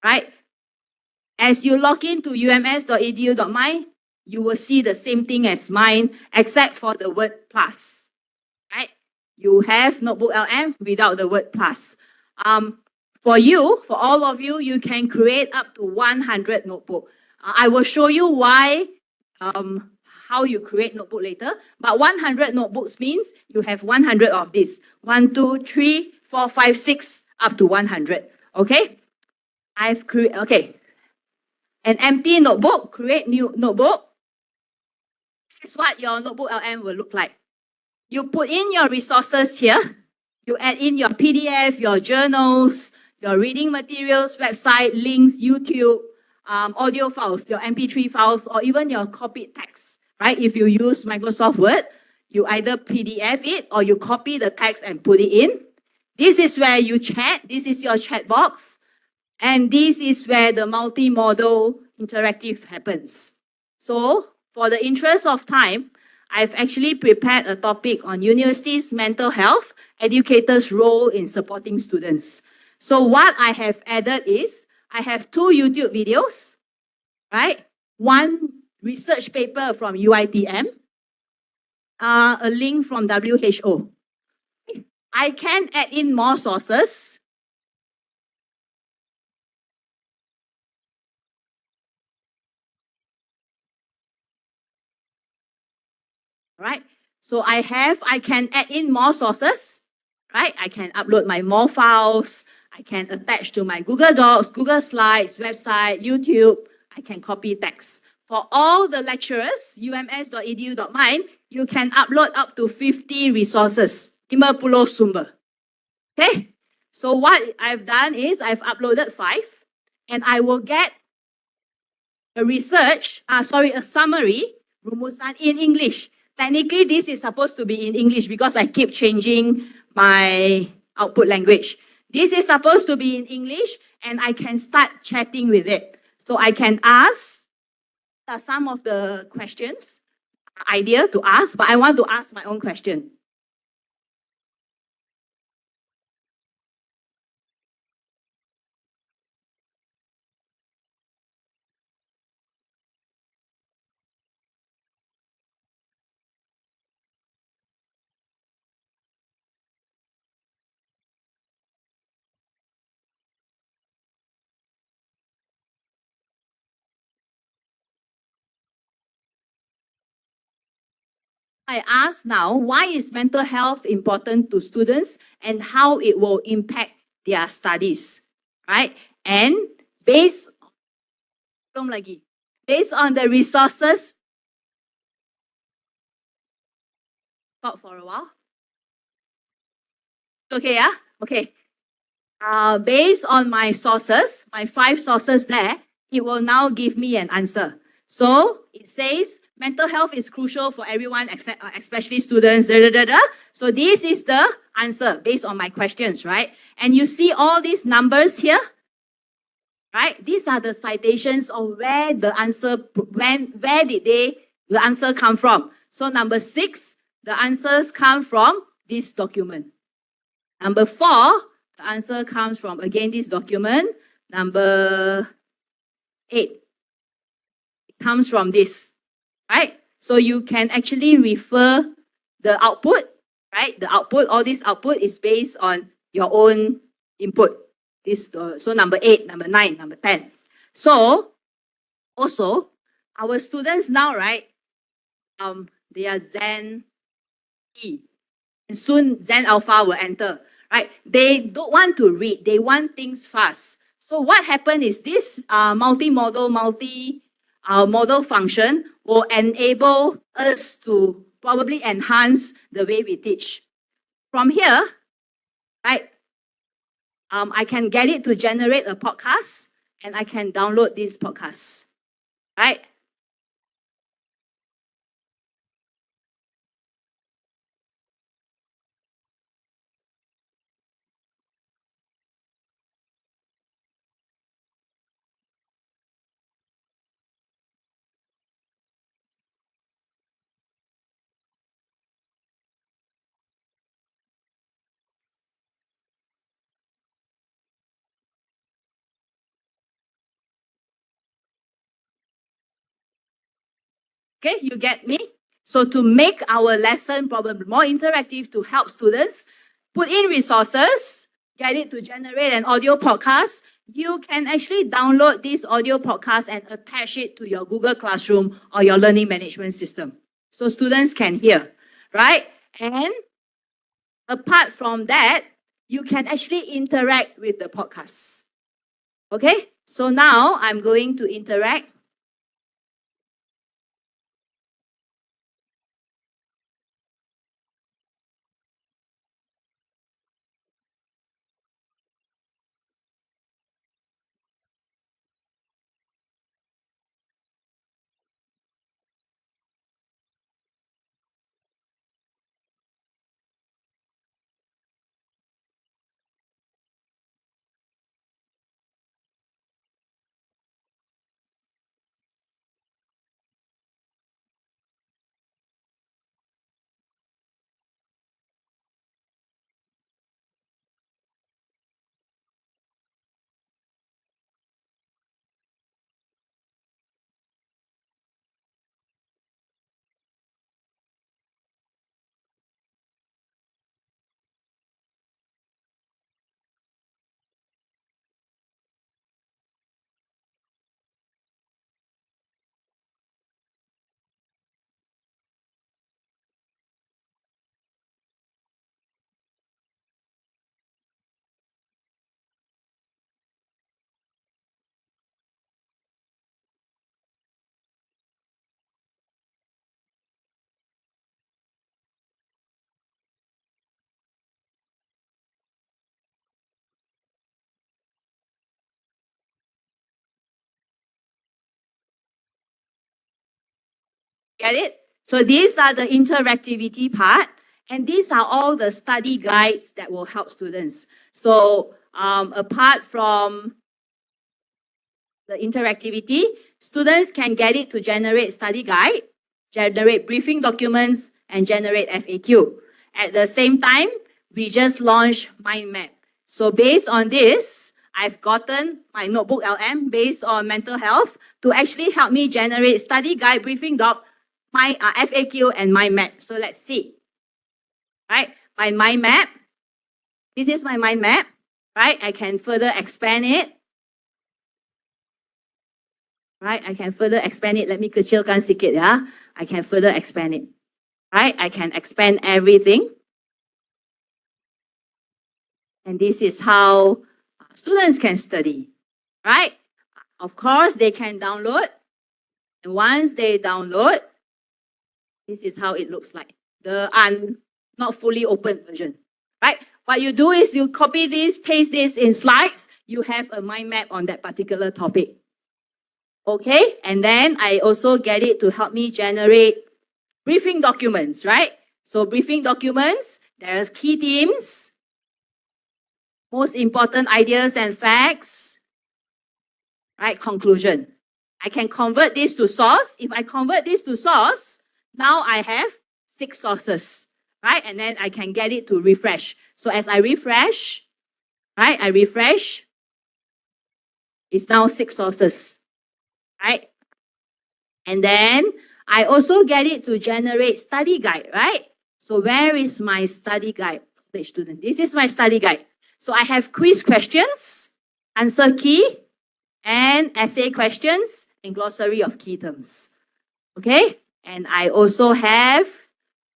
right? As you log into ums.edu.my, you will see the same thing as mine, except for the word plus, right? You have NotebookLM without the word plus. For all of you, you can create up to 100 notebook. I will show you why, how you create notebook later. But 100 notebooks means you have 100 of this. 1, 2, 3, 4, 5, 6, up to 100. Okay? I've created, okay. An empty notebook, create new notebook. This is what your NotebookLM will look like. You put in your resources here. You add in your PDF, your journals, your reading materials, website, links, YouTube, audio files, your MP3 files, or even your copied text, right? If you use Microsoft Word, you either PDF it or you copy the text and put it in. This is where you chat. This is your chat box. And this is where the multimodal interactive happens. So, for the interest of time, I've actually prepared a topic on universities' mental health, educators' role in supporting students. So what I have added is, I have 2 YouTube videos, right? 1 research paper from UiTM, a link from WHO. I can add in more sources. Right? So I can add in more sources, right? I can upload my more files. I can attach to my Google Docs, Google Slides, website, YouTube. I can copy text. For all the lecturers, ums.edu.my, you can upload up to 50 resources. 50 sumber. Okay? So what I've done is I've uploaded 5 and I will get a summary, rumusan in English. Technically, this is supposed to be in English because I keep changing my output language. This is supposed to be in English and I can start chatting with it. So I can ask some of the questions, idea to ask, but I want to ask my own question. I ask now, why is mental health important to students and how it will impact their studies, right? And based on the resources, talk for a while. Okay, yeah? Okay. Based on my sources, my 5 sources there, it will now give me an answer. So it says mental health is crucial for everyone, especially students. So this is the answer based on my questions, right? And you see all these numbers here, right? These are the citations of where the answer, where did the answer come from? So number 6, the answers come from this document. Number 4, the answer comes from, again, this document. Number 8, it comes from this, right? So you can actually refer the output, right? The output, all this output is based on your own input. So number 8, number 9, number 10. So also, our students now, right? They are Zen E. And soon Zen Alpha will enter. Right? They don't want to read. They want things fast. So what happened is this multimodal model function will enable us to probably enhance the way we teach. From here, right, I can get it to generate a podcast and I can download these podcasts. Right? Okay, you get me? So to make our lesson probably more interactive to help students, put in resources, get it to generate an audio podcast. You can actually download this audio podcast and attach it to your Google Classroom or your learning management system. So students can hear, right? And apart from that, you can actually interact with the podcast. Okay, so now I'm going to interact. Get it? So these are the interactivity part, and these are all the study guides that will help students. So apart from the interactivity, students can get it to generate study guide, generate briefing documents, and generate FAQ. At the same time, we just launched mind map. So based on this, I've gotten my NotebookLM based on mental health to actually help me generate study guide, briefing doc, my FAQ, and mind map. So let's see. Right, my mind map. This is my mind map. Right, I can further expand it. Right, I can further expand it. Let me kecilkan sikit ya. I can further expand it. Right, I can expand everything. And this is how students can study. Right, of course, they can download. And once they download, this is how it looks like. The not fully open version. Right, what you do is you copy this, paste this in slides. You have a mind map on that particular topic. Okay, and then I also get it to help me generate briefing documents, right? So briefing documents, there are key themes, most important ideas and facts, right? Conclusion. I can convert this to source. If I convert this to source, now I have 6 sources, right? And then I can get it to refresh. So as I refresh, right? I refresh, it's now 6 sources. Right? And then I also get it to generate study guide, right? So where is my study guide, college student? This is my study guide. So I have quiz questions, answer key, and essay questions, and glossary of key terms. Okay? And I also have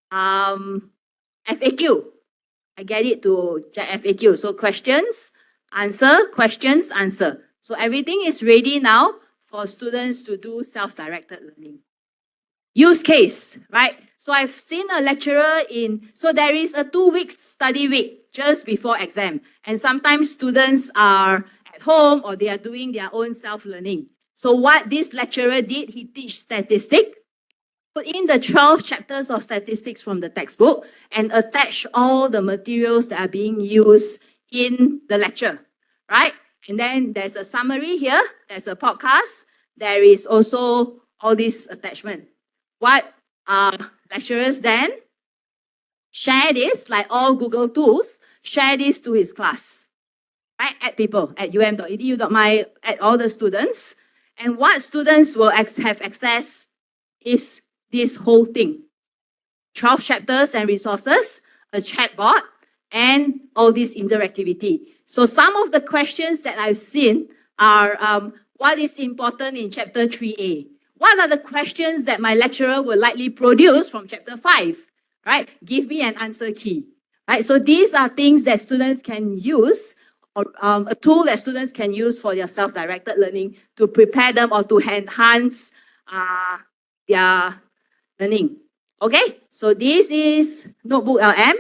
FAQ. I get it to FAQ. So questions, answer. So everything is ready now for students to do self-directed learning. Use case, right? So I've seen a lecturer so there is a 2-week study week just before exam. And sometimes students are at home or they are doing their own self-learning. So what this lecturer did, he teach statistics, put in the 12 chapters of statistics from the textbook and attach all the materials that are being used in the lecture, right? And then there's a summary here, there's a podcast, there is also all this attachment. What lecturers then share this, like all Google tools, share this to his class, right? At people at um.edu.my, at all the students. And what students will have access is this whole thing. 12 chapters and resources, a chatbot, and all this interactivity. So some of the questions that I've seen are, what is important in chapter 3A? What are the questions that my lecturer will likely produce from chapter 5? Right? Give me an answer key. right? So these are things that students can use, or a tool that students can use for their self-directed learning to prepare them or to enhance their learning. Okay, so this is NotebookLM.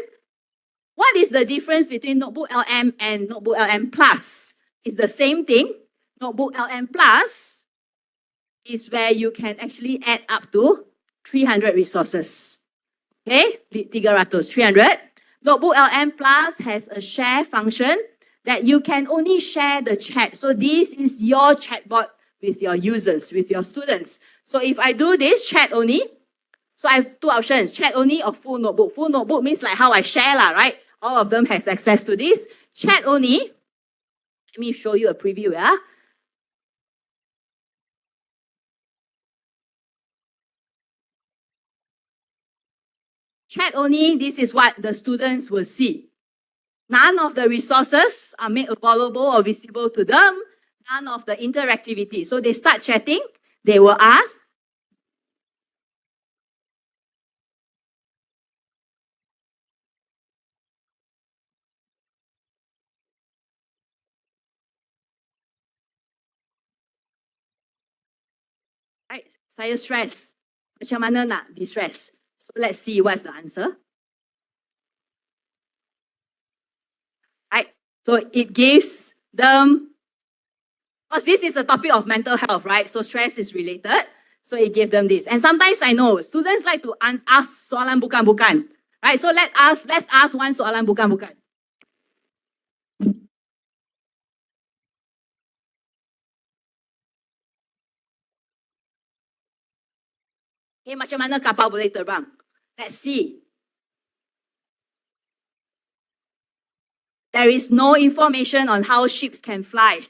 What is the difference between NotebookLM and NotebookLM Plus? It's the same thing. NotebookLM Plus is where you can actually add up to 300 resources. Okay, 300. NotebookLM Plus has a share function that you can only share the chat. So this is your chatbot with your users, with your students. So if I do this chat only, so I have two options, chat only or full notebook. Full notebook means like how I share, right? All of them has access to this. Chat only, let me show you a preview, yeah? Chat only, this is what the students will see. None of the resources are made available or visible to them. None of the interactivity. So they start chatting, they will ask. Right? Saya stress. Macam mana nak distress? So let's see what's the answer. Right? So it gives them, because this is a topic of mental health, right? So stress is related. So it gave them this. And sometimes I know students like to ask soalan bukan-bukan. Right? So let's ask one soalan bukan-bukan. Okay, macam mana kapal boleh terbang? Let's see. There is no information on how ships can fly.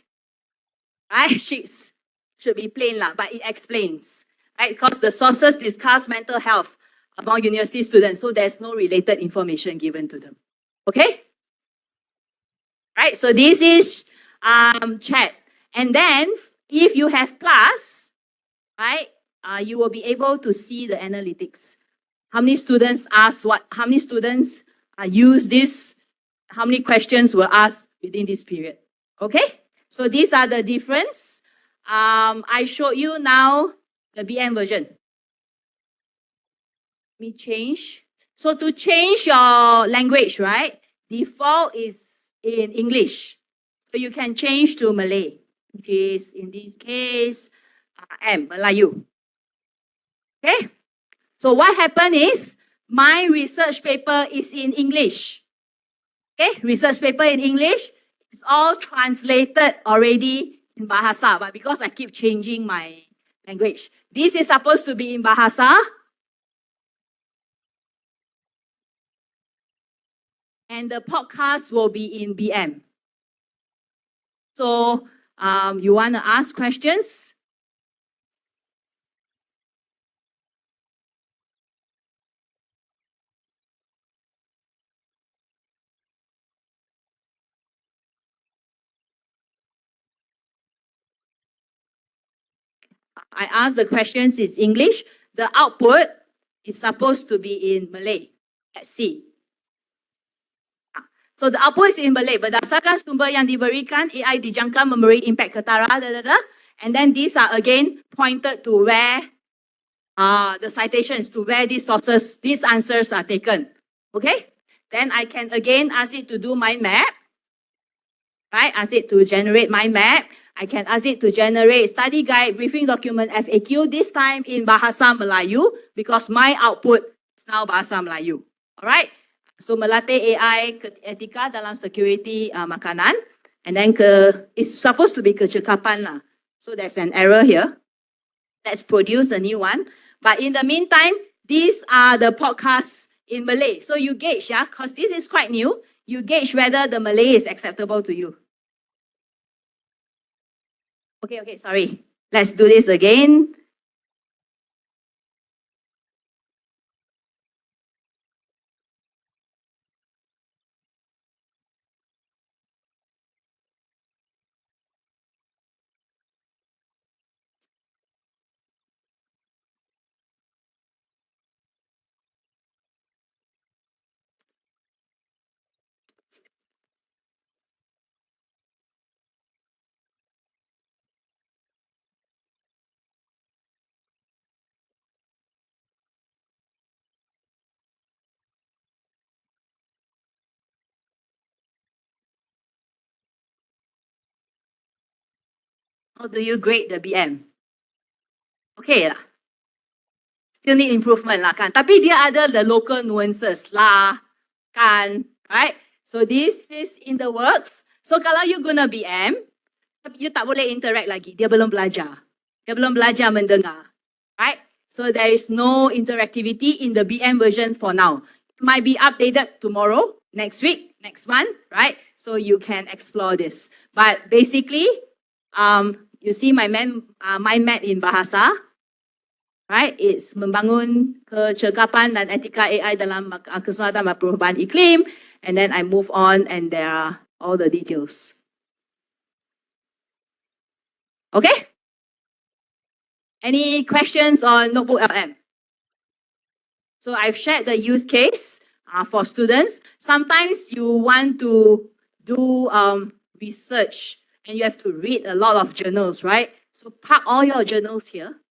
Right? Ships should be plain lah, but it explains. Right? Because the sources discuss mental health among university students, so there's no related information given to them. Okay? Right? So this is chat. And then if you have plus, right, you will be able to see the analytics. How many students ask what? How many students use this? How many questions were asked within this period? Okay, so these are the difference. I showed you now the BM version. Let me change. So to change your language, right? Default is in English. So you can change to Malay, which is in this case, Melayu. Okay, so what happened is my research paper is in English. Okay, research paper in English is all translated already in Bahasa, but because I keep changing my language, this is supposed to be in Bahasa. And the podcast will be in BM. So you want to ask questions? I ask the questions in English. The output is supposed to be in Malay. Let's see. So the output is in Malay. Berdasarkan sumber yang diberikan, AI dijangka memberi impact ketara, and then these are again pointed to where the citations, to where these sources, these answers are taken. Okay? Then I can again ask it to do mind map. Right? Ask it to generate mind map. I can ask it to generate study guide, briefing document, FAQ, this time in Bahasa Melayu, because my output is now Bahasa Melayu. Alright? So melatih AI etika dalam security makanan, and then it's supposed to be kecekapan lah. So there's an error here. Let's produce a new one. But in the meantime, these are the podcasts in Malay. So you gauge, yeah, because this is quite new. You gauge whether the Malay is acceptable to you. Okay, sorry. Let's do this again. How do you grade the BM? Okay lah. Still need improvement lah kan. Tapi dia ada the local nuances lah kan. Right? So this is in the works. So kalau you guna BM, you tak boleh interact lagi. Dia belum belajar. Dia belum belajar mendengar. Right? So there is no interactivity in the BM version for now. It might be updated tomorrow, next week, next month, right? So you can explore this. But basically, you see my mind map in bahasa, right? It's membangun kecekapan dan etika AI dalam keselamatan dan perubahan iklim. And then I move on and there are all the details. Okay? Any questions on NotebookLM? So I've shared the use case for students. Sometimes you want to do research and you have to read a lot of journals, right? So park all your journals here,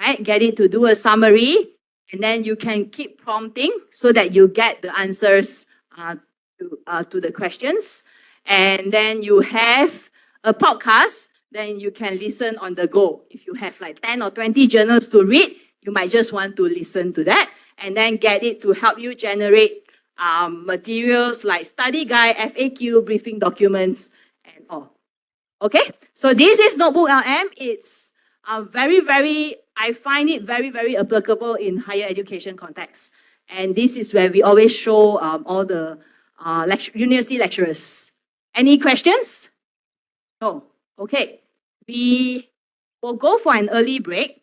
right? Get it to do a summary, and then you can keep prompting so that you get the answers to the questions. And then you have a podcast, then you can listen on the go. If you have like 10 or 20 journals to read, you might just want to listen to that and then get it to help you generate materials like study guide, FAQ, briefing documents, and all. Okay, so this is NotebookLM. It's I find it very applicable in higher education context. And this is where we always show all the university lecturers. Any questions? No. Okay, we will go for an early break.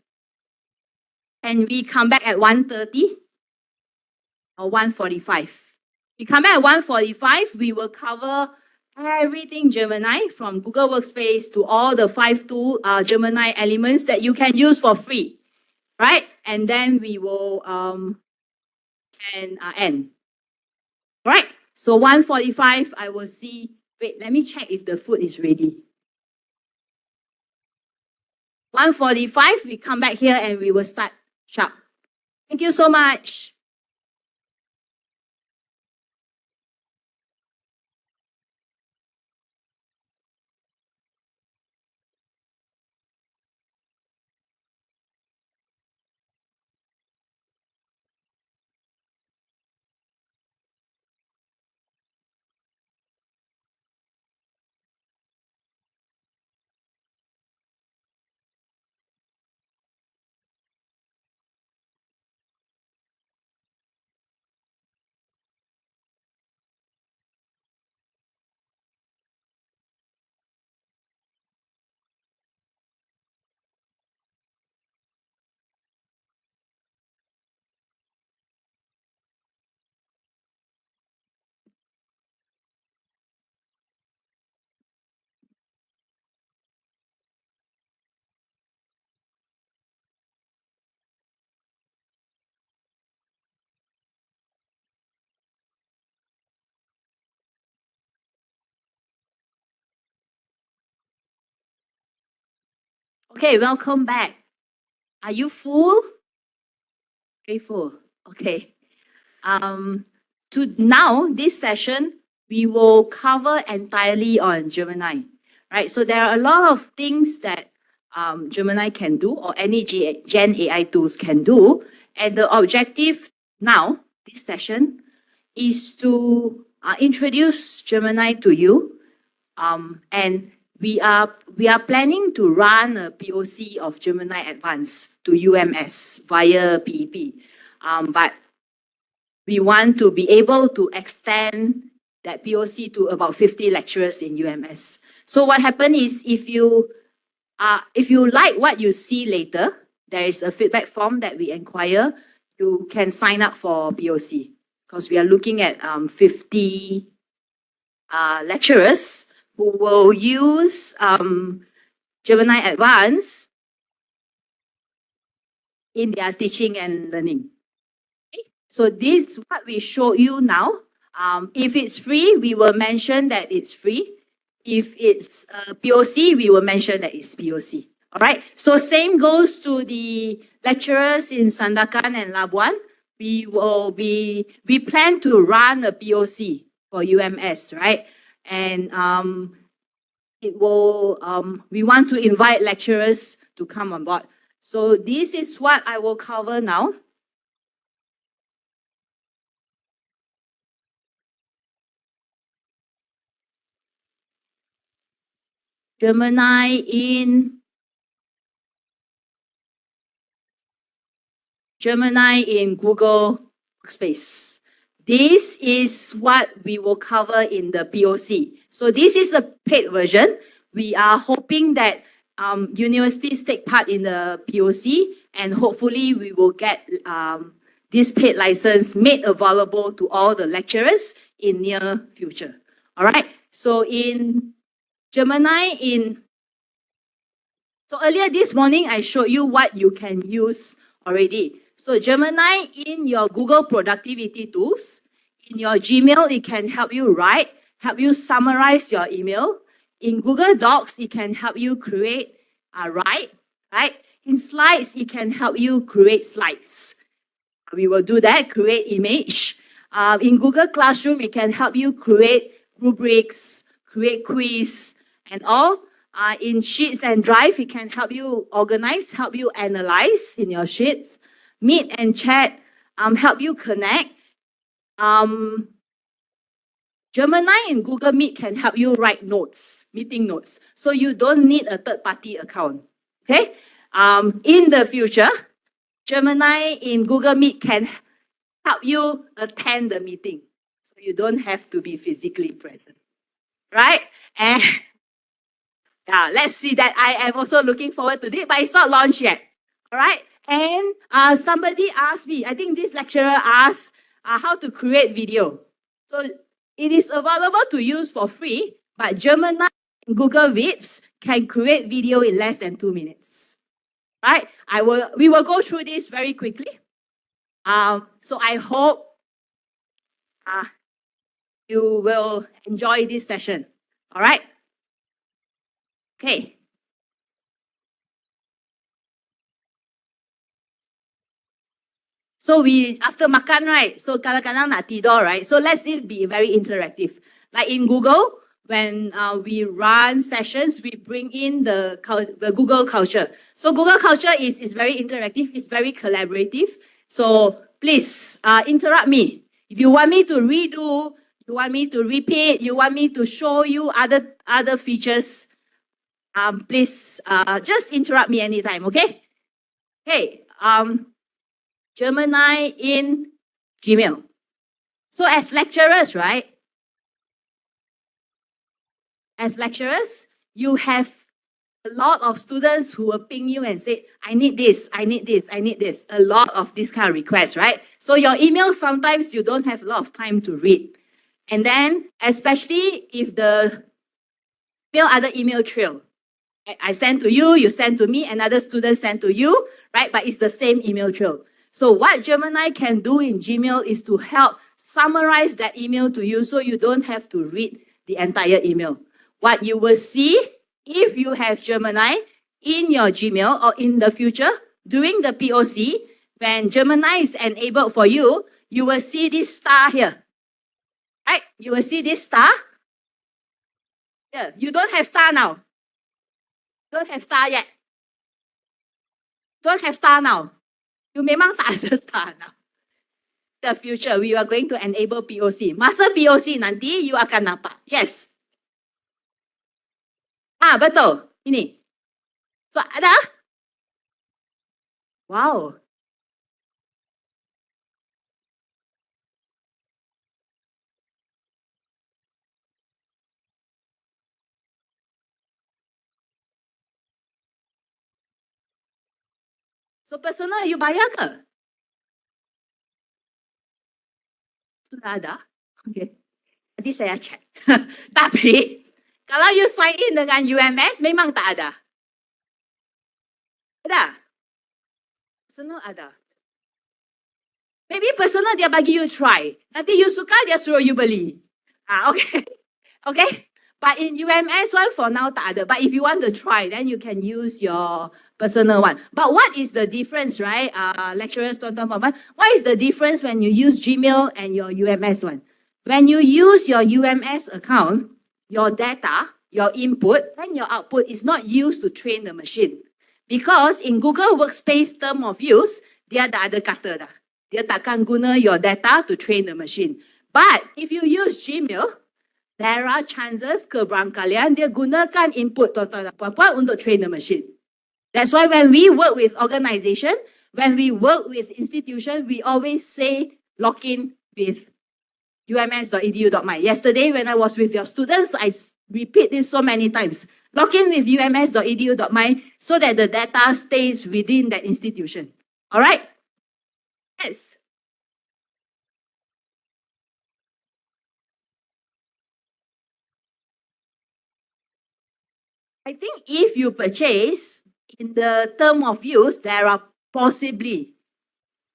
And we come back at 1:30 or 1:45. We come back at 1:45, we will cover everything Gemini, from Google Workspace to all the 5 tool Gemini elements that you can use for free, right? And then we will end. Right? So 1:45, I will see. Wait, let me check if the food is ready. 1:45, we come back here and we will start sharp. Thank you so much. Okay, welcome back. Are you full? Very full. Okay. Now, this session, we will cover entirely on Gemini, right? So there are a lot of things that Gemini can do, or any Gen AI tools can do. And the objective now, this session, is to introduce Gemini to you. And we are planning to run a POC of Gemini Advanced to UMS via PEP. But we want to be able to extend that POC to about 50 lecturers in UMS. So what happened is, if you like what you see later, there is a feedback form that we inquire. You can sign up for POC, because we are looking at 50 lecturers who will use Gemini Advanced in their teaching and learning. Okay? So this is what we show you now. If it's free, we will mention that it's free. If it's POC, we will mention that it's POC. All right. So same goes to the lecturers in Sandakan and Labuan. We plan to run a POC for UMS, right? And we want to invite lecturers to come on board. So this is what I will cover now. Gemini in Google Workspace. This is what we will cover in the POC. So this is a paid version. We are hoping that universities take part in the POC, and hopefully we will get this paid license made available to all the lecturers in near future. All right. So in Gemini so earlier this morning, I showed you what you can use already. So Gemini in your Google productivity tools, in your Gmail, it can help you write, help you summarize your email. In Google Docs, it can help you create, write, right? In Slides, it can help you create slides. We will do that, create image. In Google Classroom, it can help you create rubrics, create quiz, and all. In Sheets and Drive, it can help you organize, help you analyze in your sheets. Meet and Chat help you connect. Gemini in Google Meet can help you write notes, meeting notes. So you don't need a third-party account. Okay? In the future, Gemini in Google Meet can help you attend the meeting. So you don't have to be physically present. Right? And yeah, let's see that. I am also looking forward to this, but it's not launched yet. All right? And somebody asked me, I think this lecturer asked how to create video. So it is available to use for free, but Gemini and Google Vids can create video in less than 2 minutes. Right? We will go through this very quickly. So I hope you will enjoy this session. All right? Okay. So after makan, right? So kadang-kadang nak tidur, right? So let's be very interactive. Like in Google, when we run sessions, we bring in the Google culture. So Google culture is very interactive, it's very collaborative. So please interrupt me. If you want me to redo, you want me to repeat, you want me to show you other features, please just interrupt me anytime, okay? Okay. Gemini in Gmail. So as lecturers, right? As lecturers, you have a lot of students who will ping you and say, I need this, I need this, I need this. A lot of this kind of requests, right? So your email, sometimes you don't have a lot of time to read. And then, especially if the other email trail. I send to you, you send to me, another student send to you, right? But it's the same email trail. So what Gemini can do in Gmail is to help summarize that email to you so you don't have to read the entire email. What you will see if you have Gemini in your Gmail or in the future, during the POC, when Gemini is enabled for you, you will see this star here. Right? You will see this star. Yeah, you don't have star now. Don't have star yet. Don't have star now. You memang tak ada star now. The future, we are going to enable POC. Masa POC nanti, you akan nampak. Yes. Betul. Ini. So, ada? Wow. So, personal, you bayar ke? Sudah ada? Okay. Nanti saya check. Tapi, kalau you sign in dengan UMS, memang tak ada. Ada? Personal ada. Maybe personal dia bagi you try. Nanti you suka, dia suruh you beli. Okay. Okay? But in UMS one, for now, tak ada. But if you want to try, then you can use your personal one. But what is the difference, right? Lecturers, tuan-tuan, what is the difference when you use Gmail and your UMS one? When you use your UMS account, your data your input and your output is not used to train the machine. Because in Google Workspace term of use, dia dah ada kata dah. Dia takkan guna your data to train the machine. But if you use Gmail, there are chances keberangkalian dia gunakan input tuan-tuan dan puan-puan untuk train the machine. That's why when we work with organization, when we work with institution, we always say log in with ums.edu.my. Yesterday when I was with your students, I repeat this so many times. Log in with ums.edu.my so that the data stays within that institution. All right? Yes. I think if you purchase in the term of use, there are possibly,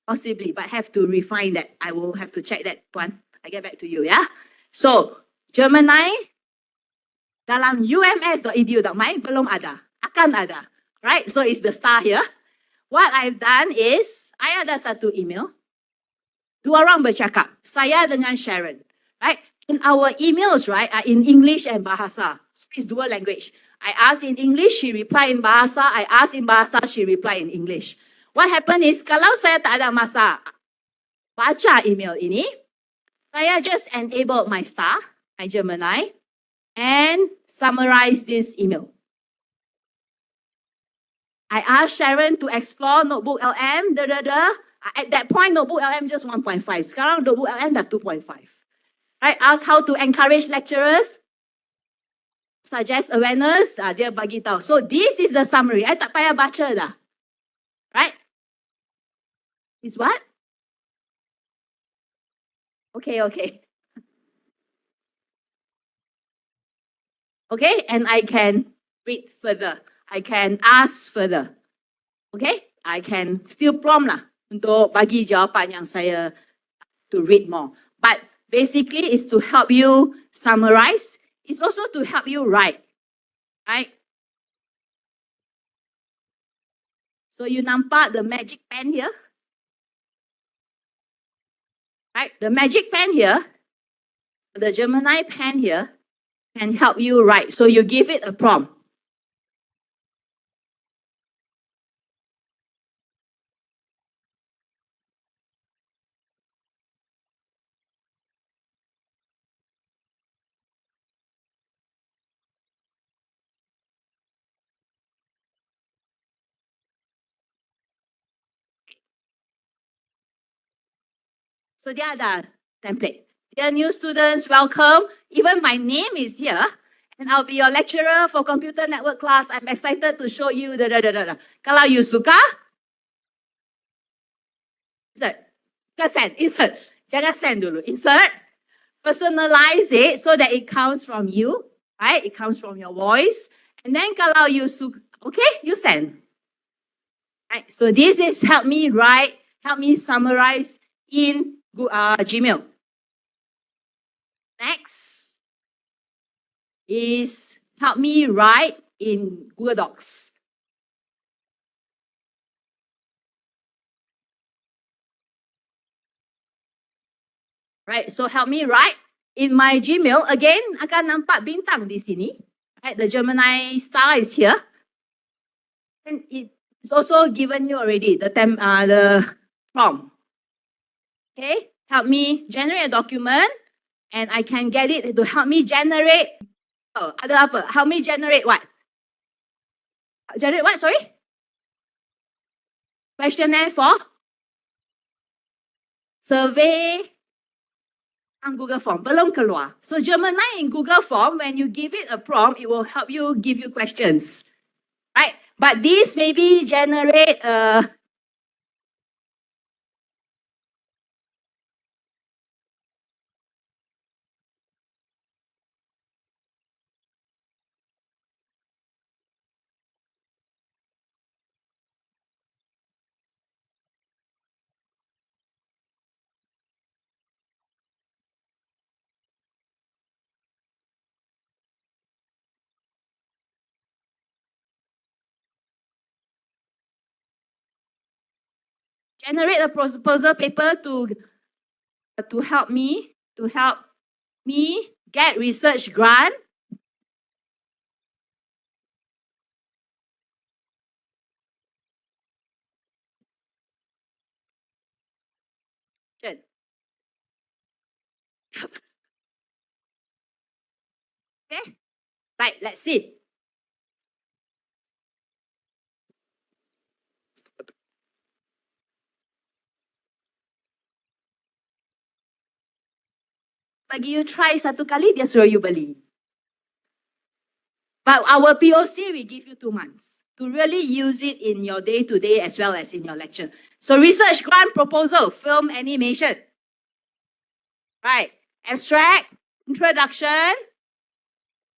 but have to refine that. I will have to check that one. I get back to you, yeah? So, Gemini dalam ums.edu.my belum ada. Akan ada. Right? So, it's the star here. What I've done is, I ada satu email. Dua orang bercakap. Saya dengan Sharon. Right? In our emails, right, are in English and Bahasa. So, it's dual language. I ask in English, she reply in Bahasa. I ask in Bahasa, she reply in English. What happened is, kalau saya tak ada masa baca email ini, saya just enabled my star, my Gemini, and summarize this email. I asked Sharon to explore NotebookLM, At that point, NotebookLM just 1.5. Sekarang NotebookLM dah 2.5. Right? Ask how to encourage lecturers, suggest awareness, dia bagi tahu. So this is the summary. I tak payah baca dah. Right? Is what? Okay. Okay, and I can read further. I can ask further. Okay, I can still prompt lah untuk bagi jawapan yang saya to read more. But basically, it's to help you summarize. It's also to help you write. Right? So you nampak the magic pen here? Right? The magic pen here, the Gemini pen here, can help you write. So you give it a prompt. So dia ada template. Dear new students, welcome. Even my name is here. And I'll be your lecturer for computer network class. I'm excited to show you. Kalau you suka, insert. Jangan send dulu. Insert. Personalize it so that it comes from you. Right? It comes from your voice. And then kalau you suka, okay, you send. Right? So this is help me write, help me summarize in Gmail. Next is help me write in Google Docs. Right, so help me write in my Gmail. Again, akan nampak bintang di sini. Right, the Gemini star is here. And it's also given you already, the prompt. Okay, help me generate a document and I can get it to help me generate. Oh, ada apa? Help me generate what? Generate what? Sorry? Questionnaire for? Survey on Google Form. Belum keluar. So Gemini in Google Form, when you give it a prompt, it will help you give you questions. Right? But this maybe generate a generate a proposal paper to help me get research grant Chen. Okay, right, let's see. Bagi you try satu kali, dia suruh you beli. But our POC, we give you 2 months to really use it in your day-to-day as well as in your lecture. So research grant proposal, film animation. Right, abstract, introduction,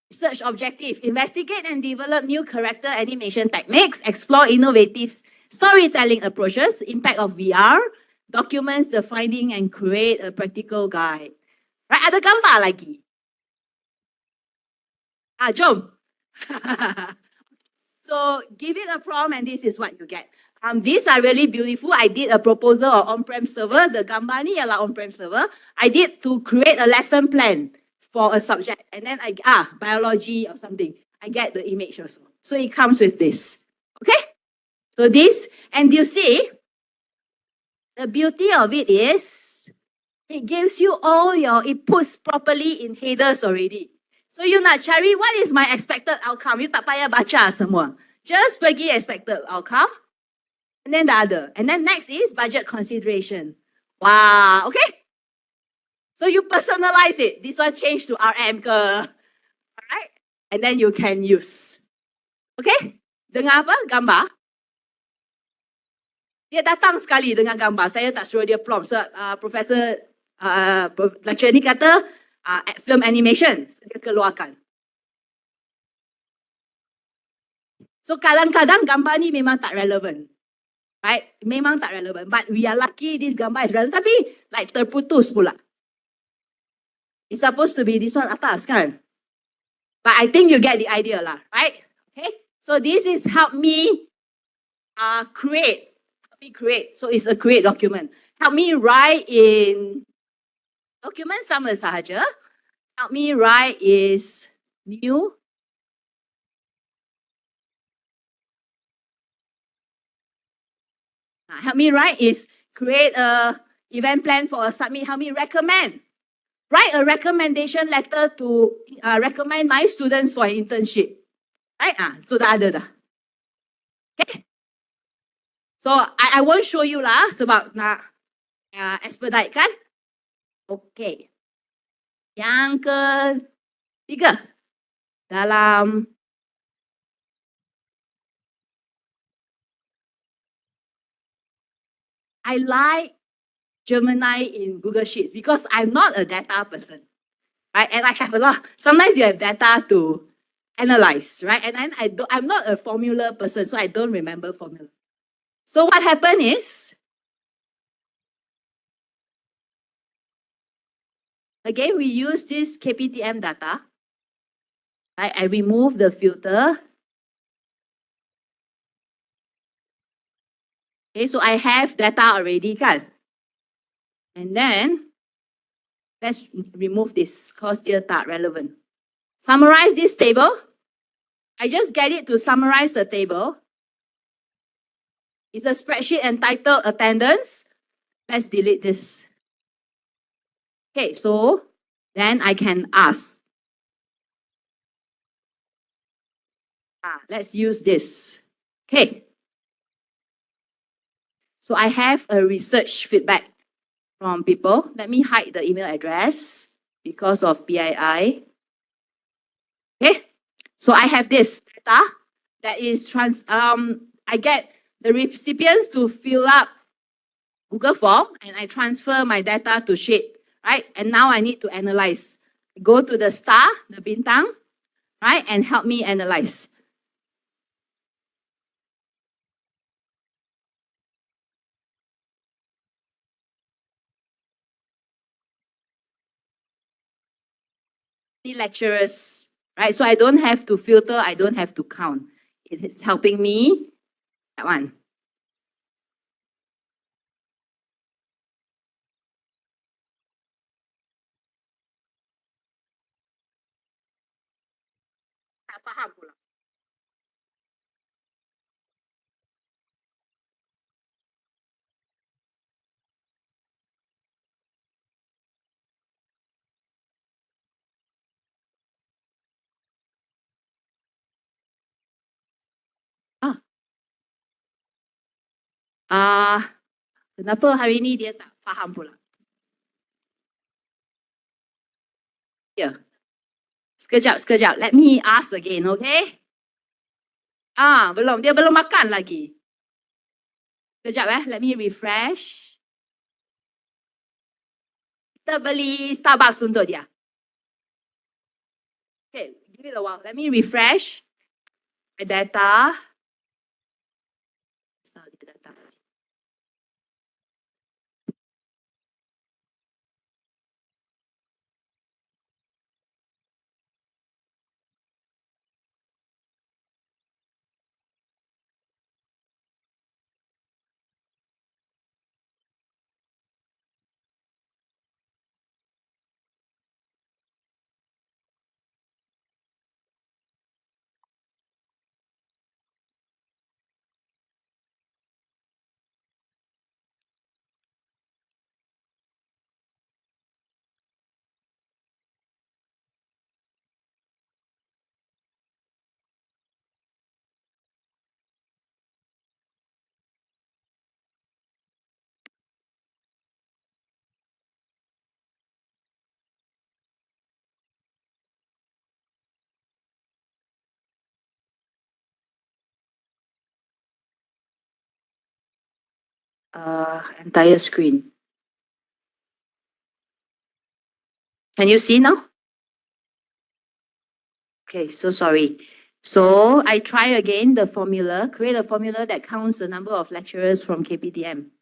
research objective, investigate and develop new character animation techniques, explore innovative storytelling approaches, impact of VR, documents the finding and create a practical guide. Right, ada gambar lagi. Jom. So give it a prompt and this is what you get. These are really beautiful. I did a proposal on on-prem server. The gambar ni ialah on-prem server. I did to create a lesson plan for a subject. And then biology or something. I get the image also. So it comes with this. Okay? So this, and you see, the beauty of it is, it gives you it puts properly in headers already. So you nak cari, what is my expected outcome? You tak payah baca semua. Just pergi expected outcome. And then the other. And then next is budget consideration. Wow, okay? So you personalize it. This one change to RM ke. Alright? And then you can use. Okay? Dengan apa? Gambar. Dia datang sekali dengan gambar. Saya tak suruh dia prompt. So, Professor lecturer ni kata film animation. So, dia keluarkan. So kadang-kadang gambar ni memang tak relevant. Right? Memang tak relevant. But we are lucky this gambar is relevant. Tapi like terputus pula. It's supposed to be this one atas kan? But I think you get the idea lah. Right? Okay? So this is help me create. Help me create. So it's a create document. Help me write in document sama sahaja. Help me write is new. Help me write is create a event plan for a submit. Help me recommend. Write a recommendation letter to recommend my students for an internship. Right? So dah ada dah. Okay? So I won't show you lah sebab nak expedite kan? Okay. Yang ketiga. Dalam I like Gemini in Google Sheets because I'm not a data person, right? And I have a lot. Sometimes you have data to analyze, right? And then I'm not a formula person, so I don't remember formula. So what happened is, again, we use this KPTM data. I remove the filter. Okay, so I have data already, kan? And then, let's remove this because they're not relevant. Summarize this table. I just get it to summarize the table. It's a spreadsheet entitled attendance. Let's delete this. Okay, so then I can ask. Let's use this. Okay. So I have a research feedback from people. Let me hide the email address because of PII. Okay. So I have this data that is I get the recipients to fill up Google form and I transfer my data to Sheet, right? And now I need to analyze. Go to the star, the bintang, right? And help me analyze. Lecturers, right? So I don't have to filter, I don't have to count. It's helping me. That one. Tak faham pula. Kenapa hari ni dia tak faham pula? Ya. Sekejap. Let me ask again, okay? Belum. Dia belum makan lagi. Sekejap let me refresh. Kita beli Starbucks untuk dia. Okay, give it a while. Let me refresh my data. Entire screen. Can you see now? Okay, so sorry. So I try again the formula, create a formula that counts the number of lecturers from KPTM.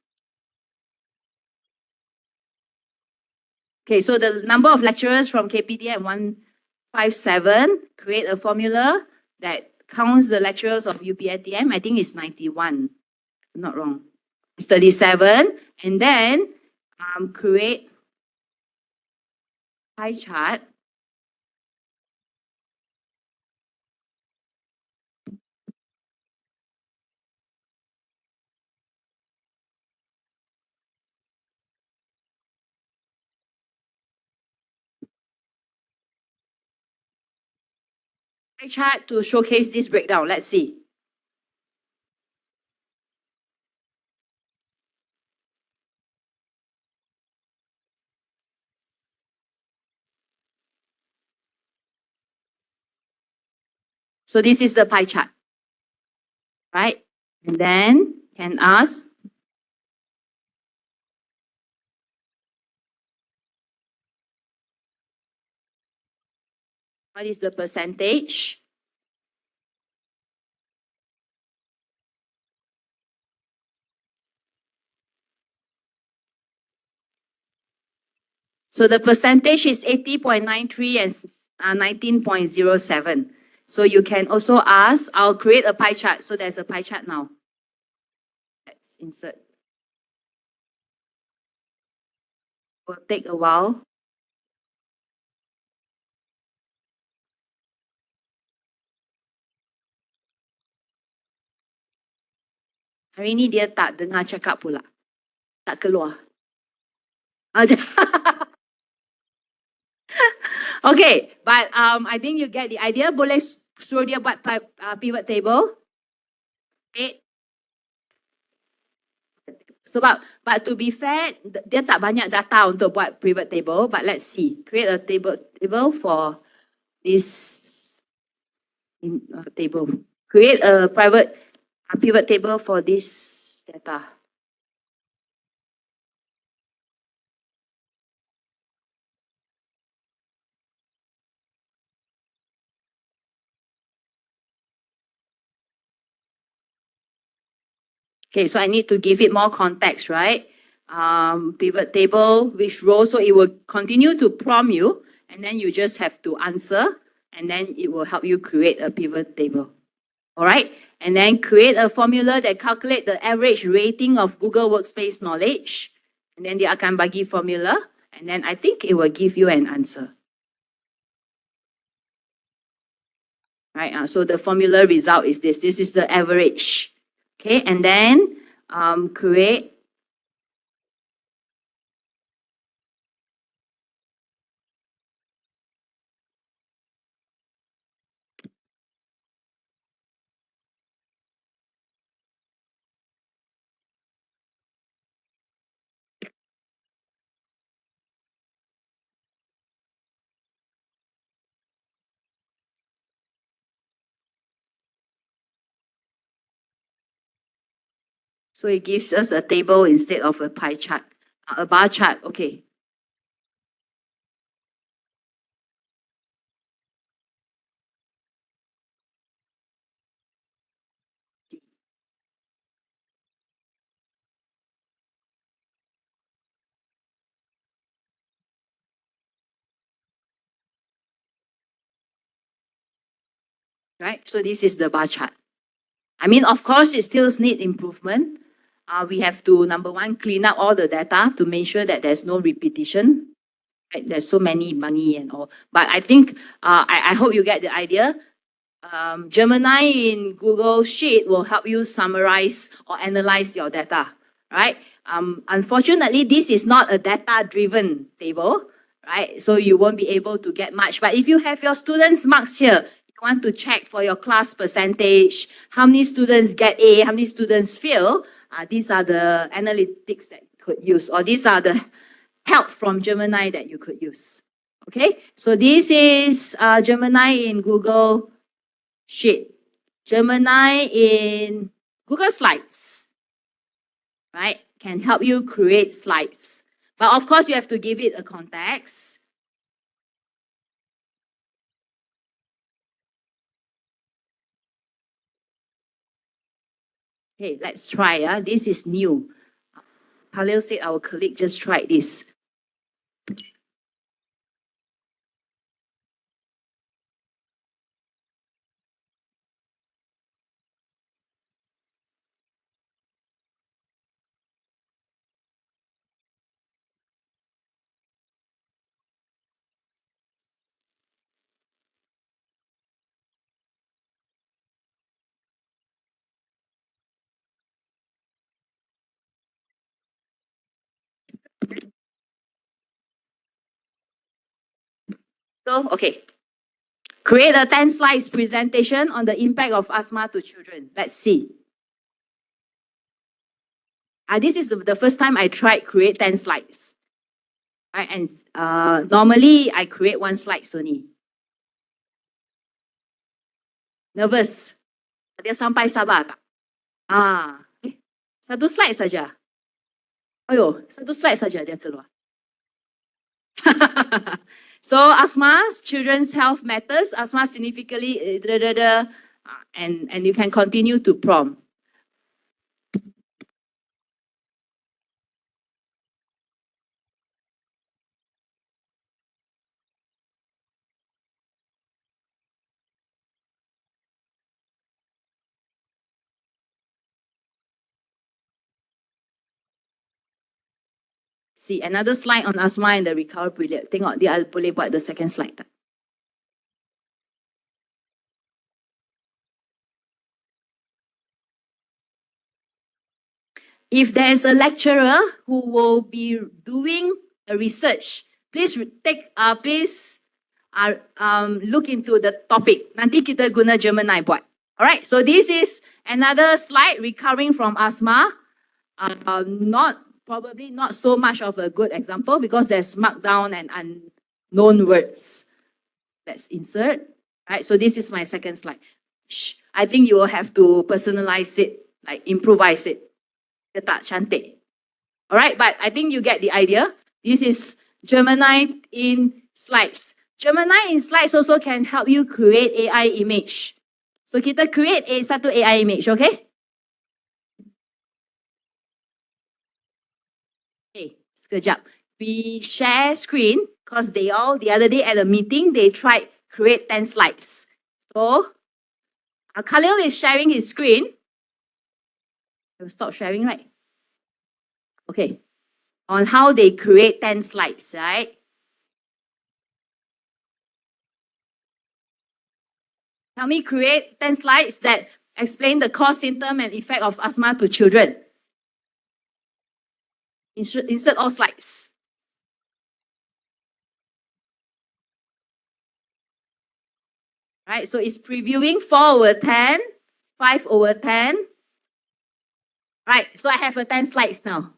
Okay, so the number of lecturers from KPTM 157, create a formula that counts the lecturers of UPATM. I think it's 91. I'm not wrong. It's 37. And then create pie chart. Pie chart to showcase this breakdown. Let's see. So this is the pie chart, right? And then can ask what is the percentage? So the percentage is 80.93 and 19.07. So you can also ask, I'll create a pie chart. So there's a pie chart now. Let's insert. Will take a while. Hari ni dia tak dengar cakap pula. Tak keluar. Okay, but I think you get the idea. Boleh suruh dia buat pivot table. Okay. Sebab, but to be fair, dia tak banyak data untuk buat pivot table. But let's see. Create a table for this table. Create a private pivot table for this data. Okay, so I need to give it more context, right? Pivot table, which row, so it will continue to prompt you, and then you just have to answer, and then it will help you create a pivot table. All right, and then create a formula that calculate the average rating of Google Workspace knowledge, and then dia akan bagi formula, and then I think it will give you an answer. Right, so the formula result is this. This is the average. Okay, and then create So it gives us a table instead of a pie chart, a bar chart. Okay. Right? So this is the bar chart. I mean, of course, it still needs improvement. We have to, number one, clean up all the data to make sure that there's no repetition. Right? There's so many money and all. But I think, I hope you get the idea. Gemini in Google Sheet will help you summarize or analyze your data, right? Unfortunately, this is not a data-driven table, right? So you won't be able to get much. But if you have your students' marks here, you want to check for your class percentage, how many students get A, how many students fail, these are the analytics that you could use, or these are the help from Gemini that you could use. Okay, so this is Gemini in Google Sheet, Gemini in Google Slides, right? Can help you create slides. But of course, you have to give it a context. Okay, let's try. This is new. Khalil said our colleague just tried this. So, okay. Create a 10 slides presentation on the impact of asthma to children. Let's see. This is the first time I tried create 10 slides. Right? And normally I create 1 slide only. Nervous. Dia sampai sabar tak? Satu slide saja. Ayo, satu slide saja dia keluar. So asthma, children's health matters. Asthma significantly, and you can continue to prompt. See, another slide on asthma and the recovery period. Tengok dia boleh buat the second slide tak? If there is a lecturer who will be doing a research, please look into the topic. Nanti kita guna Gemini buat. Alright, so this is another slide recovering from asthma. Probably not so much of a good example because there's markdown and unknown words. Let's insert. Right, so this is my second slide. I think you will have to personalize it, like improvise it. Dia tak cantik. Alright, but I think you get the idea. This is Gemini in slides. Gemini in slides also can help you create AI image. So kita create satu AI image, okay? Okay, sekejap. We share screen because the other day at a meeting, they tried create 10 slides. So, Khalil is sharing his screen. I'll stop sharing, right? Okay. On how they create 10 slides, right? Help me create 10 slides that explain the cause, symptom, and effect of asthma to children. Insert all slides. Right, so it's previewing 4/10, 5/10. Right, so I have 10 slides now.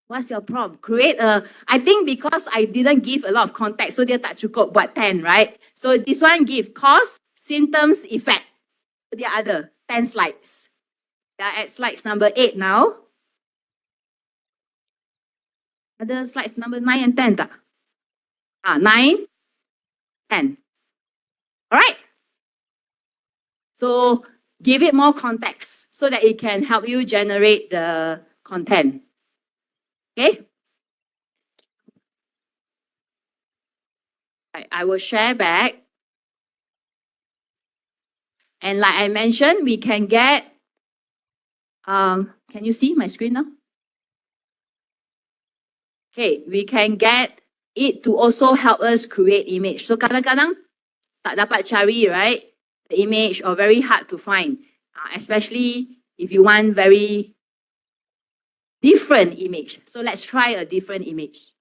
What's your prompt? Create I think because I didn't give a lot of context, so dia tak cukup buat 10, right? So this one give cause, symptoms effect. The other 10 slides. We are at slides number 8 now. Other slides number 9 and 10 tak? 9, 10. All right. So give it more context so that it can help you generate the content. Okay. I will share back. And like I mentioned, we can get, can you see my screen now? Okay, we can get it to also help us create image. So kadang-kadang tak dapat cari, right? The image or very hard to find, especially if you want very different image. So let's try a different image.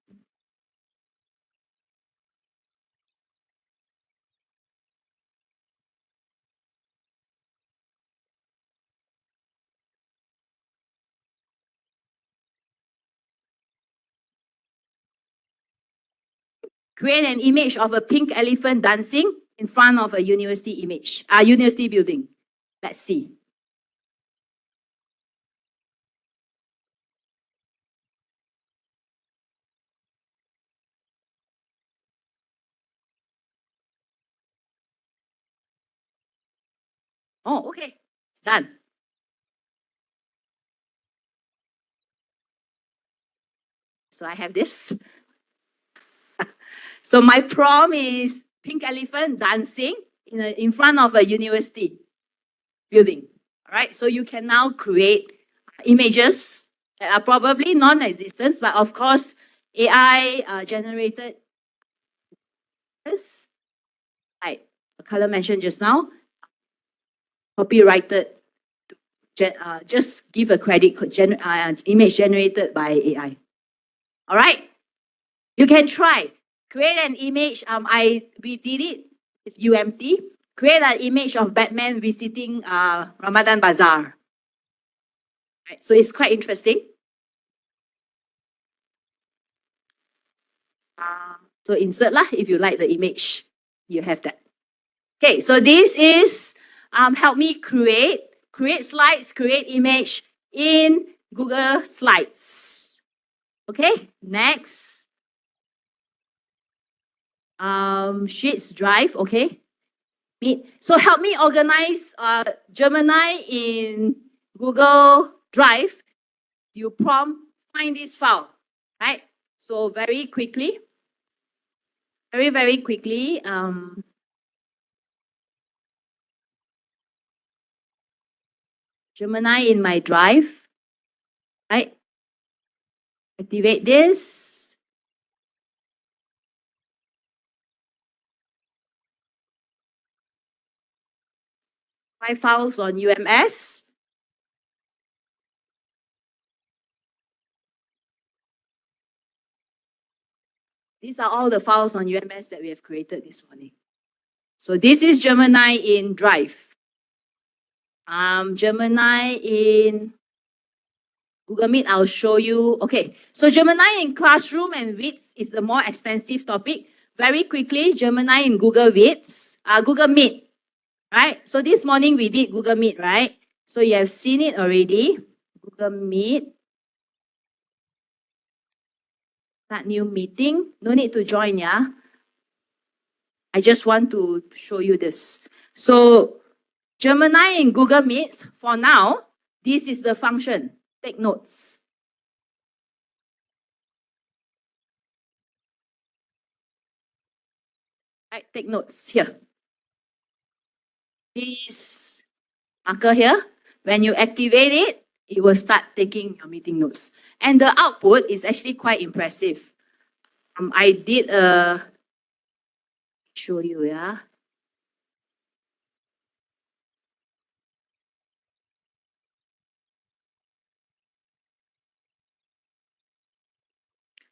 Create an image of a pink elephant dancing in front of a university university building. Let's see. Oh, okay, it's done. So I have this. So my prompt is pink elephant dancing in front of a university building. All right, so you can now create images that are probably non-existent, but of course, AI generated this, like the color mentioned just now, copyrighted, just give a credit, image generated by AI. All right, you can try. Create an image, we did it with UMT. Create an image of Batman visiting Ramadan Bazaar. Right, so it's quite interesting. So insert lah if you like the image. You have that. Okay, so this is help me create slides, create image in Google Slides. Okay, next. Sheets Drive, okay. So help me organize Gemini in Google Drive. You prompt find this file, right? So very quickly, very quickly, Gemini in my drive, right? Activate this. 5 files on UMS. These are all the files on UMS that we have created this morning. So this is Gemini in Drive. Gemini in Google Meet, I'll show you. Okay, so Gemini in Classroom and Vids is a more extensive topic. Very quickly, Gemini in Google Vids, Google Meet. Right, so this morning we did Google Meet, right? So you have seen it already. Google Meet. Start new meeting. No need to join, yeah? I just want to show you this. So Gemini in Google Meet, for now, this is the function. Take notes. Right, take notes here. This marker here, when you activate it, it will start taking your meeting notes. And the output is actually quite impressive. I did show you, yeah.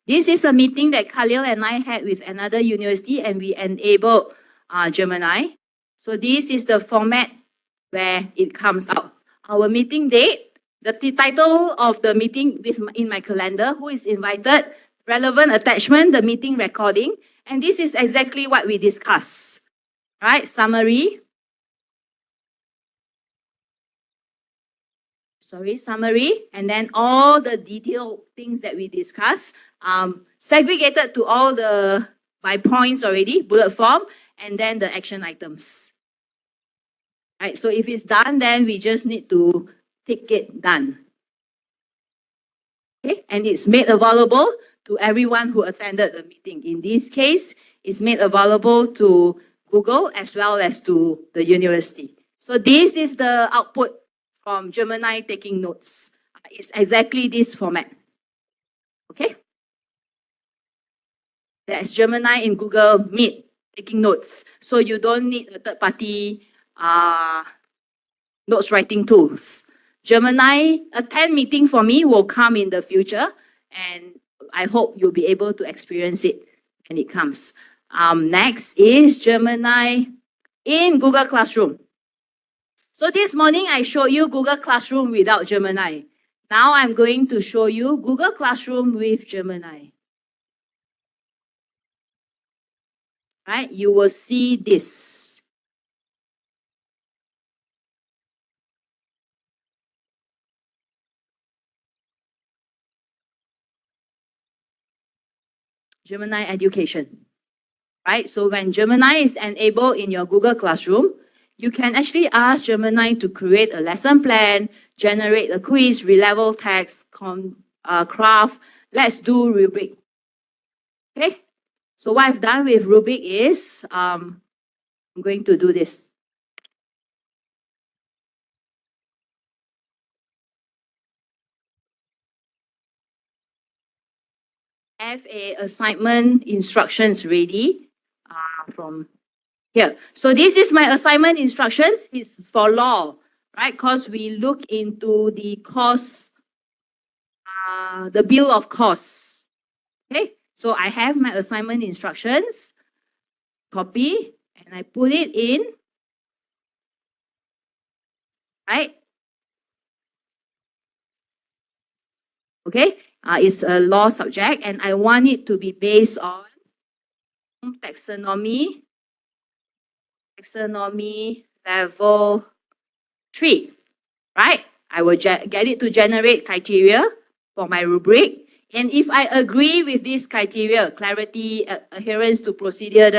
This is a meeting that Khalil and I had with another university, and we enabled Gemini. So this is the format where it comes out. Our meeting date, the title of the meeting in my calendar, who is invited, relevant attachment, the meeting recording, and this is exactly what we discussed. Right, summary, summary, and then all the detailed things that we discussed, segregated to all the by points already, bullet form, and then the action items. Right, so if it's done, then we just need to tick it done. Okay, and it's made available to everyone who attended the meeting. In this case, it's made available to Google as well as to the university. So this is the output from Gemini taking notes. It's exactly this format. Okay? That's Gemini in Google Meet taking notes. So you don't need a third-party notes writing tools. Gemini attend meeting for me will come in the future, and I hope you'll be able to experience it when it comes. Next is Gemini in Google Classroom. So this morning I showed you Google Classroom without Gemini. Now I'm going to show you Google Classroom with Gemini. Right? You will see this. Gemini Education. Right? So when Gemini is enabled in your Google Classroom, you can actually ask Gemini to create a lesson plan, generate a quiz, relevel text, craft. Let's do rubric. Okay? So what I've done with rubric is, I'm going to do this. Have a assignment instructions ready from here. So this is my assignment instructions. It's for law, right? Because we look into the cost, the bill of costs. Okay, so I have my assignment instructions, copy, and I put it in, right? Okay, it's a law subject, and I want it to be based on taxonomy level 3, right? I will get it to generate criteria for my rubric. And if I agree with this criteria, clarity, adherence to procedure,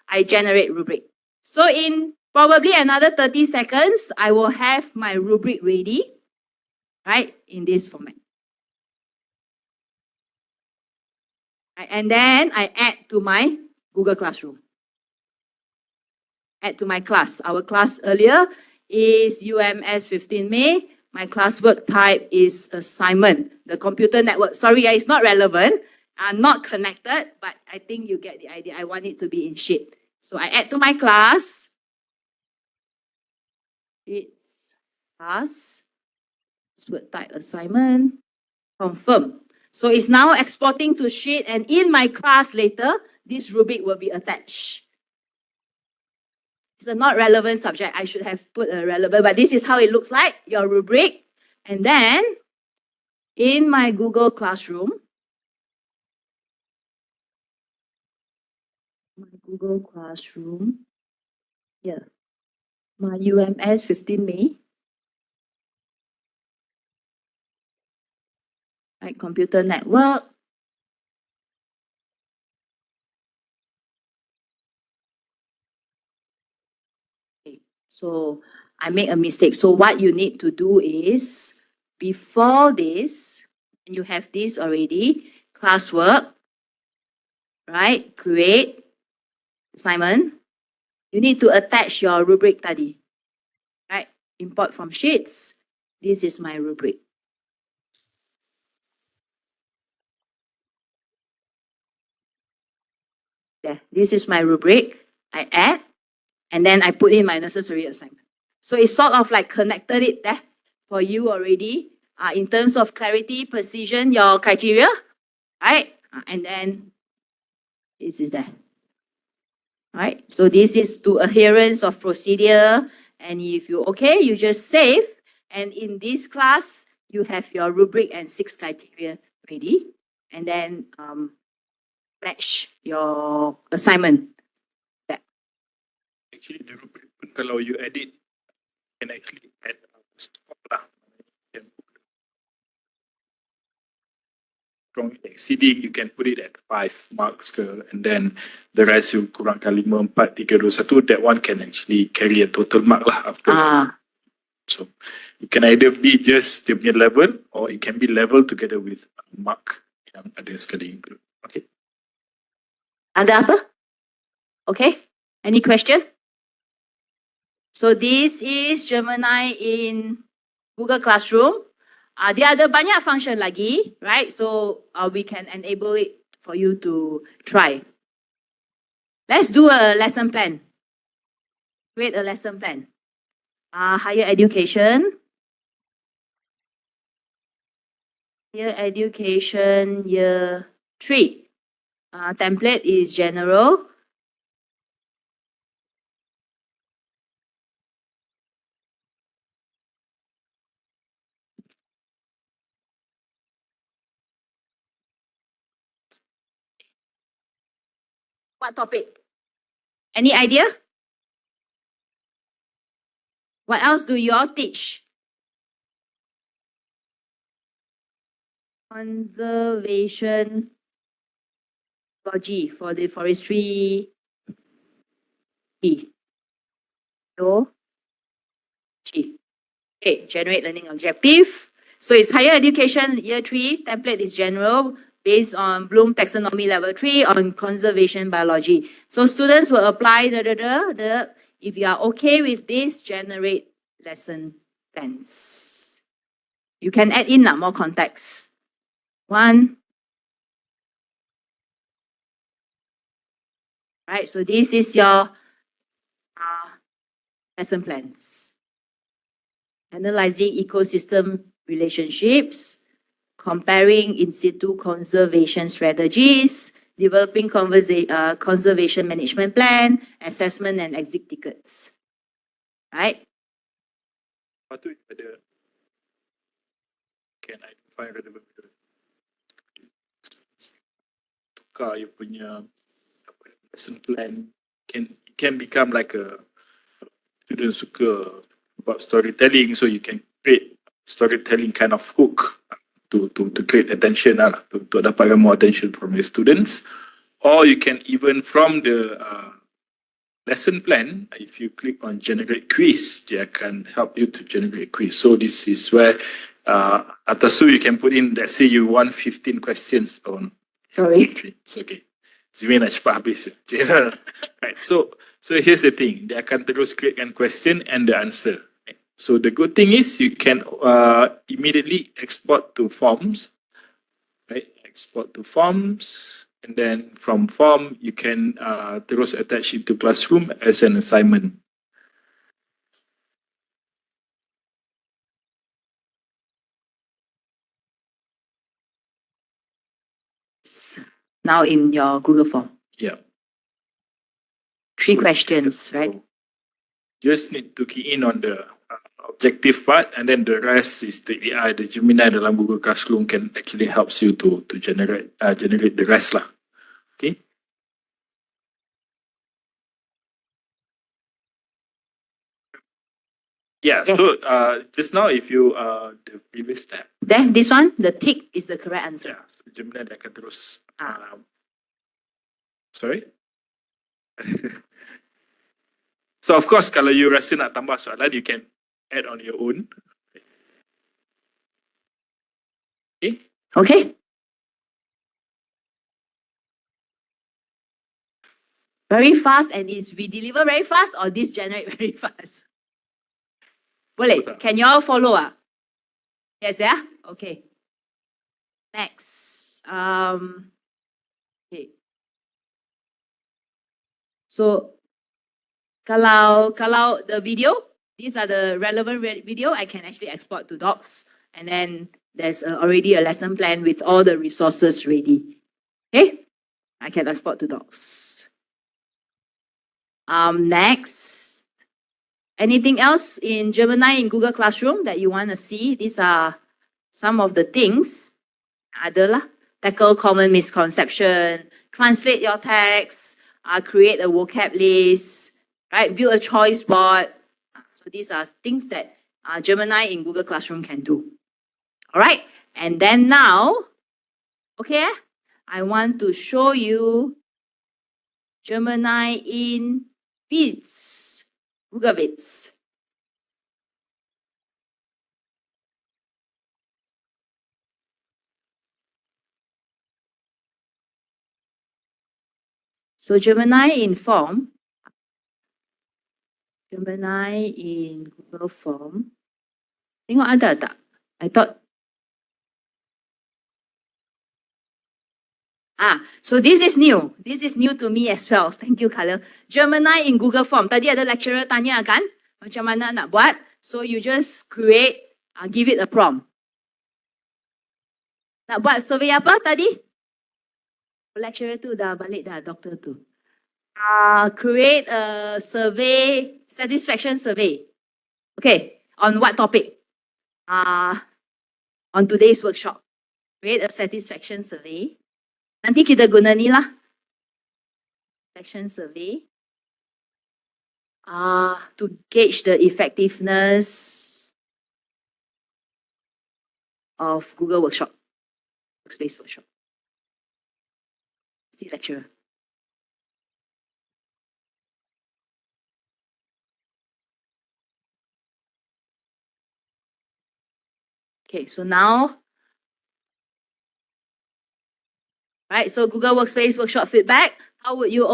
I generate rubric. So in probably another 30 seconds, I will have my rubric ready, right, in this format. And then I add to my Google Classroom. Add to my class. Our class earlier is UMS 15 May. My classwork type is assignment. The computer network, sorry, it's not relevant. I'm not connected, but I think you get the idea. I want it to be in sheet. So I add to my class. It's class. Classwork type assignment. Confirm. So it's now exporting to sheet, and in my class later, this rubric will be attached. It's a not relevant subject. I should have put a relevant, but this is how it looks like, your rubric. And then in my Google Classroom, here, my UMS 15 May, right, computer network. Okay, so I make a mistake. So what you need to do is, before this, and you have this already, classwork, right, create assignment. You need to attach your rubric tadi, right? Import from sheets. This is my rubric. There, this is my rubric. I add, and then I put in my necessary assignment. So it's sort of like connected it there for you already. In terms of clarity, precision, your criteria, right? And then this is there. All right, so this is to adherence of procedure. And if you're okay, you just save. And in this class, you have your rubric and 6 criteria ready. And then match your assignment. There. Actually, the rubric, kalau you edit, you can actually add spot lah. strong exceeding, you can put it at 5 marks and then the rest you kurangkan 5, 4, 3, 2, 1. That one can actually carry a total mark lah after. So it can either be just the level or it can be level together with mark yang ada sekali include. Okay. Ada apa? Okay. Any question? So this is Gemini in Google Classroom. Dia ada banyak function lagi, right? So we can enable it for you to try. Let's do a lesson plan. Create a lesson plan. Higher education. Higher education year 3. Template is general. What topic? Any idea? What else do you all teach? Conservation ecology for the forestry. Okay, generate learning objective. So it's higher education year 3, template is general, based on Bloom taxonomy level 3 on conservation biology. So students will apply if you are okay with this, generate lesson plans. You can add in more context. 1. Right, so this is your lesson plans. Analyzing ecosystem relationships, comparing in situ conservation strategies, developing conservation management plan, assessment and exit tickets. Right? Patut ada can identify relevant tukar you punya lesson plan can become like a student suka about storytelling, so you can create storytelling kind of hook to create attention to dapatkan more attention from your students. Or you can even from the lesson plan, if you click on generate quiz, they can help you to generate quiz. So this is where atas tu you can put in, let's say you want 15 questions on. Sorry. It's okay. Zimi nak cepat habis. Right. So here's the thing. Dia akan terus createkan question and the answer. So the good thing is you can immediately export to forms. Right? Export to forms. And then from form, you can terus attach it to classroom as an assignment. Now in your Google form. Yeah. 3 questions, right? Just need to key in on the objective part, and then the rest is the AI, the Gemini dalam Google Classroom can actually helps you to generate the rest lah. Okay. Yeah. Yes. So just now, if you the previous step. Then this one, the tick is the correct answer. Yeah. So Gemini dia akan terus. Sorry. So of course, kalau you rasa nak tambah soalan, you can add on your own. Okay. Okay. Very fast, and is we deliver very fast or this generate very fast? Boleh? Can you all follow? Yes, yeah? Okay. Next. Okay. So, kalau the video, these are the relevant video, I can actually export to docs. And then there's already a lesson plan with all the resources ready. Okay? I can export to docs. Next. Anything else in Gemini in Google Classroom that you want to see? These are some of the things. Adalah, tackle common misconception, translate your text, create a vocab list, right? Build a choice board. So these are things that Gemini in Google Classroom can do. All right. And then now, Okay, I want to show you Gemini in Vids, Google Vids. So Gemini in Form, Gemini in Google Form. Tengok ada tak? I thought. So this is new. This is new to me as well. Thank you, Khalil. Gemini in Google Form. Tadi ada lecturer tanya kan, macam mana nak buat. So you just create, give it a prompt. Nak buat survey apa tadi? Lecturer tu dah balik dah, doktor tu. Create a survey, satisfaction survey. Okay, on what topic? On today's workshop. Create a satisfaction survey. Nanti kita guna ni lah. Satisfaction survey. To gauge the effectiveness of Google Workshop, Workspace Workshop. See lecturer. Okay, so now, right, so Google Workspace Workshop feedback. How would you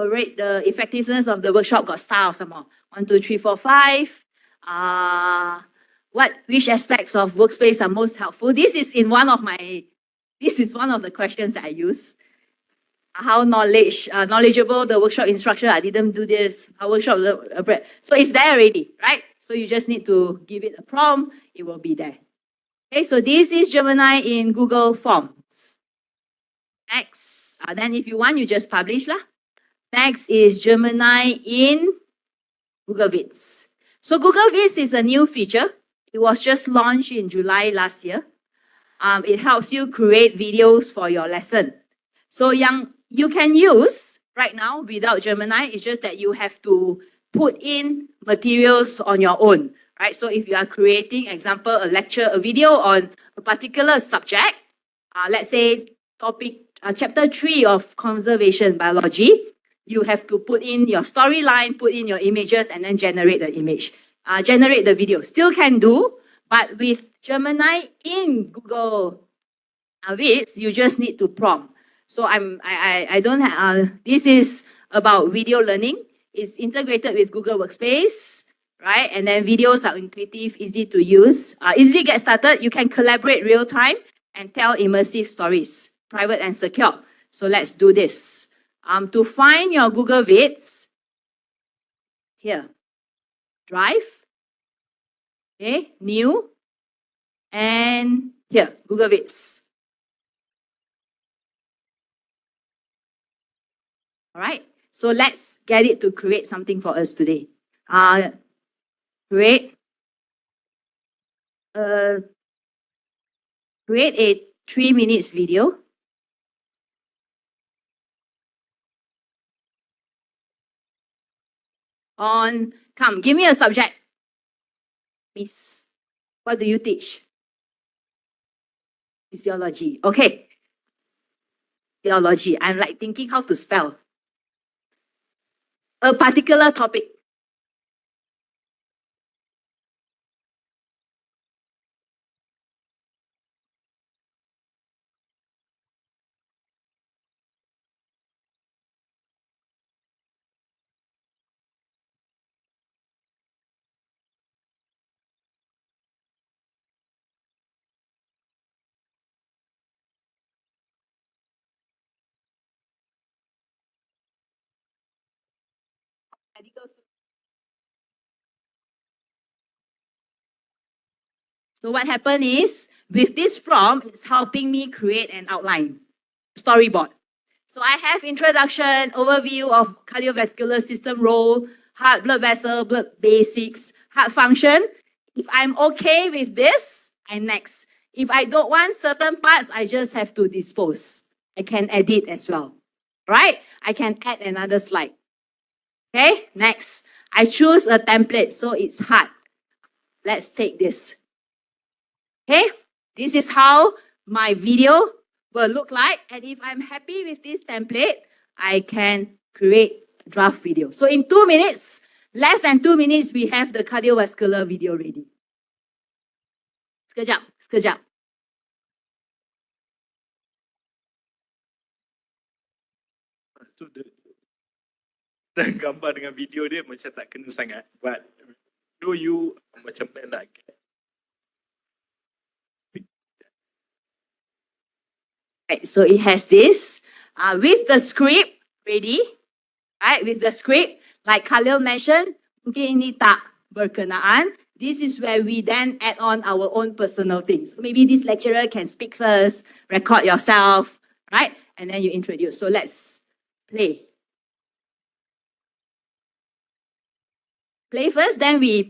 rate the effectiveness of the workshop? Got style some more. 1, 2, 3, 4, 5. Which aspects of Workspace are most helpful? This is one of the questions that I use. How knowledgeable the workshop instructor. I didn't do this. Our workshop, so it's there already, right? So you just need to give it a prompt. It will be there. Okay, so this is Gemini in Google Forms. Next, then if you want, you just publish lah. Next is Gemini in Google Vids. So Google Vids is a new feature. It was just launched in July last year. It helps you create videos for your lesson. So you can use right now without Gemini. It's just that you have to put in materials on your own, right? So if you are creating, example, a lecture, a video on a particular subject, let's say topic, chapter 3 of conservation biology, you have to put in your storyline, put in your images, and then generate the image, generate the video. Still can do, but with Gemini in Google Vids, you just need to prompt. So I don't have, this is about video learning. It's integrated with Google Workspace, right? And then videos are intuitive, easy to use, easily get started. You can collaborate real time and tell immersive stories, private and secure. So let's do this. To find your Google Vids, here, Drive, okay, New, and here, Google Vids. All right, so let's get it to create something for us today. Create a 3 minutes video. Give me a subject. Miss, what do you teach? Physiology. Okay. Theology. I'm like thinking how to spell. A particular topic. So what happened is, with this prompt, it's helping me create an outline, storyboard. So I have introduction, overview of cardiovascular system role, heart, blood vessel, blood basics, heart function. If I'm okay with this, I next. If I don't want certain parts, I just have to dispose. I can edit as well, right? I can add another slide. Okay, next. I choose a template, so it's hard. Let's take this. Okay, this is how my video will look like. And if I'm happy with this template, I can create a draft video. So in 2 minutes, less than 2 minutes, we have the cardiovascular video ready. Sekejap, sekejap. So dan gambar dengan video dia macam tak kena sangat. But do you macam mana nak Right, so it has this with the script ready, right? With the script, like Khalil mentioned, mungkin ini tak berkenaan. This is where we then add on our own personal things. So maybe this lecturer can speak first, record yourself, right? And then you introduce. So let's play. Play first, then we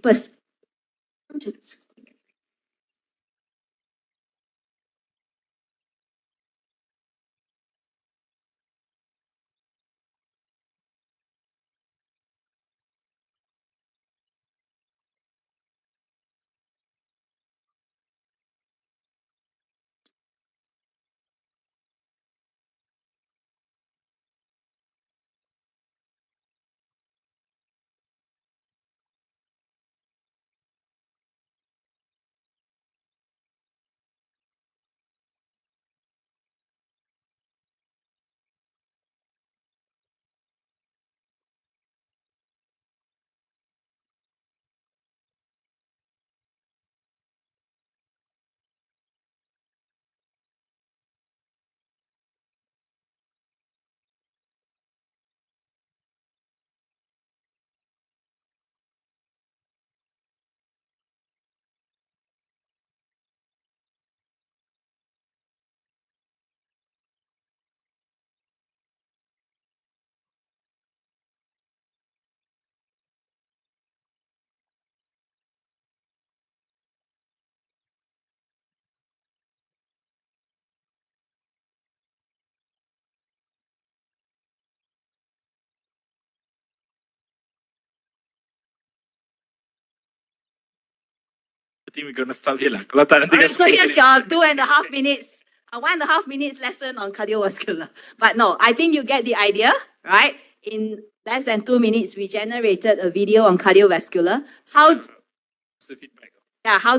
I think we're gonna stop here lah. Kalau tak nanti Alright, so here's your 2.5 minutes, 1.5 minutes lesson on cardiovascular. But no, I think you get the idea, right? In less than 2 minutes, we generated a video on cardiovascular. How? What's the feedback? Yeah, how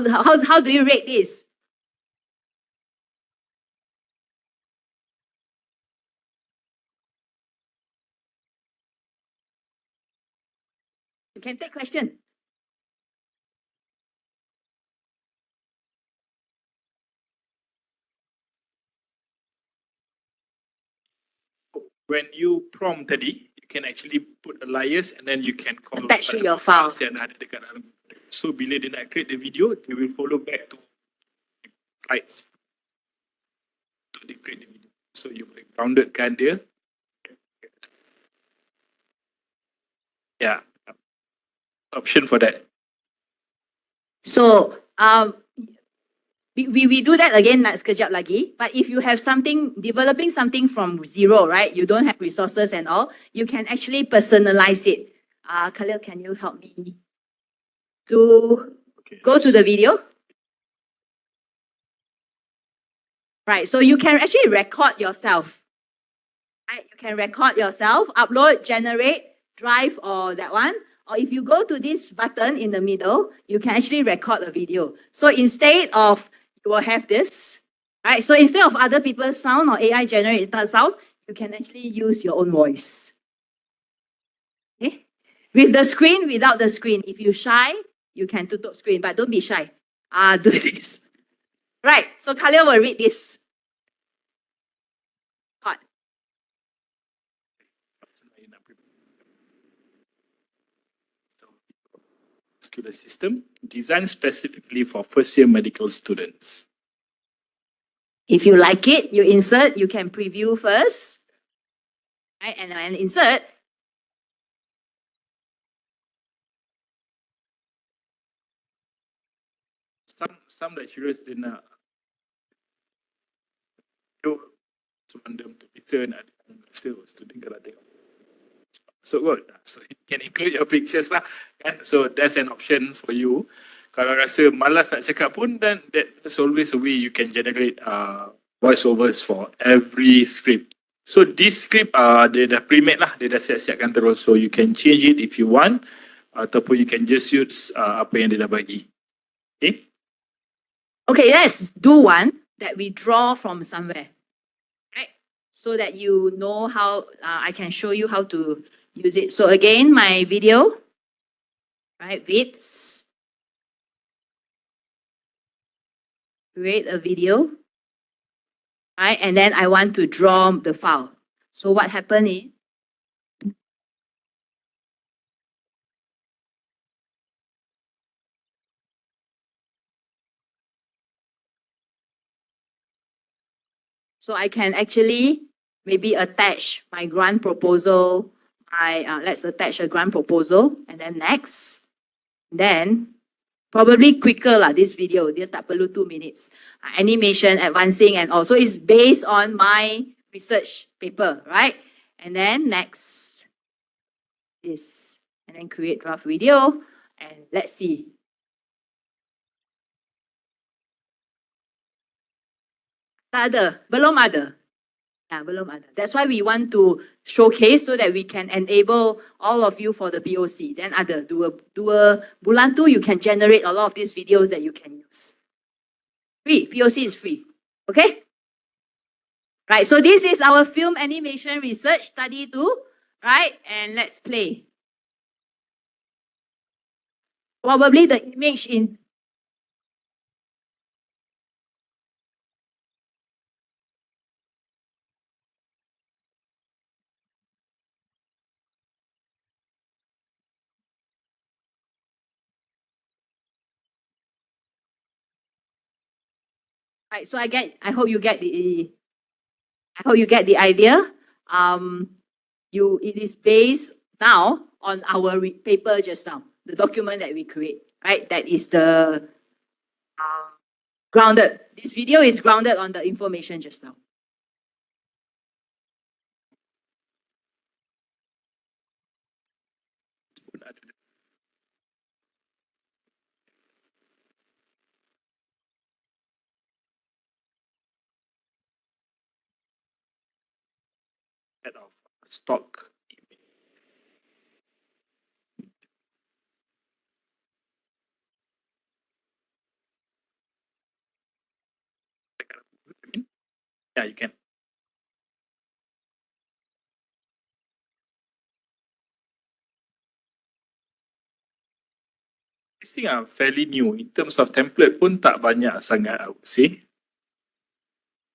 do you rate this? You can take question. When you prompt tadi, you can actually put alias and then you can call Attach to your file. yang ada dekat dalam. So bila dia nak create the video, they will follow back to rights. So they create the video. So you boleh groundedkan dia. Yeah. Option for that. So we do that again sekejap lagi. But if you have something, developing something from zero, right? You don't have resources and all, you can actually personalize it. Khalil, can you help me to go to the video? Right, so you can actually record yourself. Right, you can record yourself, upload, generate, drive, or that one. Or if you go to this button in the middle, you can actually record a video. So instead of, you will have this, right? So instead of other people's sound or AI generated sound, you can actually use your own voice. Okay? With the screen, without the screen. If you're shy, you can tutup screen, but don't be shy. Do this. Right, so Khalil will read this part. Vascular system designed specifically for first-year medical students. If you like it, you insert, you can preview first. Right, and insert. Some lecturers did not do them to return still student kalau tengok. So good. So you can include your pictures lah. Kan? So that's an option for you. Kalau rasa malas nak cakap pun, then that's always a way you can generate voiceovers for every script. So this script dia dah pre-made lah, dia dah siap-siapkan terus. So you can change it if you want, ataupun you can just use apa yang dia dah bagi. Okay? Okay, let's do one that we draw from somewhere, right? So that you know how I can show you how to use it. So again, my video, right? Vids. Create a video, right? And then I want to draw the file. So what happened is, so I can actually maybe attach my grant proposal. Let's attach a grant proposal, and then next. Then probably quicker lah, this video. Dia tak perlu 2 minutes. Animation, advancing, and also it's based on my research paper, right? And then next is, and then create draft video, and let's see. Tak ada, belum ada. Belum ada. That's why we want to showcase so that we can enable all of you for the POC. Then ada dua bulan tu, you can generate a lot of these videos that you can use. Free, POC is free. Okay? Right, so this is our film animation research study 2, right? And let's play. Probably the image in right, so I hope you get the idea. It is based now on our paper just now, the document that we create, right? That is the grounded. This video is grounded on the information just now. Of stock. Yeah, you can. This thing are fairly new in terms of template pun tak banyak sangat, I would say.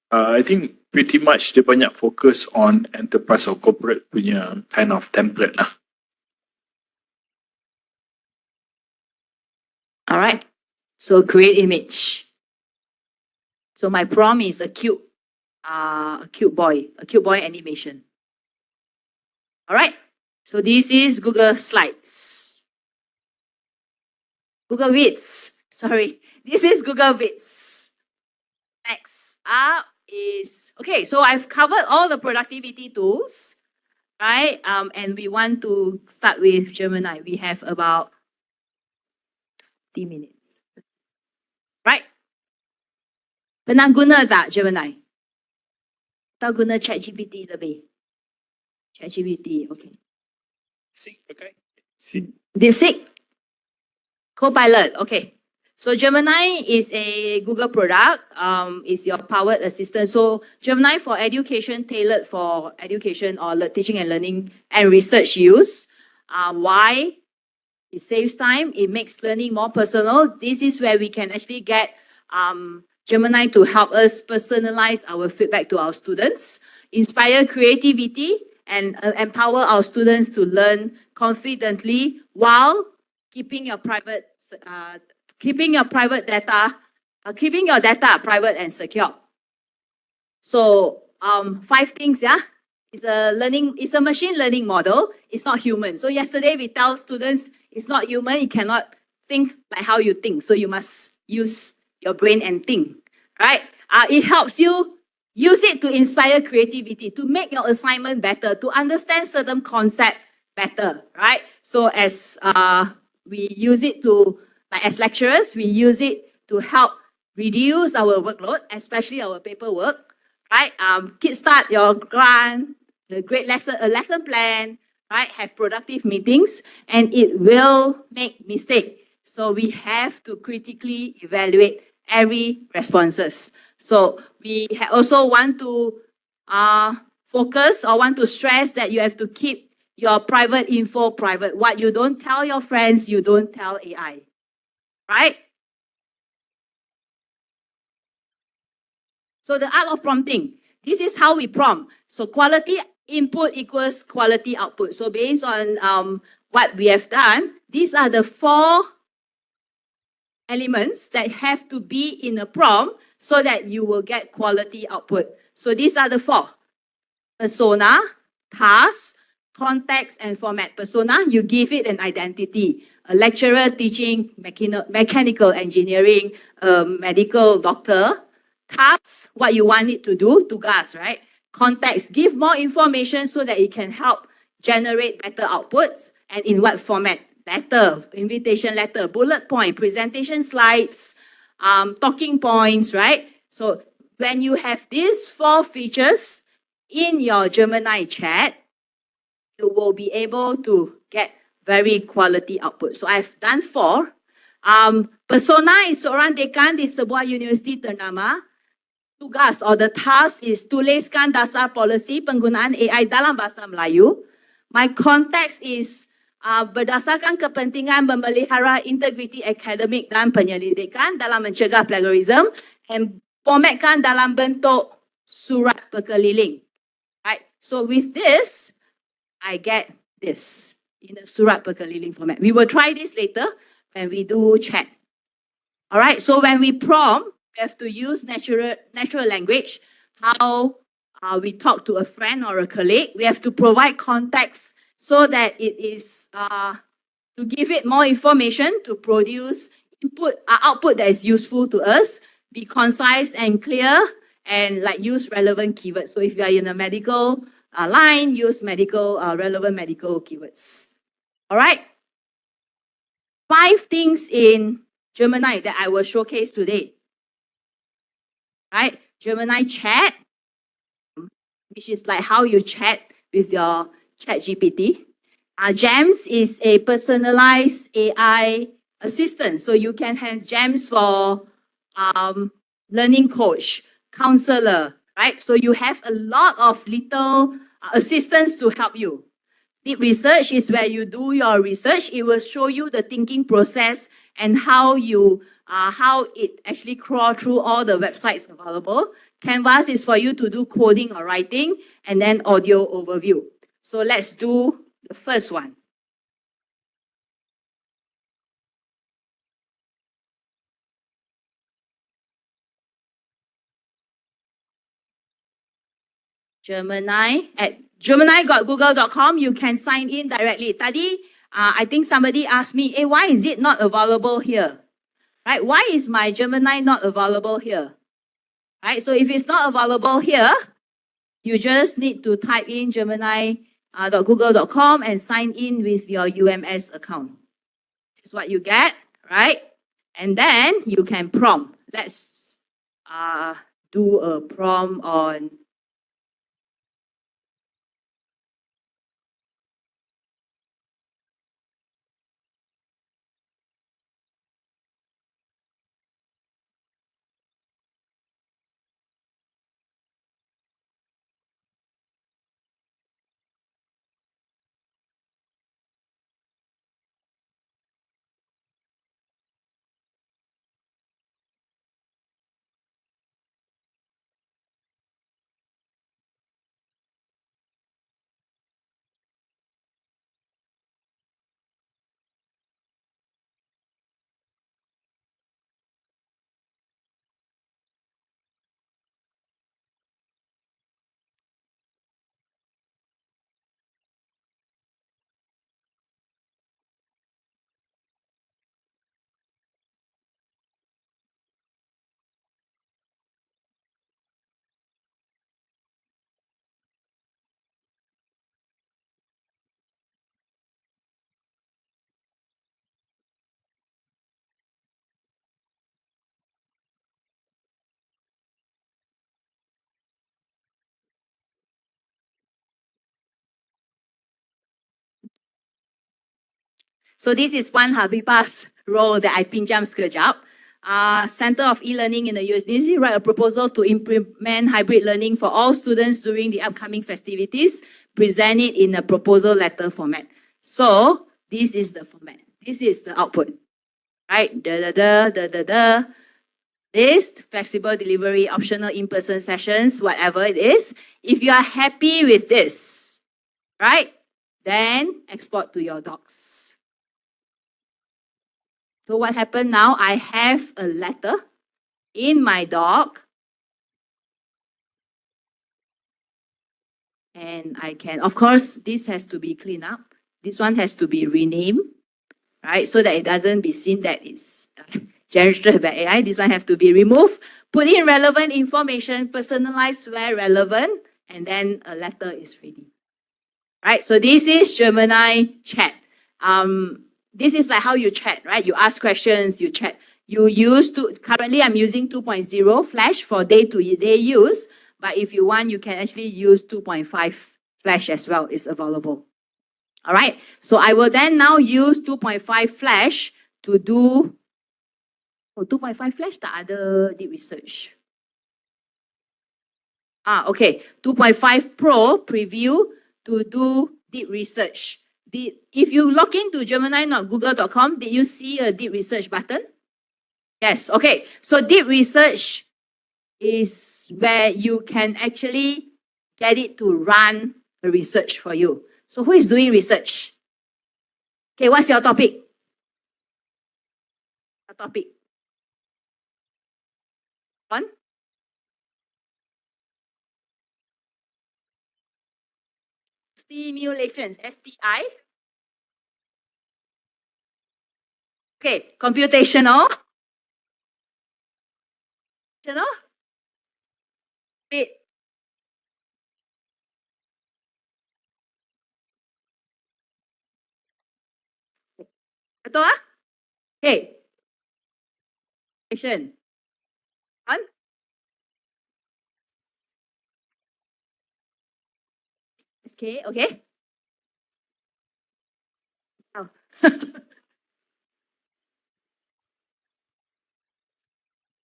I think pretty much dia banyak focus on enterprise or corporate punya kind of template lah. All right. So create image. So my prompt is a cute boy animation. All right. So this is Google Slides. Google Vids. Sorry. This is Google Vids. Next up is, okay, so I've covered all the productivity tools, right? And we want to start with Gemini. We have about 30 minutes. Right? Pernah guna tak Gemini? Atau guna ChatGPT lebih? ChatGPT, okay. Okay. DeepSeek? Copilot, okay. So Gemini is a Google product. It's your powered assistant. So Gemini for education, tailored for education or teaching and learning and research use. Why? It saves time. It makes learning more personal. This is where we can actually get Gemini to help us personalize our feedback to our students, inspire creativity, and empower our students to learn confidently while keeping your data private and secure. So 5 things, yeah. It's a machine learning model. It's not human. So yesterday we tell students it's not human. It cannot think like how you think. So you must use your brain and think, right? It helps you use it to inspire creativity, to make your assignment better, to understand certain concept better, right? So as we use it to, like as lecturers, we use it to help reduce our workload, especially our paperwork. right? Kickstart your grant, a lesson plan, right? Have productive meetings, and it will make mistake. So we have to critically evaluate every responses. So we also want to focus or want to stress that you have to keep your private info private. What you don't tell your friends, you don't tell AI, right? So the art of prompting. This is how we prompt. So quality input equals quality output. So based on what we have done, these are the 4 elements that have to be in a prompt so that you will get quality output. So these are the 4. Persona, task, context, and format. Persona, you give it an identity. A lecturer teaching mechanical engineering, a medical doctor. Task, what you want it to do, tugas, right? Context, give more information so that it can help generate better outputs. And in what format? Letter, invitation letter, bullet point, presentation slides, talking points, right? So when you have these 4 features in your Gemini chat, you will be able to get very quality output. So I've done 4. Persona is seorang dekan di sebuah universiti ternama. Tugas or the task is tuliskan dasar polisi penggunaan AI dalam bahasa Melayu. My context is berdasarkan kepentingan memelihara integriti akademik dan penyelidikan dalam mencegah plagiarism, and formatkan dalam bentuk surat berkeliling. Right? So with this, I get this in a surat berkeliling format. We will try this later when we do chat. All right, so when we prompt, we have to use natural language, how we talk to a friend or a colleague. We have to provide context so that it is to give it more information to produce output that is useful to us, be concise and clear, and like use relevant keywords. So if you are in a medical line, use relevant medical keywords. All right. 5 things in Gemini that I will showcase today. Right? Gemini chat, which is like how you chat with your chat GPT. GEMS is a personalized AI assistant. So you can have GEMS for learning coach, counselor, right? So you have a lot of little assistants to help you. Deep research is where you do your research. It will show you the thinking process and how it actually crawl through all the websites available. Canvas is for you to do coding or writing, and then audio overview. So let's do the first one. Gemini at gemini.google.com. You can sign in directly. Tadi, I think somebody asked me, hey, why is it not available here? Right? Why is my Gemini not available here? Right? So if it's not available here, you just need to type in gemini.google.com and sign in with your UMS account. This is what you get, right? And then you can prompt. Let's do a prompt on So this is one Habibah's role that I pinjam sekejap. Center of E-Learning in the US. This is write a proposal to implement hybrid learning for all students during the upcoming festivities. Present it in a proposal letter format. So this is the format. This is the output. Right? This flexible delivery, optional in-person sessions, whatever it is. If you are happy with this, right? Then export to your docs. So what happened now? I have a letter in my doc. And I can, of course, this has to be cleaned up. This one has to be renamed, right? So that it doesn't be seen that it's generated by AI. This one have to be removed. Put in relevant information, personalized where relevant, and then a letter is ready. Right? So this is Gemini chat. This is like how you chat, right? You ask questions, you chat. You use currently I'm using 2.0 Flash for day-to-day use. But if you want, you can actually use 2.5 Flash as well. It's available. All right. So I will then now use 2.5 Flash to do 2.5 Flash tak ada deep research. Okay. 2.5 Pro preview to do deep research. If you log into Gemini.google.com, did you see a deep research button? Yes. Okay. So deep research is where you can actually get it to run the research for you. So who is doing research? Okay, what's your topic? Your topic. On? Stimulations, STI. Okay, computational. Wait. Betul ah? Okay. Action. On? Okay, okay. Oh.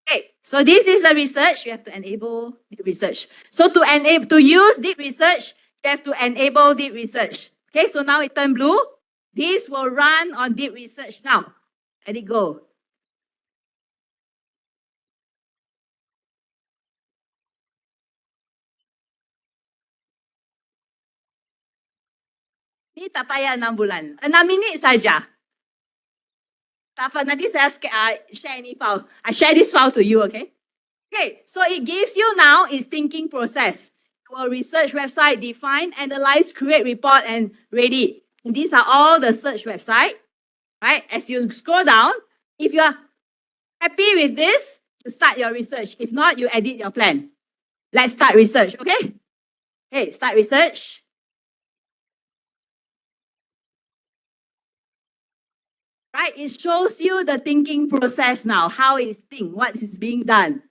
Okay, so this is a research. You have to enable deep research. So to use deep research, you have to enable deep research. Okay, so now it turned blue. This will run on deep research now. Let it go. Ni tak payah 6 bulan. 6 minit saja. Tak apa, nanti saya share any file. I share this file to you, okay? Okay, so it gives you now its thinking process. Your research website, define, analyze, create report, and ready. And these are all the search website, right? As you scroll down, if you are happy with this, you start your research. If not, you edit your plan. Let's start research, okay? Okay, start research. Right, it shows you the thinking process now, how it's think, what is being done.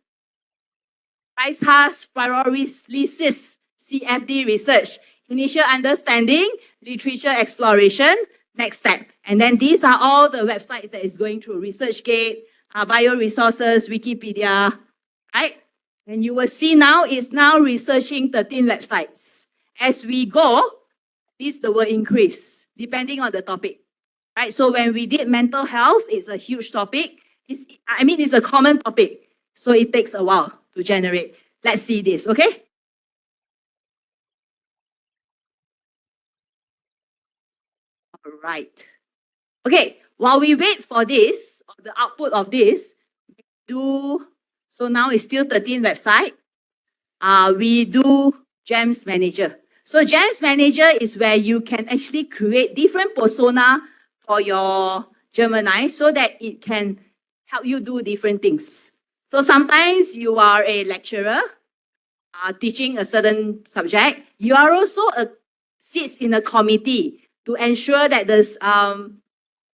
Price has pyrolysis, CFD research, initial understanding, literature exploration, next step. And then these are all the websites that is going through: ResearchGate, bioresources, Wikipedia, right? And you will see now it's now researching 13 websites. As we go, this will increase depending on the topic. Right, so when we did mental health, it's a huge topic. It's a common topic. So it takes a while to generate. Let's see this, okay? All right. Okay, while we wait for this, the output of this, so now it's still 13 website. We do GEMS Manager. So GEMS Manager is where you can actually create different persona for your Gemini so that it can help you do different things. So sometimes you are a lecturer teaching a certain subject. You are also sits in a committee to ensure that there's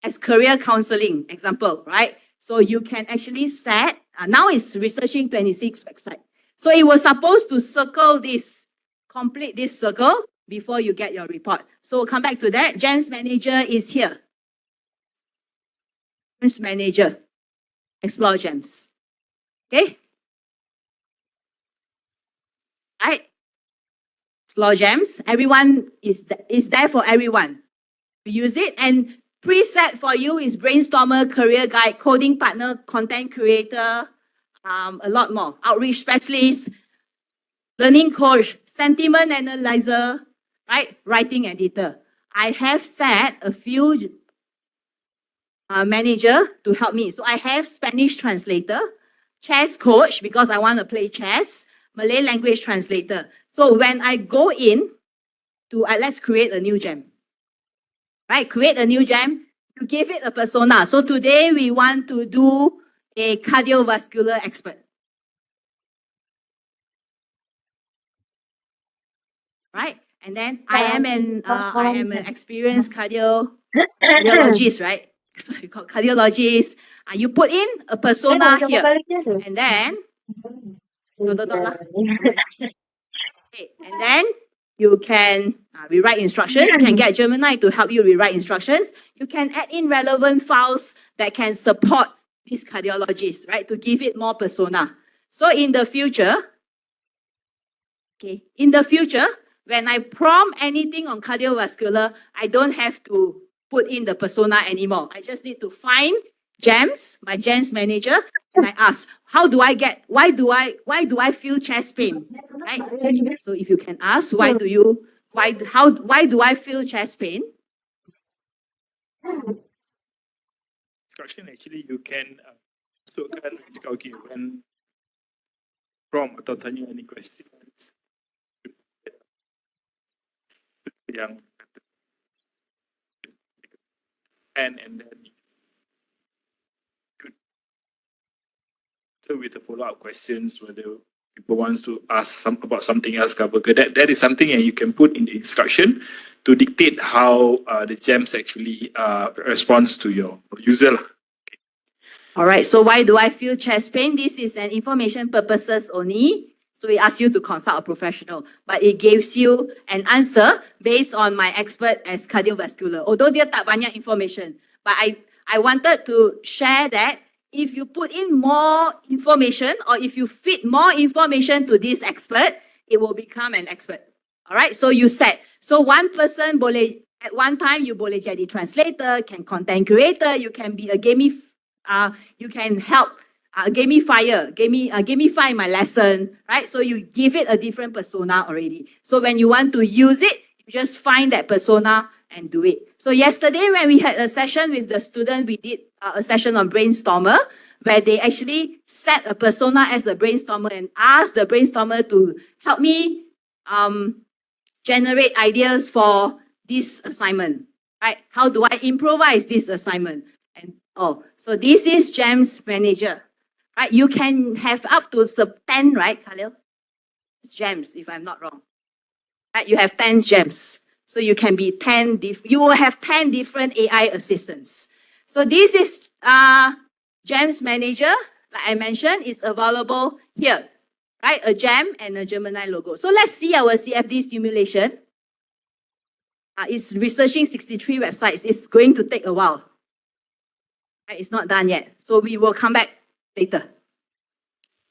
as career counseling example, right? So you can actually set, now it's researching 26 websites. So it was supposed to circle this, complete this circle before you get your report. So we'll come back to that. GEMS Manager is here. Gems Manager. Explore gems. Okay? Right? Explore gems. Everyone is there for everyone. Use it, and preset for you is brainstormer, career guide, coding partner, content creator, a lot more. Outreach specialist, learning coach, sentiment analyzer, right? Writing editor. I have set a few manager to help me. So I have Spanish translator, chess coach because I want to play chess, Malay language translator. So when I go in to, let's create a new gem. Right, create a new gem, you give it a persona. So today we want to do a cardiovascular expert. Right, and then I am an experienced cardiologist, right? So you call cardiologist. You put in a persona here, and then okay, and then you can rewrite instructions, can get Gemini to help you rewrite instructions. You can add in relevant files that can support this cardiologist, right, to give it more persona. So in the future, when I prompt anything on cardiovascular, I don't have to put in the persona anymore. I just need to find gems, my gems manager, and I ask, why do I feel chest pain? Right? So if you can ask, why do I feel chest pain? Instruction actually you can masukkan okay when prompt atau tanya any questions yang and then so with the follow-up questions whether people wants to ask about something else that is something that you can put in the instruction to dictate how the gems actually responds to your user. All right, so why do I feel chest pain? This is an information purposes only. So it asks you to consult a professional, but it gives you an answer based on my expert as cardiovascular. Although dia tak banyak information, but I wanted to share that if you put in more information or if you fit more information to this expert, it will become an expert. All right, so you set. So one person boleh, at one time you boleh jadi translator, can content creator, you can be a you can help gamify my lesson, right? So you give it a different persona already. So when you want to use it, you just find that persona and do it. So yesterday when we had a session with the student, we did a session on brainstormer where they actually set a persona as a brainstormer and asked the brainstormer to help me generate ideas for this assignment, right? How do I improvise this assignment? And so this is Gems Manager. Right, you can have up to 10, right, Khalil? It's gems, if I'm not wrong. Right, you have 10 gems. So you can be you will have 10 different AI assistants. So this is Gems Manager, like I mentioned, is available here. Right, a gem and a Gemini logo. So let's see our CFD simulation. It's researching 63 websites. It's going to take a while. Right, it's not done yet. So we will come back later.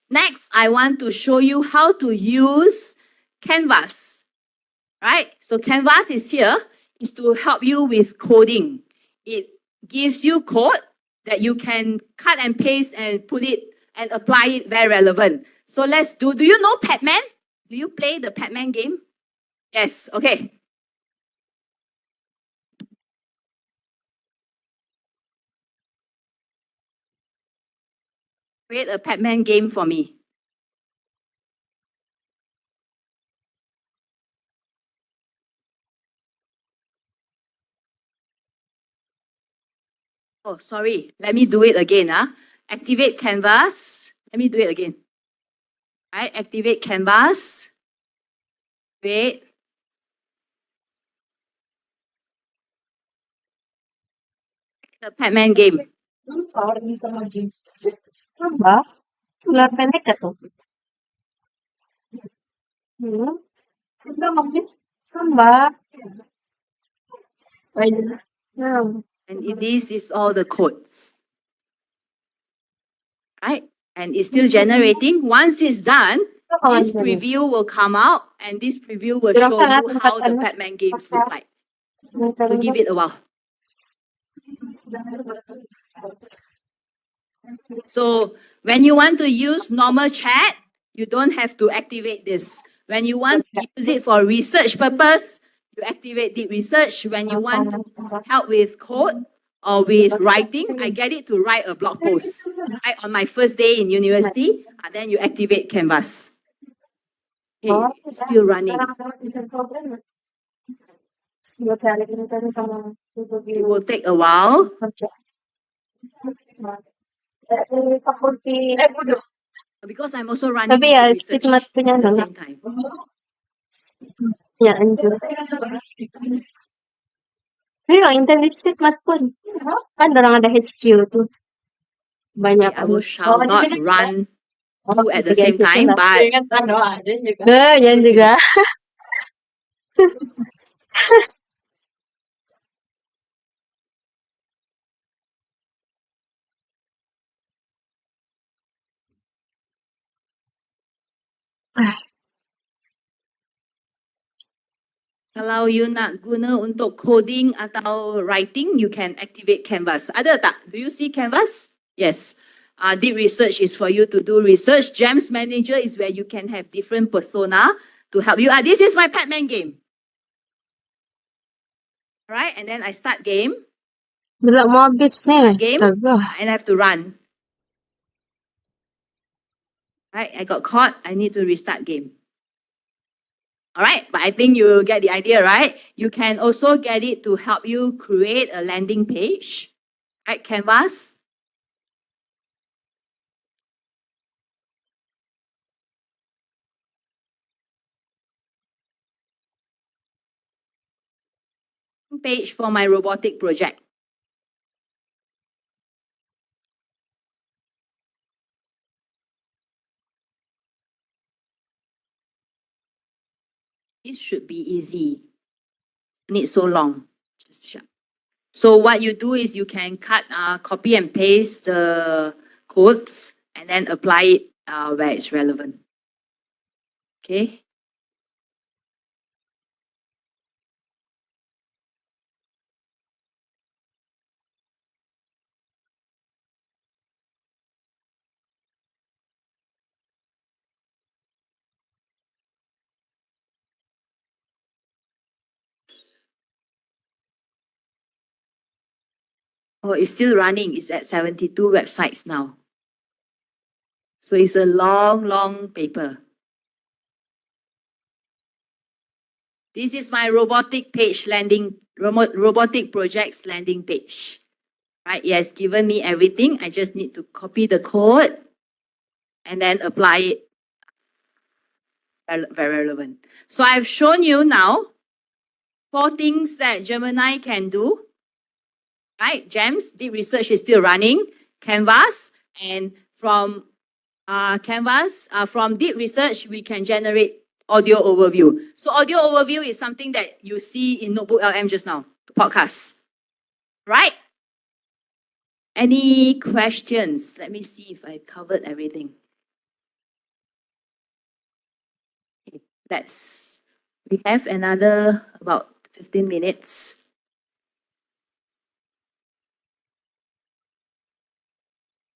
Next, I want to show you how to use Canvas, right? So Canvas is here, is to help you with coding. It gives you code that you can cut and paste and put it and apply it very relevant. So let's do you know Pac-Man? Do you play the Pac-Man game? Yes, okay. Create a Pac-Man game for me. Oh, sorry. Let me do it again. Activate Canvas. Let me do it again. All right, activate Canvas. Create. The Pac-Man game. Samba? Sulat pendek gak tuh? Udah maksud Samba. And this is all the codes. right? And it's still generating. Once it's done, this Ano preview will come out and this preview will Pero show ka you natin how the ano? Batman games look like. So give it a while. So when you want to use normal chat, you don't have to activate this. When you want to use it for research purpose, you activate deep research. When you want to help with code or with writing, I get it to write a blog post. Right on my first day in university, and then you activate Canvas. Okay, it's still running. It will take a while. Because I'm also running Sabi ya, research split mat ko niya at the no. same time. Ya, anjo. Pero internet split mat ko. Kan orang ada HQ tu. Banyak I shall not run two at the same time, but yan juga. kalau you nak guna untuk coding atau writing, you can activate Canvas. Ada tak? Do you see Canvas? Yes. Deep research is for you to do research. Gems Manager is where you can have different persona to help you. This is my Pac-Man game. Right? And then I start game. Bila mau habis ni. Game. Astaga. And I have to run. Right? I got caught. I need to restart game. All right, but I think you get the idea, right? You can also get it to help you create a landing page, right? Canvas. Page for my robotic project. This should be easy. Need so long. Just shut. So what you do is you can cut, copy and paste the codes and then apply it where it's relevant. Okay. Oh, it's still running. It's at 72 websites now. So it's a long, long paper. This is my robotic page landing, robotic projects landing page. Right? It has given me everything. I just need to copy the code and then apply it. Very relevant. So I've shown you now 4 things that Gemini can do. Right? GEMS, deep research is still running. Canvas, and from Canvas, from deep research, we can generate audio overview. So audio overview is something that you see in NotebookLM just now, the podcast. Right? Any questions? Let me see if I covered everything. Okay, we have another about 15 minutes.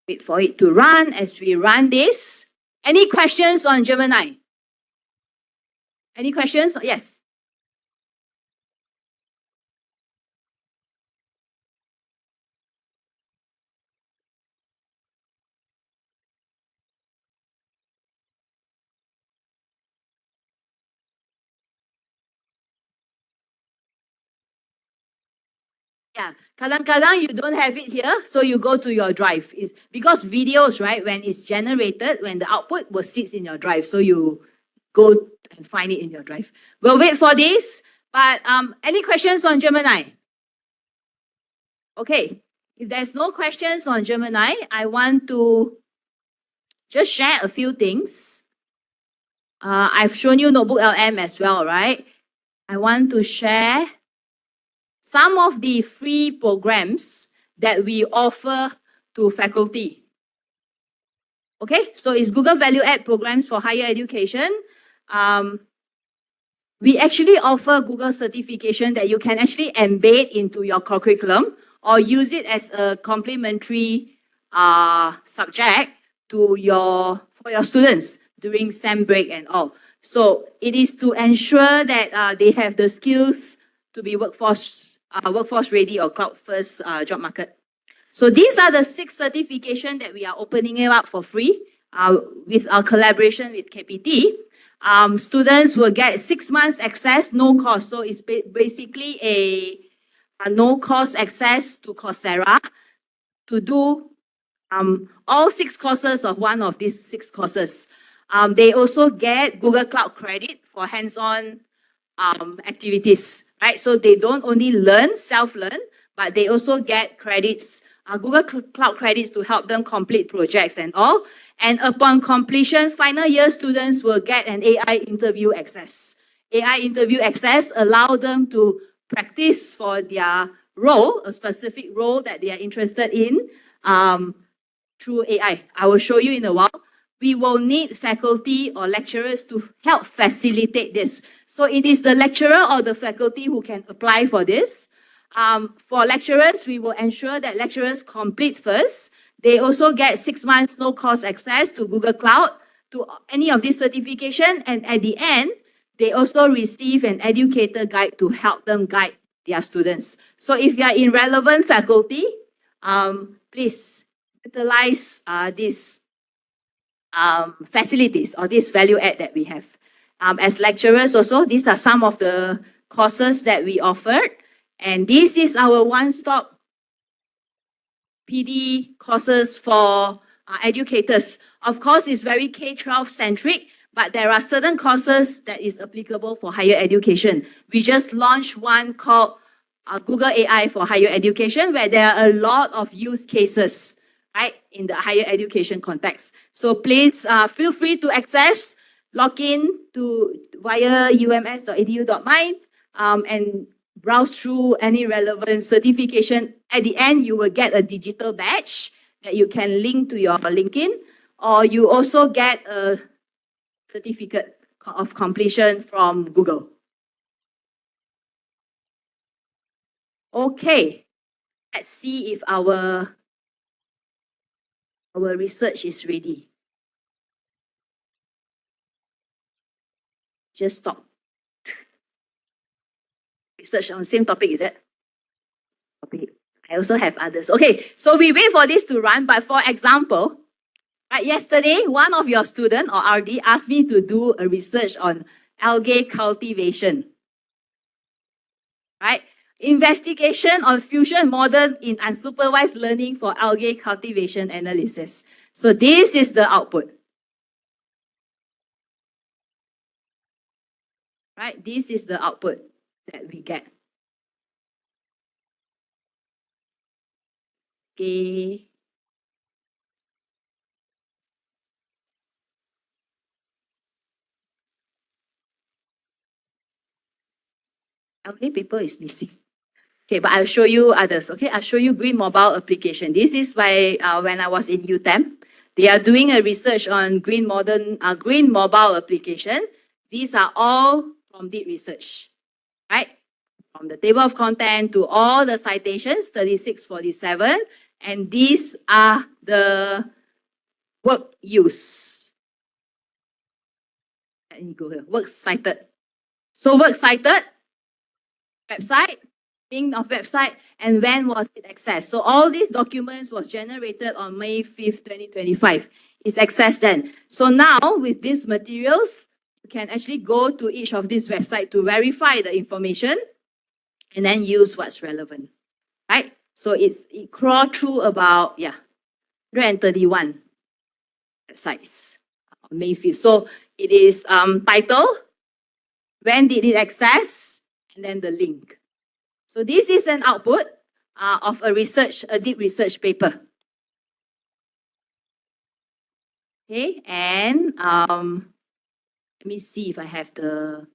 Wait for it to run as we run this. Any questions on Gemini? Any questions? Yes. Yeah, kadang-kadang you don't have it here, so you go to your drive. It's because videos, right, when it's generated, when the output will sit in your drive, so you go and find it in your drive. We'll wait for this, but any questions on Gemini? Okay, if there's no questions on Gemini, I want to just share a few things. I've shown you NotebookLM as well, right? I want to share some of the free programs that we offer to faculty. Okay, so it's Google Value Add Programs for Higher Education. We actually offer Google certification that you can actually embed into your curriculum or use it as a complementary subject for your students during SEM break and all. So it is to ensure that they have the skills to be workforce ready or cloud first job market. So these are the 6 certifications that we are opening it up for free with our collaboration with KPT. Students will get 6 months access, no cost. So it's basically a no cost access to Coursera to do all 6 courses of one of these 6 courses. They also get Google Cloud credit for hands-on activities, right? So they don't only learn, self-learn, but they also get credits, Google Cloud credits to help them complete projects and all. And upon completion, final year students will get an AI interview access. AI interview access allow them to practice for their role, a specific role that they are interested in through AI. I will show you in a while. We will need faculty or lecturers to help facilitate this. So it is the lecturer or the faculty who can apply for this. For lecturers, we will ensure that lecturers complete first. They also get 6 months no cost access to Google Cloud, to any of these certification. And at the end, they also receive an educator guide to help them guide their students. So if you are in relevant faculty, please utilize these facilities or this value add that we have. As lecturers also, these are some of the courses that we offered. And this is our one-stop PD courses for educators. Of course, it's very K-12 centric, but there are certain courses that is applicable for higher education. We just launched one called Google AI for Higher Education, where there are a lot of use cases, right, in the higher education context. So please feel free to access, log in via ums.edu.my and browse through any relevant certification. At the end, you will get a digital badge that you can link to your LinkedIn, or you also get a certificate of completion from Google. Okay, let's see if our research is ready. Just stop. Research on the same topic, is it? Okay. I also have others. Okay, so we wait for this to run, but for example, right, yesterday, one of your students or RD asked me to do a research on algae cultivation. Right? Investigation on fusion model in unsupervised learning for algae cultivation analysis. So this is the output. Right? This is the output that we get. Okay. Algae paper is missing. Okay, but I'll show you others. Okay, I'll show you green mobile application. This is by when I was in UTEM. They are doing a research on green mobile application. These are all from deep research, right? From the table of content to all the citations, 36, 47. And these are the work use. Let me go here. Work cited. So work cited, website, link of website, and when was it accessed? So all these documents was generated on May 5th, 2025. It's accessed then. So now with these materials, you can actually go to each of these websites to verify the information and then use what's relevant, right? So it crawled through about, 131 websites on May 5th. So it is title, when did it access, and then the link. So this is an output of a deep research paper. Okay, and let me see if I have the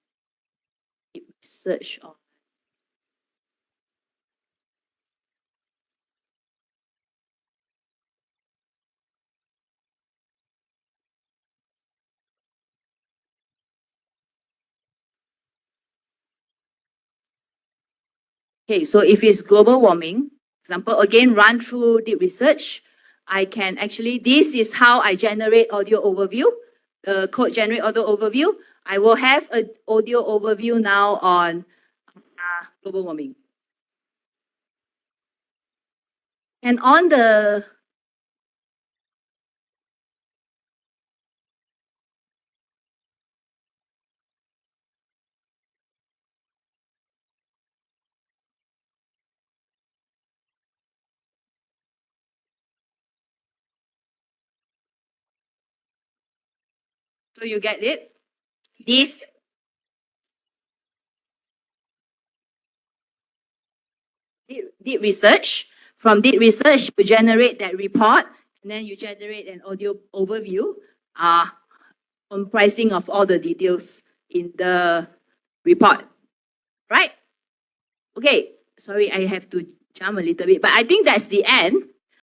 deep research on. Okay, so if it's global warming, example, again, run through deep research, I can actually, this is how I generate audio overview, the code generate audio overview. I will have an audio overview now on global warming. And on the so you get it? This deep research. From deep research, you generate that report, and then you generate an audio overview comprising of all the details in the report. Right? Okay, sorry, I have to jump a little bit, but I think that's the end.